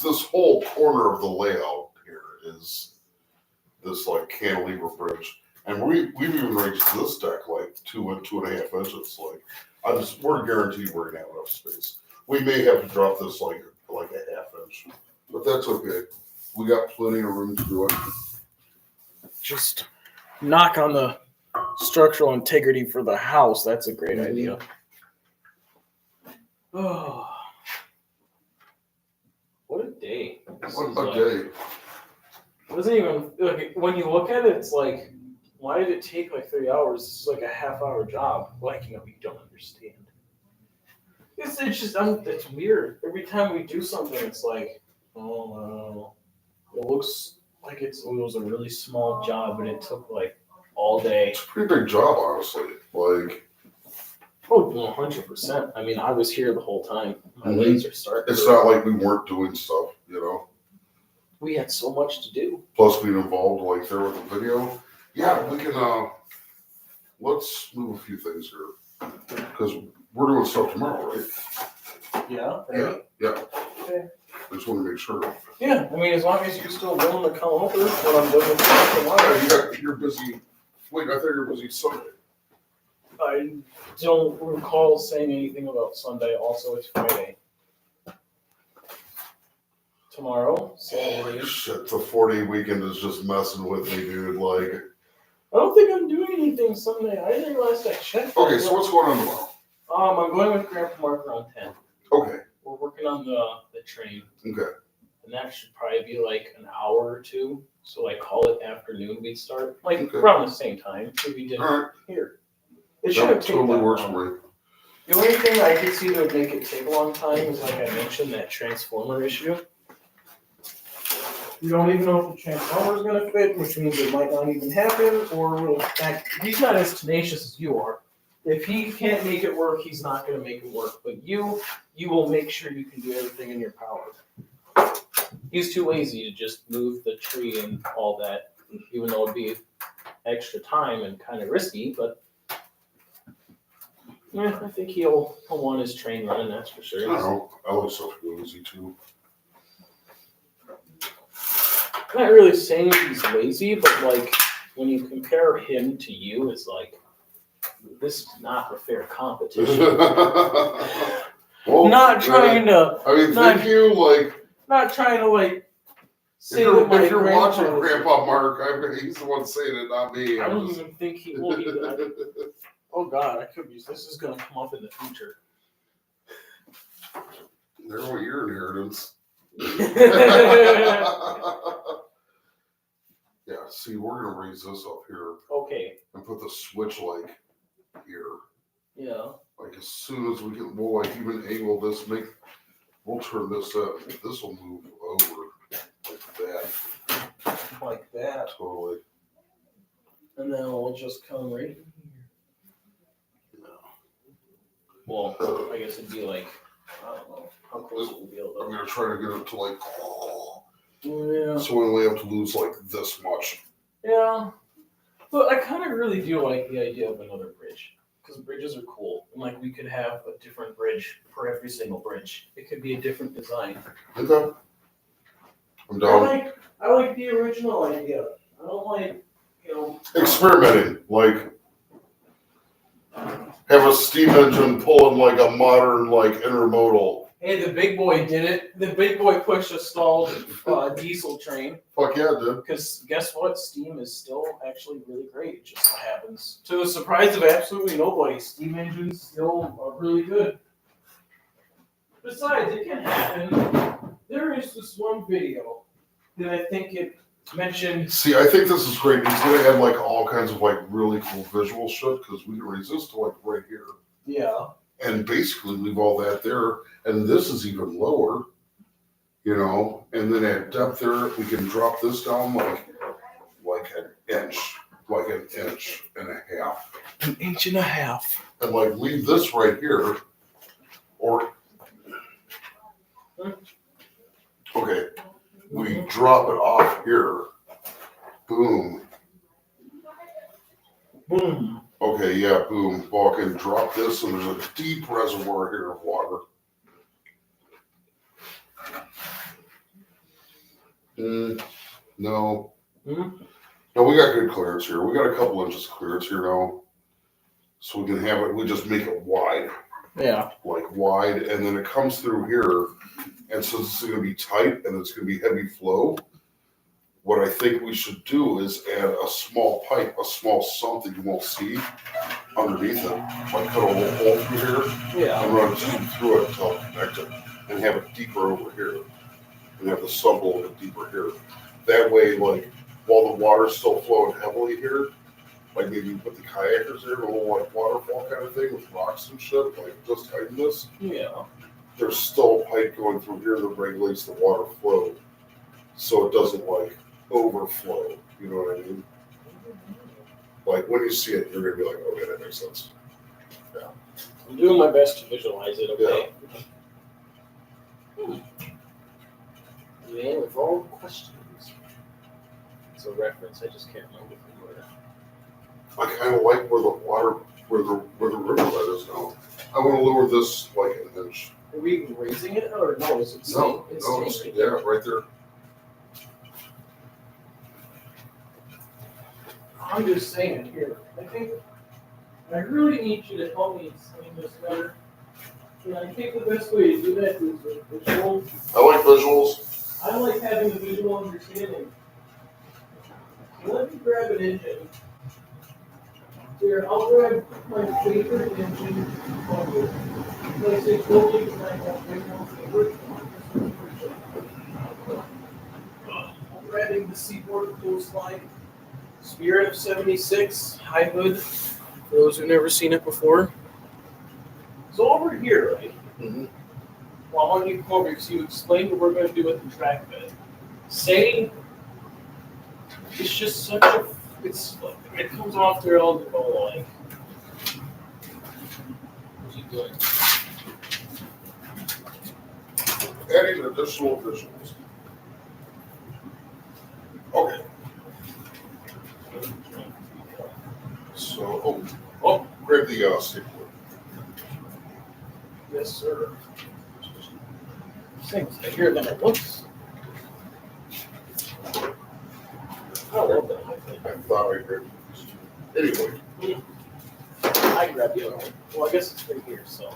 this whole corner of the layout here is this like cantilever bridge. And we've even raised this deck like 2.5 inches. Like we're guaranteed we're gonna have enough space. We may have to drop this like a half inch. But that's okay. We got plenty of room to do it. Just knock on the structural integrity for the house. That's a great idea. Oh, what a day! What a day! It doesn't even when you look at it, it's like, why did it take like 3 hours? It's like a half-hour job. Like, you don't understand. It's just it's weird. Every time we do something, it's like, oh, it looks like it was a really small job, and it took like all day. It's a pretty big job, honestly. Like. Oh, 100%. I mean, I was here the whole time. My legs are starting. It's not like we weren't doing stuff, We had so much to do. Plus being involved like there with the video. Yeah, we can, let's move a few things here. Because we're doing stuff tomorrow, right? Yeah. Yeah, yeah. Okay. I just want to make sure. Yeah, I mean, as long as you're still willing to come over when I'm done with the water. You're busy. Wait, I thought you were busy Sunday. I don't recall saying anything about Sunday. Also, it's Friday. Tomorrow, Saturday. Holy shit, the 4-day weekend is just messing with me, dude. Like, I don't think I'm doing anything Sunday either. Last I checked. okay, so what's going on tomorrow? I'm going with Grandpa Mark around 10. Okay, We're working on the train, okay. and that should probably be like an hour or two. So like call it afternoon. We'd start like Okay. around the same time if we did All right, here. It shouldn't that take totally that works long. for me. The only thing I could see that would make it take a long time is, like I mentioned, that transformer issue. We don't even know if the transformer is going to fit, which means it might not even happen, or will, he's not as tenacious as you are. If he can't make it work, he's not going to make it work. But you will make sure you can do everything in your power. He's too lazy to just move the tree and all that, even though it'd be extra time and kind of risky, but yeah, I think he'll want his train running, that's for I sure. don't know. I like stuff lazy too. I'm not really saying he's lazy, but like when you compare him to you, it's like this is not a fair competition. Well, not trying to, I mean, not- thank you. Like, not trying to like say if you're, that my if you're watching grandpa- Grandpa Mark, he's the one saying it, not me. I I'm don't just- even think he will be. Oh God, I could be. This is gonna come up in the future. They're what your inheritance. Yeah, see, we're gonna raise this up here Okay. and put the switch like here. Yeah. Like as soon as we can, we'll like even angle this, we'll turn this up. This will move over like that. Like that. Totally. And then we'll just come right in here. No. Well, I guess it'd be like, I don't know, how close it would be able I'm to. gonna try to get it to like, Yeah. so we only have to lose like this much. Yeah. But I kind of really do like the idea of another bridge. Because bridges are cool. And like we could have a different bridge for every single bridge. It could be a different design. Okay. I'm down. I like the original idea. I don't like, Experimenting, like have a steam engine pulling like a modern like intermodal. Hey, the big boy did it. The big boy pushed a stalled diesel train. Fuck yeah, dude. Because guess what? Steam is still actually really great. It just so happens. To the surprise of absolutely nobody, steam engines still are really good. Besides, it can happen. There is this one video that I think it mentioned. See, I think this is great. He's gonna add like all kinds of like really cool visual shit because we can raise this to like right here. Yeah. And basically leave all that there. And this is even lower, and then at depth there, we can drop this down like an inch and a half. An inch and a half. And like leave this right here, or, okay, we drop it off here, boom. Boom. Okay, yeah, boom, walk and drop this, and there's a deep reservoir here of water. No. No, we got good clearance here. We got a couple inches of clearance here now. So we can have it, we just make it wide. Yeah. Like wide, and then it comes through here. And since it's going to be tight and it's going to be heavy flow, what I think we should do is add a small pipe, a small sump that you won't see underneath it. Like cut a little hole through here Yeah. and run a tube through it until it's connected, and have it deeper over here, and have the sump a little bit deeper here. That way, like while the water's still flowing heavily here, like maybe you put the kayakers there, a little like waterfall kind of thing with rocks and shit, like just tighten this. Yeah. There's still a pipe going through here that regulates the water flow, so it doesn't like overflow. You know what I mean? Like when you see it, you're gonna be like, okay, that makes sense. Yeah. I'm doing my best to visualize it, okay? Man, with all questions. It's a reference, I just can't remember from where. I kind of like where the riverbed is now. I want to lower this like an inch. Are we even raising it or no? Is it No, staying? It's no, staying yeah, right right there. there. I'm just saying here. I think I really need you to help me explain this better. And I think the best way to do that is with visual. I like visuals. I like having a visual understanding. Let me grab an engine. Here, I'll grab my favorite engine from you. When I say totally, because I have my favorite. I'm grabbing the Seaboard Coastline Spirit of 76 High Hood. For those who've never seen it before. So over here, right? Mm-hmm. Well, I want you to come over because you explained what we're going to do with the track bed. Say it's just such a, it's like, it comes off there all the go like. What's he doing? Adding additional visuals. Okay. So, grab the stick. Yes, sir. This thing's bigger than it looks. I love that. I thought I grabbed this. Anyway, I grabbed the other one. Well, I guess it's right here, so.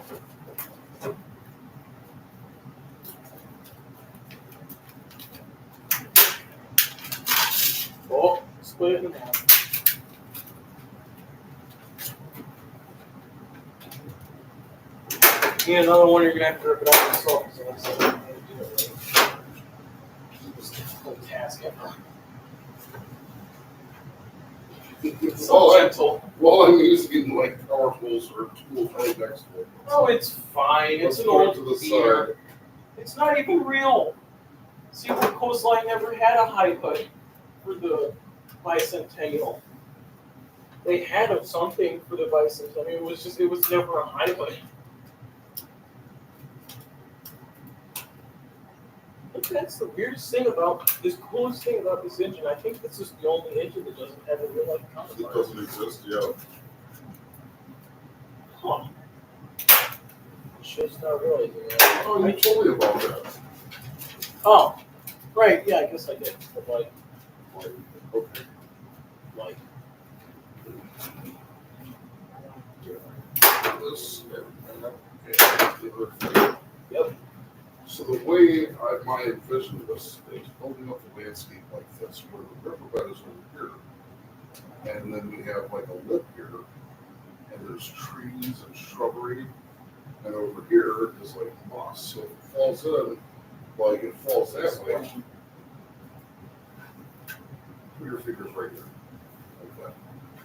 Oh, split it in half. Yeah, another one you're gonna have to rip it out yourself. So that's how you're gonna do it, right? It's a difficult task ever. It's so gentle. while I'm using like power tools or tools right next to it. Oh, it's fine. It's Let's an put it old to the beater. side. It's not even real. See, the coastline never had a high hood for the bicentennial. They had something for the bicentennial. It was never a high hood. I think that's the weirdest thing about this coolest thing about this engine. I think this is the only engine that doesn't have a real life It counterpart. doesn't exist yet. Huh. Shit's not realizing that. Oh, you told me about that. Oh, right. Yeah, I guess I did. But Okay. like. This and the other thing. Yep. So the way I envision this is building up the landscape like this, where the riverbed is over here, and then we have like a lip here, and there's trees and shrubbery, and over here is like moss. So if it falls in, like it falls that way. Put your fingers right here, like that.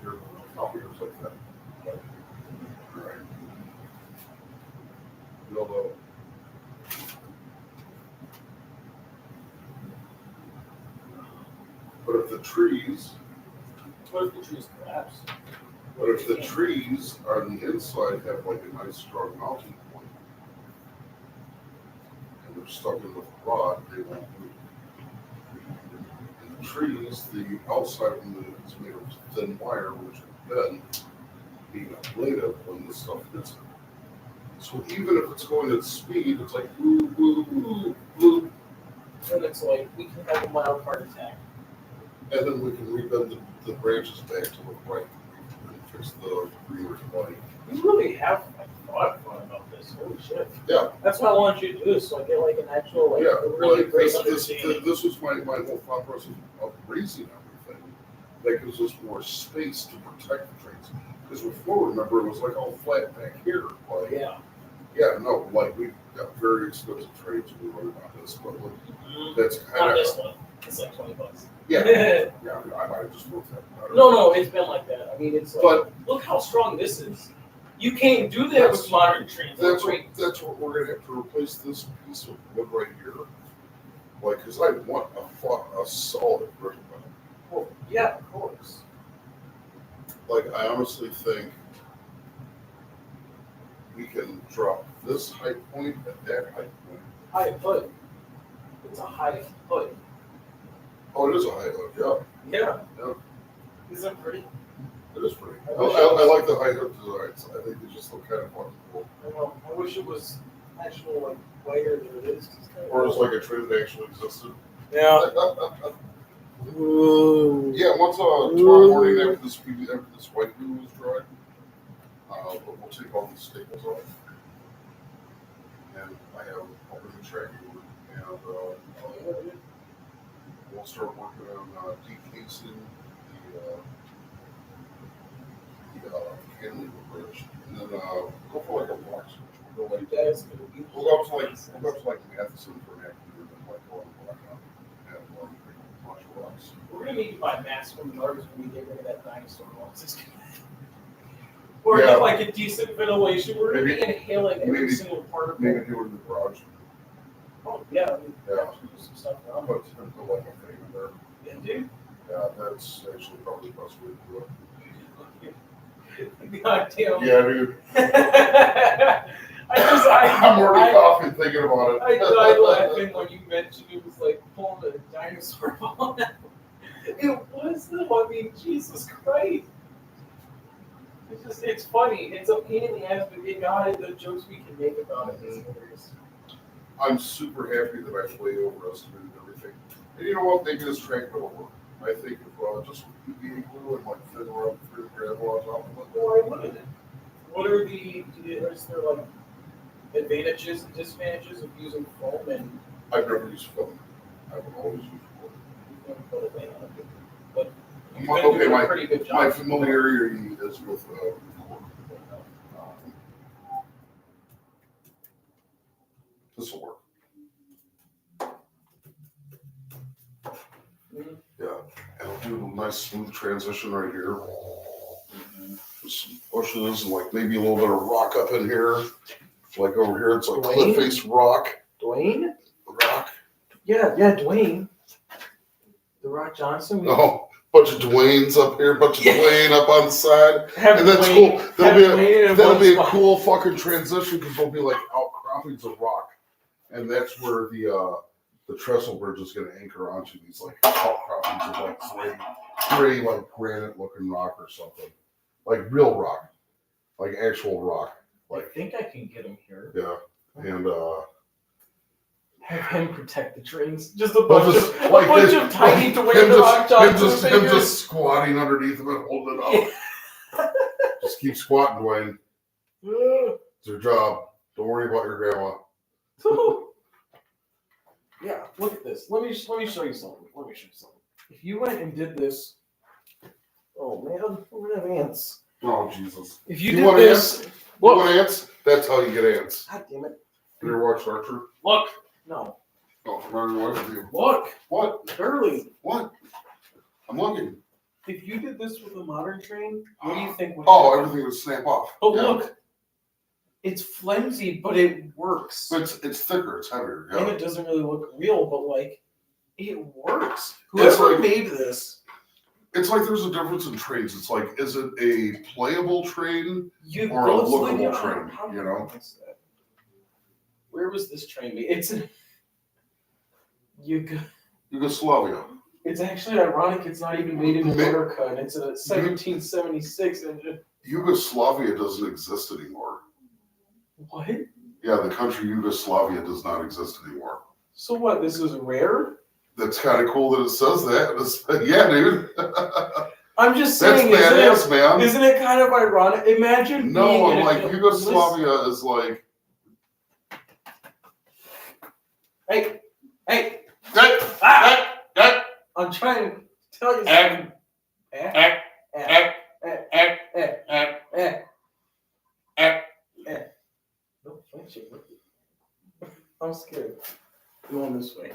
Your fingers like that. All right. Build up. But if the trees, What if the trees collapse? but if the trees on the inside have like a nice strong mounting point, and they're stuck in with a rod, they won't move. And the trees, the outside of them is made of thin wire, which will then be ablative when this stuff hits it. So even if it's going at speed, it's like woo, woo, woo, woo. And it's like, we can have a mild heart attack. And then we can rebend the branches back to look right and fix the greenery body. You really have thought about this. Holy shit. Yeah. That's why I want you to do this, so I get like an actual, like, Yeah, a really like great this understanding. was my whole thought process of raising everything. That gives us more space to protect the trains. Because before, remember, it was like all flat back here. Like, Yeah. no, like we got very expensive trains we were about this, but like, Mm-hmm. that's Not kind this of one. It's like $20. yeah, yeah. I might have just wrote that. I don't know. No, it's been like that. I mean, it's like, But look how strong this is. You can't do that with modern trains. that's what we're gonna have to replace this piece of wood right here. Like, because I want a solid brick. Well, yeah, of course. Like, I honestly think we can drop this height point at that height point. High hood. It's a high hood. Oh, it is a high hood, yeah. Yeah. Yeah. Isn't that pretty? It is pretty. I I wish I like the high hood designs. I think they just look kind of fun. Cool. I know. I wish it was. actual like player there is. Or it's like a train that actually existed. Yeah. Yeah, once tomorrow morning after this white goo is dried, we'll take all these staples off. And I have a new track board, and we'll start working on decasing the cantilever bridge, and then go for like a block switch. We'll go up to like Matheson for an afternoon, and like go on the block out and like a bunch of rocks. We're gonna need to buy masks from Mars when we get rid of that dinosaur once. Or Yeah. get like a decent ventilation. We're gonna be inhaling every maybe- single particle. Maybe do it in the garage. Oh yeah, I mean, Yeah. actually do some stuff I'll around. put like a thing in there. Yeah, dude. Yeah, that's actually probably the best way to do it. God damn. Yeah, dude. I'm I'm already coughing thinking about it. I died laughing when you mentioned it was like pulling a dinosaur ball. It was though. I mean, Jesus Christ. It's funny. It's a pain in the ass, but it got it. The jokes we can make about it is hilarious. I'm super happy that I way overestimated everything. And you know what? Maybe this track will work. I think if just PVA glue and like thin rub through the gravel on top of it. Why wouldn't it? What are is there like advantages and disadvantages of using foam and I've never used foam. I would always use wood. put it in on it? But you've Okay, been doing a pretty good job. My familiarity is with cork. This will work. Yeah, and I'll do a nice smooth transition right here. Just some bushes and like maybe a little bit of rock up in here. Like over here, it's like cliff face rock. Dwayne? Rock. Yeah, Dwayne. The Rock Johnson. Oh, bunch of Dwaynes up here, bunch of Dwayne up on the side. Have And that's Dwayne- cool. That'll have be Dwayne in a one cool fucking transition because there'll be like outcroppings of rock. And that's where the trestle bridge is going to anchor onto these like outcroppings of like gray like granite looking rock or something. Like real rock. Like actual rock. I think I can get him here. Yeah. And Have him protect the trains. Just a bunch just of like this, of tiny him Dwayne the Rock Johnson him figures. just squatting underneath him and holding it up. Just keep squatting, Dwayne. It's your job. Don't worry about your grandma. Yeah, look at this. Let me show you something. If you went and did this, oh man, we're gonna have ants. Oh Jesus! If you, You did want this, You look. want ants? That's how you get ants. God damn it! You ever watch Archer? Look, no, Oh, I'm not even watching you. look, What? Curly. What? I'm looking. If you did this with a modern train, what do you think would Oh, happen? everything would snap off. Oh, Yeah. look, it's flimsy, but it works. It's thicker. It's heavier. And Yeah. it doesn't really look real, but like, it works. It's Whoever like- made this, It's like there's a difference in trains. It's like, is it a playable train? Or a let's look lookable at train, how- you know? what's that? Where was this train made? It's in Yugoslavia. It's actually ironic. It's not even made in Ma- America. It's a 1776 engine. Yugoslavia doesn't exist anymore. What? Yeah, the country Yugoslavia does not exist anymore. So what? This is rare. That's kind of cool that it says that. Yeah, dude. I'm just That's saying, badass, man. isn't it kind of ironic? Imagine. No, being I'm in a- like, Yugoslavia is like. Hey, Hey, ah! hey, I'm trying to tell you hey, something. Eh, hey, eh, hey, eh, hey, eh, hey, eh, hey. eh. No, flinch it. I'm scared. Going this way.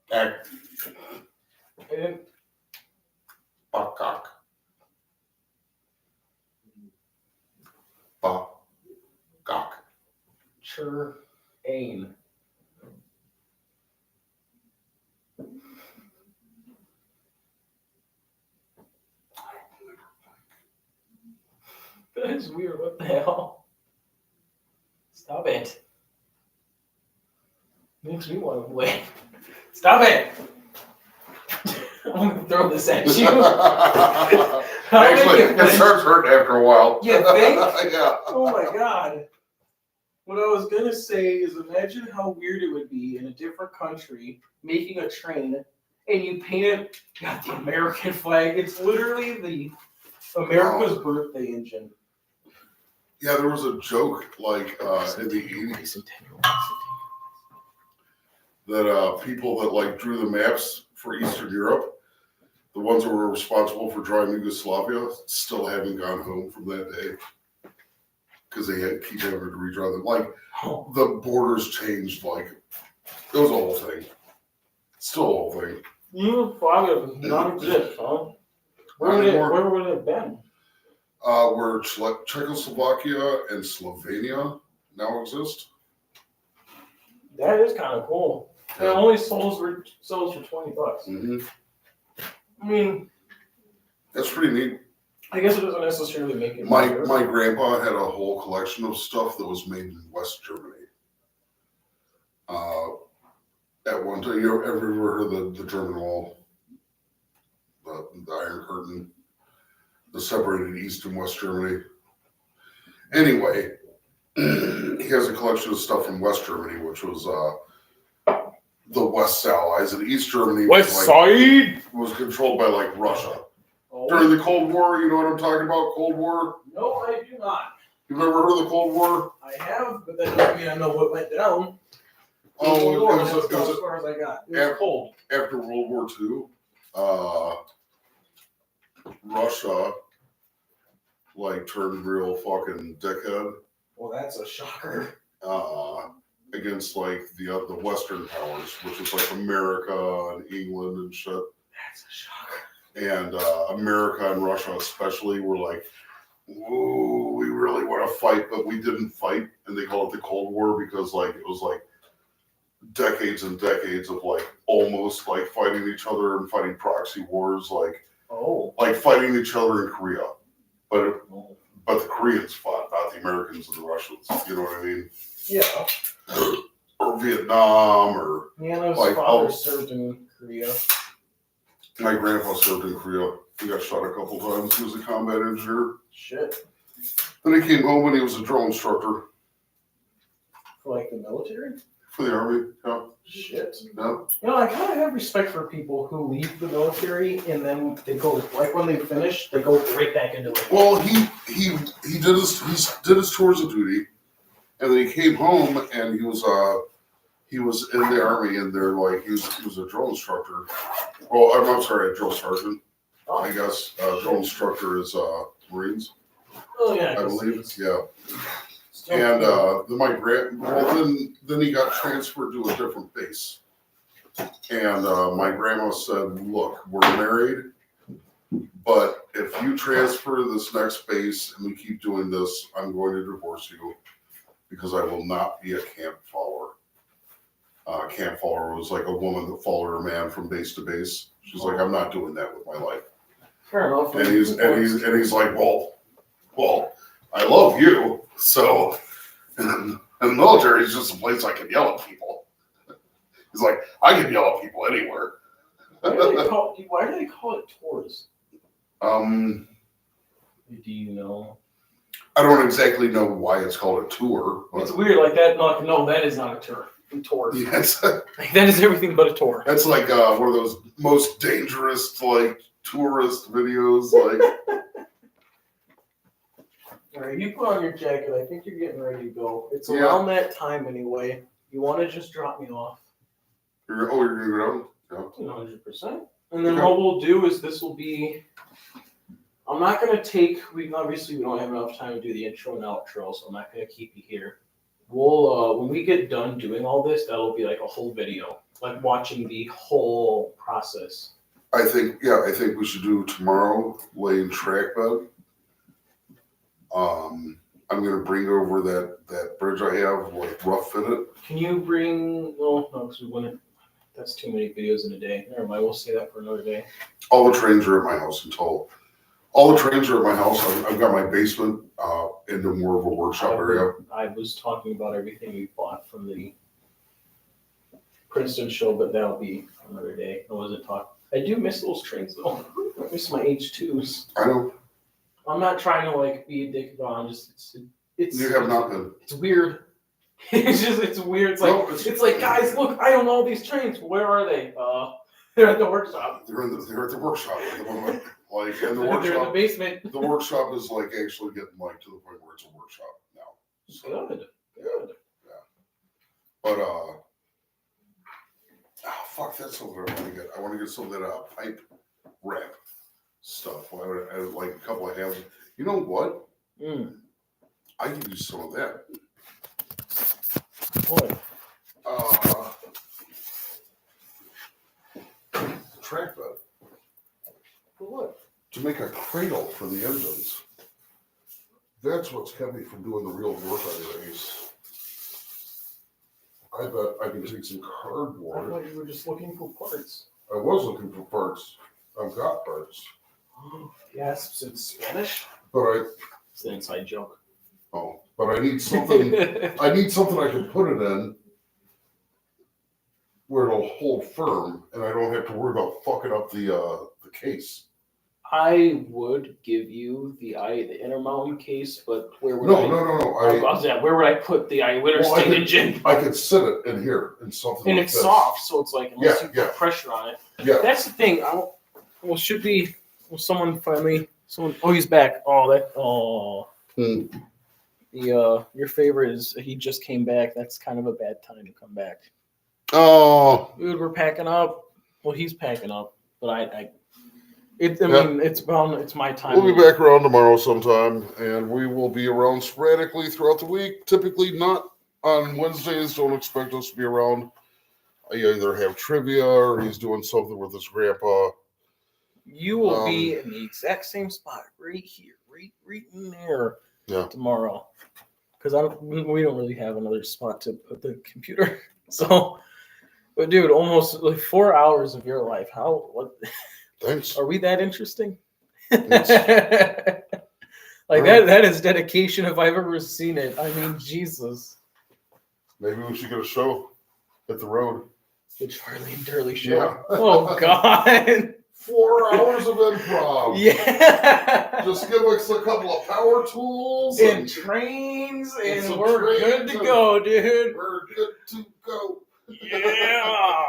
Hey, And Bakak. Bakak. Ain. That is weird. What the hell? Stop it. Makes me want to play. Stop it. I'm gonna throw this at you. I'll Actually, make it it flinch. starts hurting after a while. You think? Yeah. Oh my god. What I was gonna say is imagine how weird it would be in a different country making a train and you paint it got the American flag. It's literally the America's birthday engine. Yeah, there was a joke like in the 80s that people that like drew the maps for Eastern Europe, the ones that were responsible for drawing Yugoslavia, still haven't gone home from that day because they keep having to redraw them. Like the borders changed, like it was a whole thing. Still a whole thing. Yugoslavia does not exist, huh? Where would it have been? Where Czechoslovakia and Slovenia now exist. That is kind of cool. And it only sells for $20. Mm-hmm. I mean, That's pretty neat. I guess it doesn't necessarily make it My better. grandpa had a whole collection of stuff that was made in West Germany. At one time, you ever heard of the German Wall, the Iron Curtain, that separated East and West Germany? Anyway, he has a collection of stuff from West Germany, which was the West Allies, and East Germany was controlled by like Russia. Oh. During the Cold War, you know what I'm talking about? Cold War? No, I do not. You've never heard of the Cold War? I have, but that doesn't mean I know what went down. Oh, War, it that's was about as far as I got. It was cold. after World War II, Russia like turned real fucking dickhead Well, that's a shocker. against like the Western powers, which was like America and England and shit. That's a shocker. And America and Russia especially were like, "Ooh, we really want to fight," but we didn't fight, and they call it the Cold War because like it was like decades and decades of like almost like fighting each other and fighting proxy wars, like fighting each other in Korea, but the Koreans fought, not the Americans and the Russians. You know what I mean? Yeah. Or Vietnam, or Nana's like, father served in Korea. my grandpa served in Korea. He got shot a couple times. He was a combat engineer. Shit. Then he came home and he was a drill instructor For like the military? for the army. Yeah. Shit. Yeah. You know, I kind of have respect for people who leave the military and then they go, like when they finish, they go right back into it. Well, he did his tours of duty, and then he came home and he was in the army, and they're like he was a drill instructor. Well, I'm sorry, a drill sergeant. I guess drill instructor is Marines. Oh yeah. I believe. Yeah. Still And cool. then he got transferred to a different base. And my grandma said, "Look, we're married, but if you transfer to this next base and we keep doing this, I'm going to divorce you because I will not be a camp follower." Camp follower was like a woman that followed her man from base to base. She's like, "I'm not doing that with my life." Fair enough. And he's like, well, I love you, so and the military is just a place I can yell at people. He's like, I can yell at people anywhere. Why do they call it tours? Do you know? I don't exactly know why it's called a tour. But It's weird like that. No, that is not a tour. A tour. yes, Like, that is everything but a tour. that's like one of those most dangerous like tourist videos. Like, All right, you put on your jacket. I think you're getting ready to go. It's Yeah. around that time anyway. You want to just drop me off? you're gonna go down? 100%. And then Okay. what we'll do is this will be. I'm not gonna take. We don't have enough time to do the intro and outro, so I'm not gonna keep you here. We'll when we get done doing all this, that'll be like a whole video, like watching the whole process. I think we should do tomorrow. Lay in track bed. I'm gonna bring over that bridge I have, like rough fit it. Can you bring? Well, no, because we wouldn't. That's too many videos in a day. Never mind. We'll say that for another day. All the trains are at my house all the trains are at my house. I've got my basement into more of a workshop area. I was talking about everything we bought from the Princeton show, but that'll be another day. I wasn't talking. I do miss those trains though. I miss my H2s. I know I'm not trying to like be a dick about it. I'm just it's you have not been. it's weird. It's weird. It's like No, it's like guys, look, I own all these trains. Where are they? They're at the workshop. They're at the workshop at the moment. Like, and the They're in the workshop, basement. the workshop is like actually getting like to the point where it's a workshop now. So, Good. but fuck, that's something I want to get. I want to get some of that pipe wrap stuff. I like a couple of hands. You know what? I could use some of that. What? Track bed. For what? To make a cradle for the engines. That's what's kept me from doing the real work on these. I bet I can take some I cardboard. thought you were just looking for parts. I was looking for parts. I've got parts. Yes, it's Spanish. But It's an inside joke. but I need something. I need something I can put it in where it'll hold firm, and I don't have to worry about fucking up the case. I would give you the intermountain case, but where would No. where would I put the winter Well, I state could- engine? I could sit it in here in something. And like it's this. soft, so it's like unless Yeah, you put yeah. pressure on it. Yeah. That's the thing. Someone finally. Oh, he's back. Your favorite is he just came back. That's kind of a bad time to come back. Oh. Dude, we're packing up. Well, he's packing up, but it's my time. We'll be back around tomorrow sometime, and we will be around sporadically throughout the week. Typically not on Wednesdays. Don't expect us to be around. I either have trivia or he's doing something with his grandpa. You will be in the exact same spot, right here, right in there, tomorrow. Because we don't really have another spot to put the computer. So, but dude, almost like 4 hours of your life. What? Thanks. Are we that interesting? Yes. Like that is dedication if I've ever seen it. I mean, Jesus. Maybe we should get a show at the road. The Charlie and Durley show. Yeah. Oh God. 4 hours of improv. Yeah. Just give us a couple of power tools and trains, and some we're good to go, dude. We're good to go. Yeah.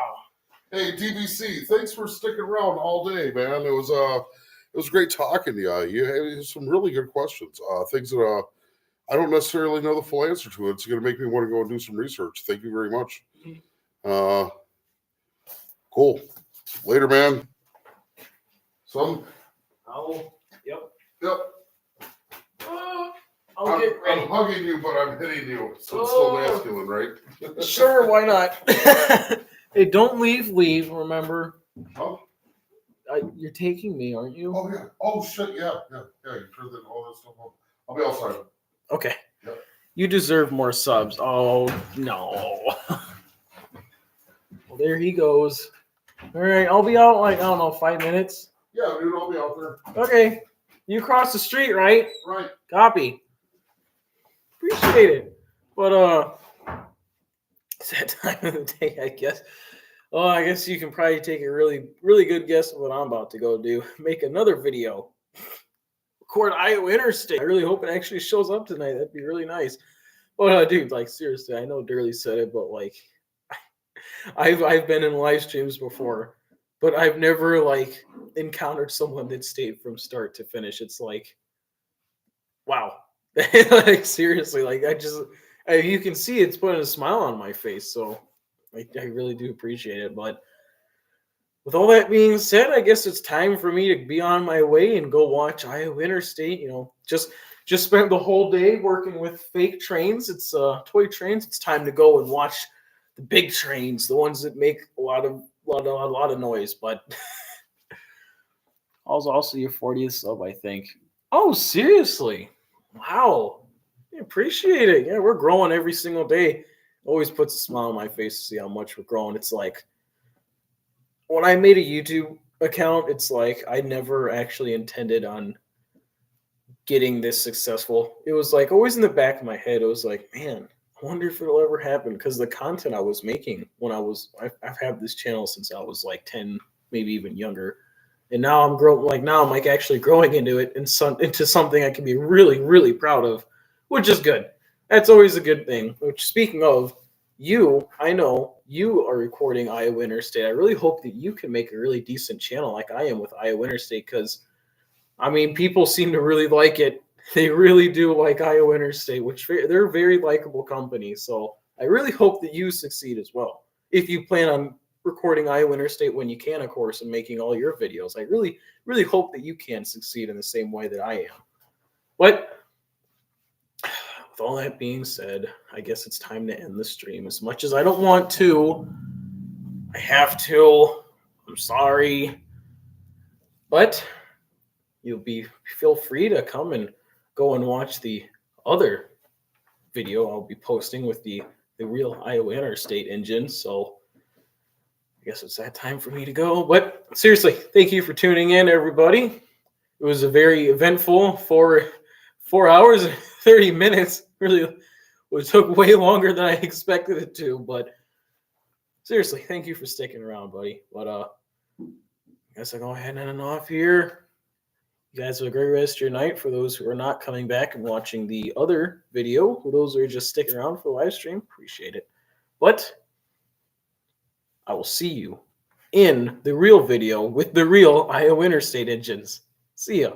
Hey, DBC, thanks for sticking around all day, man. It was great talking to you. You had some really good questions. Things that I don't necessarily know the full answer to. It's going to make me want to go and do some research. Thank you very much. Cool. Later, man. Yep. I'm get ready. I'm hugging you, but I'm hitting you. So it's still masculine, right? Sure, why not? Hey, don't leave. Remember, Huh? you're taking me, aren't you? Oh, yeah. Oh, shit. Yeah. You turned all that stuff on. I'll be outside. Okay. Yep. You deserve more subs. Oh no. Well, there he goes. All right, I'll be out like 5 minutes. Yeah, dude, I'll be out there. Okay. You cross the street, right? Right. Copy. Appreciate it. But it's that time of the day, I guess. Oh, I guess you can probably take a really, really good guess of what I'm about to go do. Make another video. Record Iowa Interstate. I really hope it actually shows up tonight. That'd be really nice. But dude, like seriously, I know Durley said it, but like I've been in live streams before, but I've never like encountered someone that stayed from start to finish. It's like, wow. Like seriously, like you can see it's putting a smile on my face. So I really do appreciate it. But with all that being said, I guess it's time for me to be on my way and go watch Iowa Interstate. You know, just spent the whole day working with fake trains. It's toy trains. It's time to go and watch the big trains, the ones that make a lot of noise. But also your 40th sub, I think. Oh, seriously? Wow. I appreciate it. Yeah, we're growing every single day. Always puts a smile on my face to see how much we're growing. It's like when I made a YouTube account, it's like I never actually intended on getting this successful. It was like always in the back of my head. It was like, man, I wonder if it'll ever happen, because the content I was making when I've had this channel since I was like 10, maybe even younger. And now I'm like actually growing into it and into something I can be really, really proud of, which is good. That's always a good thing. Which, speaking of, I know you are recording Iowa Interstate. I really hope that you can make a really decent channel like I am with Iowa Interstate, because I mean, people seem to really like it. They really do like Iowa Interstate, which they're a very likable company. So I really hope that you succeed as well. If you plan on recording Iowa Interstate when you can, of course, and making all your videos, I really, really hope that you can succeed in the same way that I am. But with all that being said, I guess it's time to end the stream. As much as I don't want to, I have to. I'm sorry. But feel free to come and go and watch the other video I'll be posting with the real Iowa Interstate engine. So I guess it's that time for me to go. But seriously, thank you for tuning in, everybody. It was a very eventful 4 hours and 30 minutes. Really, it took way longer than I expected it to. But seriously, thank you for sticking around, buddy. But I guess I'll go ahead and end off here. You guys have a great rest of your night. For those who are not coming back and watching the other video, for those who are just sticking around for the live stream, appreciate it. But I will see you in the real video with the real Iowa Interstate engines. See ya.